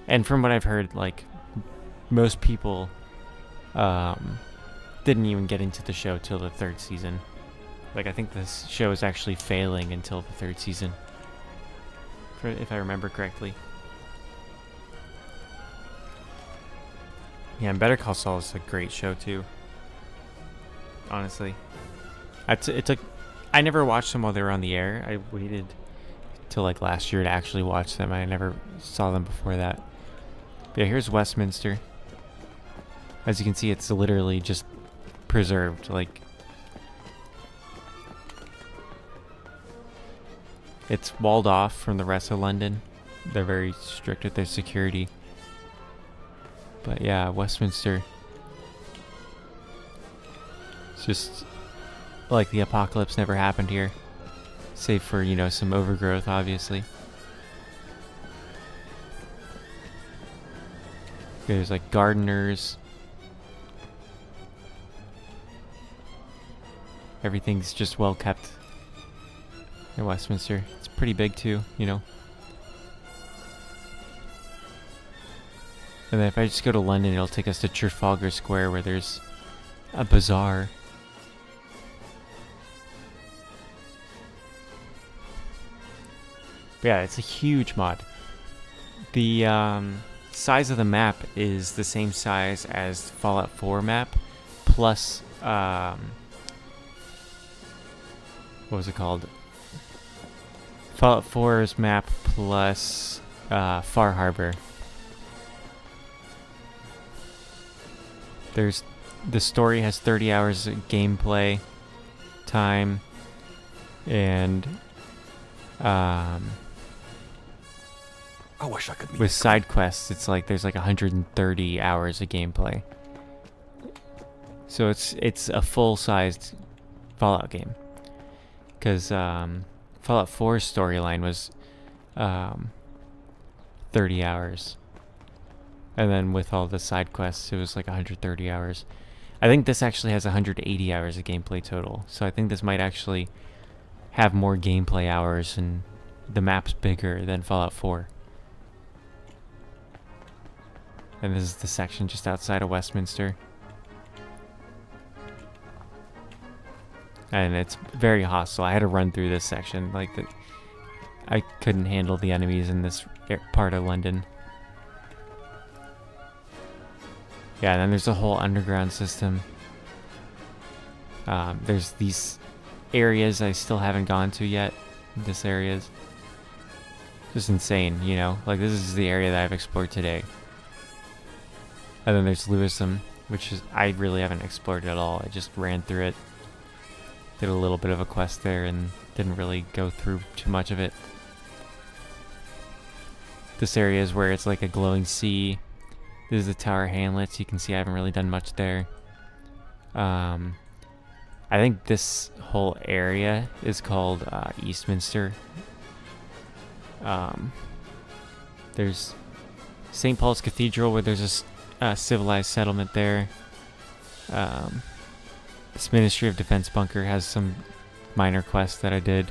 And from what I've heard, like most people didn't even get into the show till the 3rd season. Like I think this show is actually failing until the 3rd season, if I remember correctly. Yeah, and Better Call Saul is a great show too. Honestly, I never watched them while they were on the air. I waited till like last year to actually watch them. I never saw them before that. But yeah, here's Westminster. As you can see, it's literally just preserved. Like, it's walled off from the rest of London. They're very strict with their security. But yeah, Westminster. It's just like the apocalypse never happened here. Save for, you know, some overgrowth, obviously. There's like gardeners. Everything's just well kept in Westminster. It's pretty big too, you know. And then if I just go to London, it'll take us to Trafalgar Square where there's a bazaar. But yeah, it's a huge mod. The size of the map is the same size as Fallout 4 map, plus what was it called? Fallout 4's map plus Far Harbor. The story has 30 hours of gameplay time, and I wish I could meet with side quests, it's like there's like 130 hours of gameplay. So it's a full-sized Fallout game. Because Fallout 4's storyline was 30 hours. And then with all the side quests, it was like 130 hours. I think this actually has 180 hours of gameplay total. So I think this might actually have more gameplay hours, and the map's bigger than Fallout 4. And this is the section just outside of Westminster. And it's very hostile. I had to run through this section. Like, I couldn't handle the enemies in this part of London. Yeah, and then there's a whole underground system. There's these areas I still haven't gone to yet. This area is just insane, you know? Like, this is the area that I've explored today. And then there's Lewisham, which is I really haven't explored at all. I just ran through it. Did a little bit of a quest there and didn't really go through too much of it. This area is where it's like a glowing sea. This is the Tower Hamlets. You can see I haven't really done much there. I think this whole area is called Eastminster. There's St. Paul's Cathedral, where there's a civilized settlement there. This Ministry of Defense bunker has some minor quests that I did.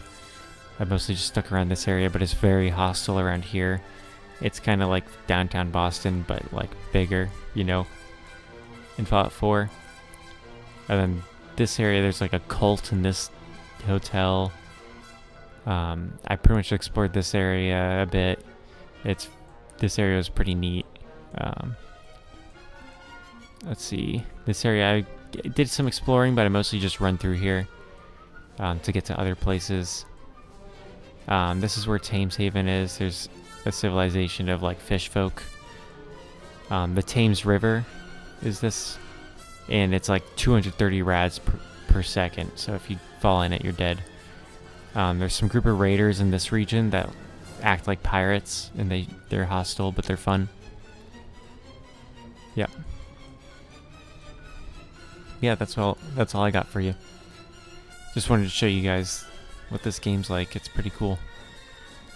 I mostly just stuck around this area, but it's very hostile around here. It's kind of like downtown Boston, but like bigger, you know, in Fallout 4. And then this area, there's like a cult in this hotel. I pretty much explored this area a bit. This area is pretty neat. Let's see. This area, I did some exploring, but I mostly just run through here to get to other places. This is where Thames Haven is. There's a civilization of like fish folk. The Thames River is this, and it's like 230 rads per second. So if you fall in it, you're dead. There's some group of raiders in this region that act like pirates, and they're hostile, but they're fun. Yeah. Yeah, that's all I got for you. Just wanted to show you guys what this game's like. It's pretty cool.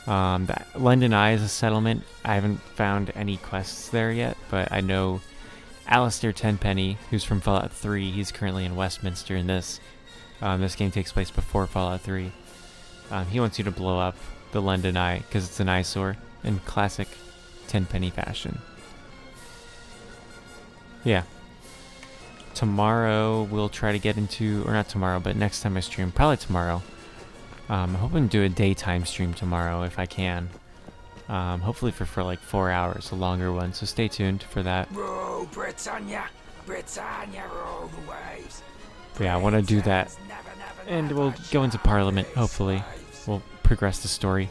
London Eye is a settlement. I haven't found any quests there yet, but I know Alistair Tenpenny, who's from Fallout 3, he's currently in Westminster in this. This game takes place before Fallout 3. He wants you to blow up the London Eye because it's an eyesore in classic Tenpenny fashion. Yeah. Tomorrow we'll try to get into, or not tomorrow, but next time I stream, probably tomorrow. I'm hoping to do a daytime stream tomorrow if I can. Hopefully for like 4 hours, a longer one, so stay tuned for that. Row, Britannia! Britannia, roll the waves! But yeah, I want to do that. And we'll go into Parliament, hopefully. We'll progress the story.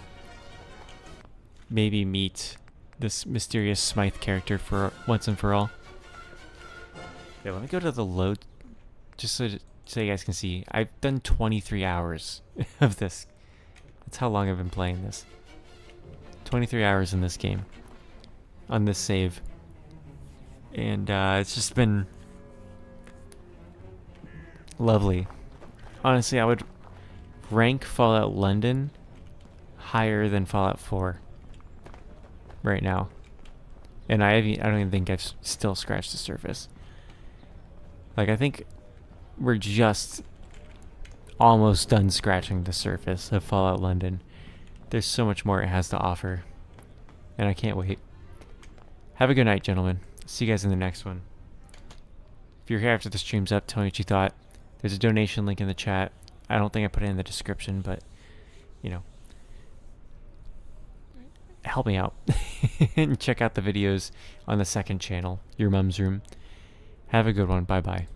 Maybe meet this mysterious Smythe character for once and for all. Yeah, let me go to the load, just so you guys can see. I've done 23 hours of this. That's how long I've been playing this. 23 hours in this game. On this save. And it's just been lovely. Honestly, I would rank Fallout London higher than Fallout 4 right now. And I don't even think I've still scratched the surface. Like, I think we're just almost done scratching the surface of Fallout London. There's so much more it has to offer. And I can't wait. Have a good night, gentlemen. See you guys in the next one. If you're here after the stream's up, tell me what you thought. There's a donation link in the chat. I don't think I put it in the description, but, you know, help me out. And check out the videos on the second channel, Your Mum's Room. Have a good one. Bye-bye.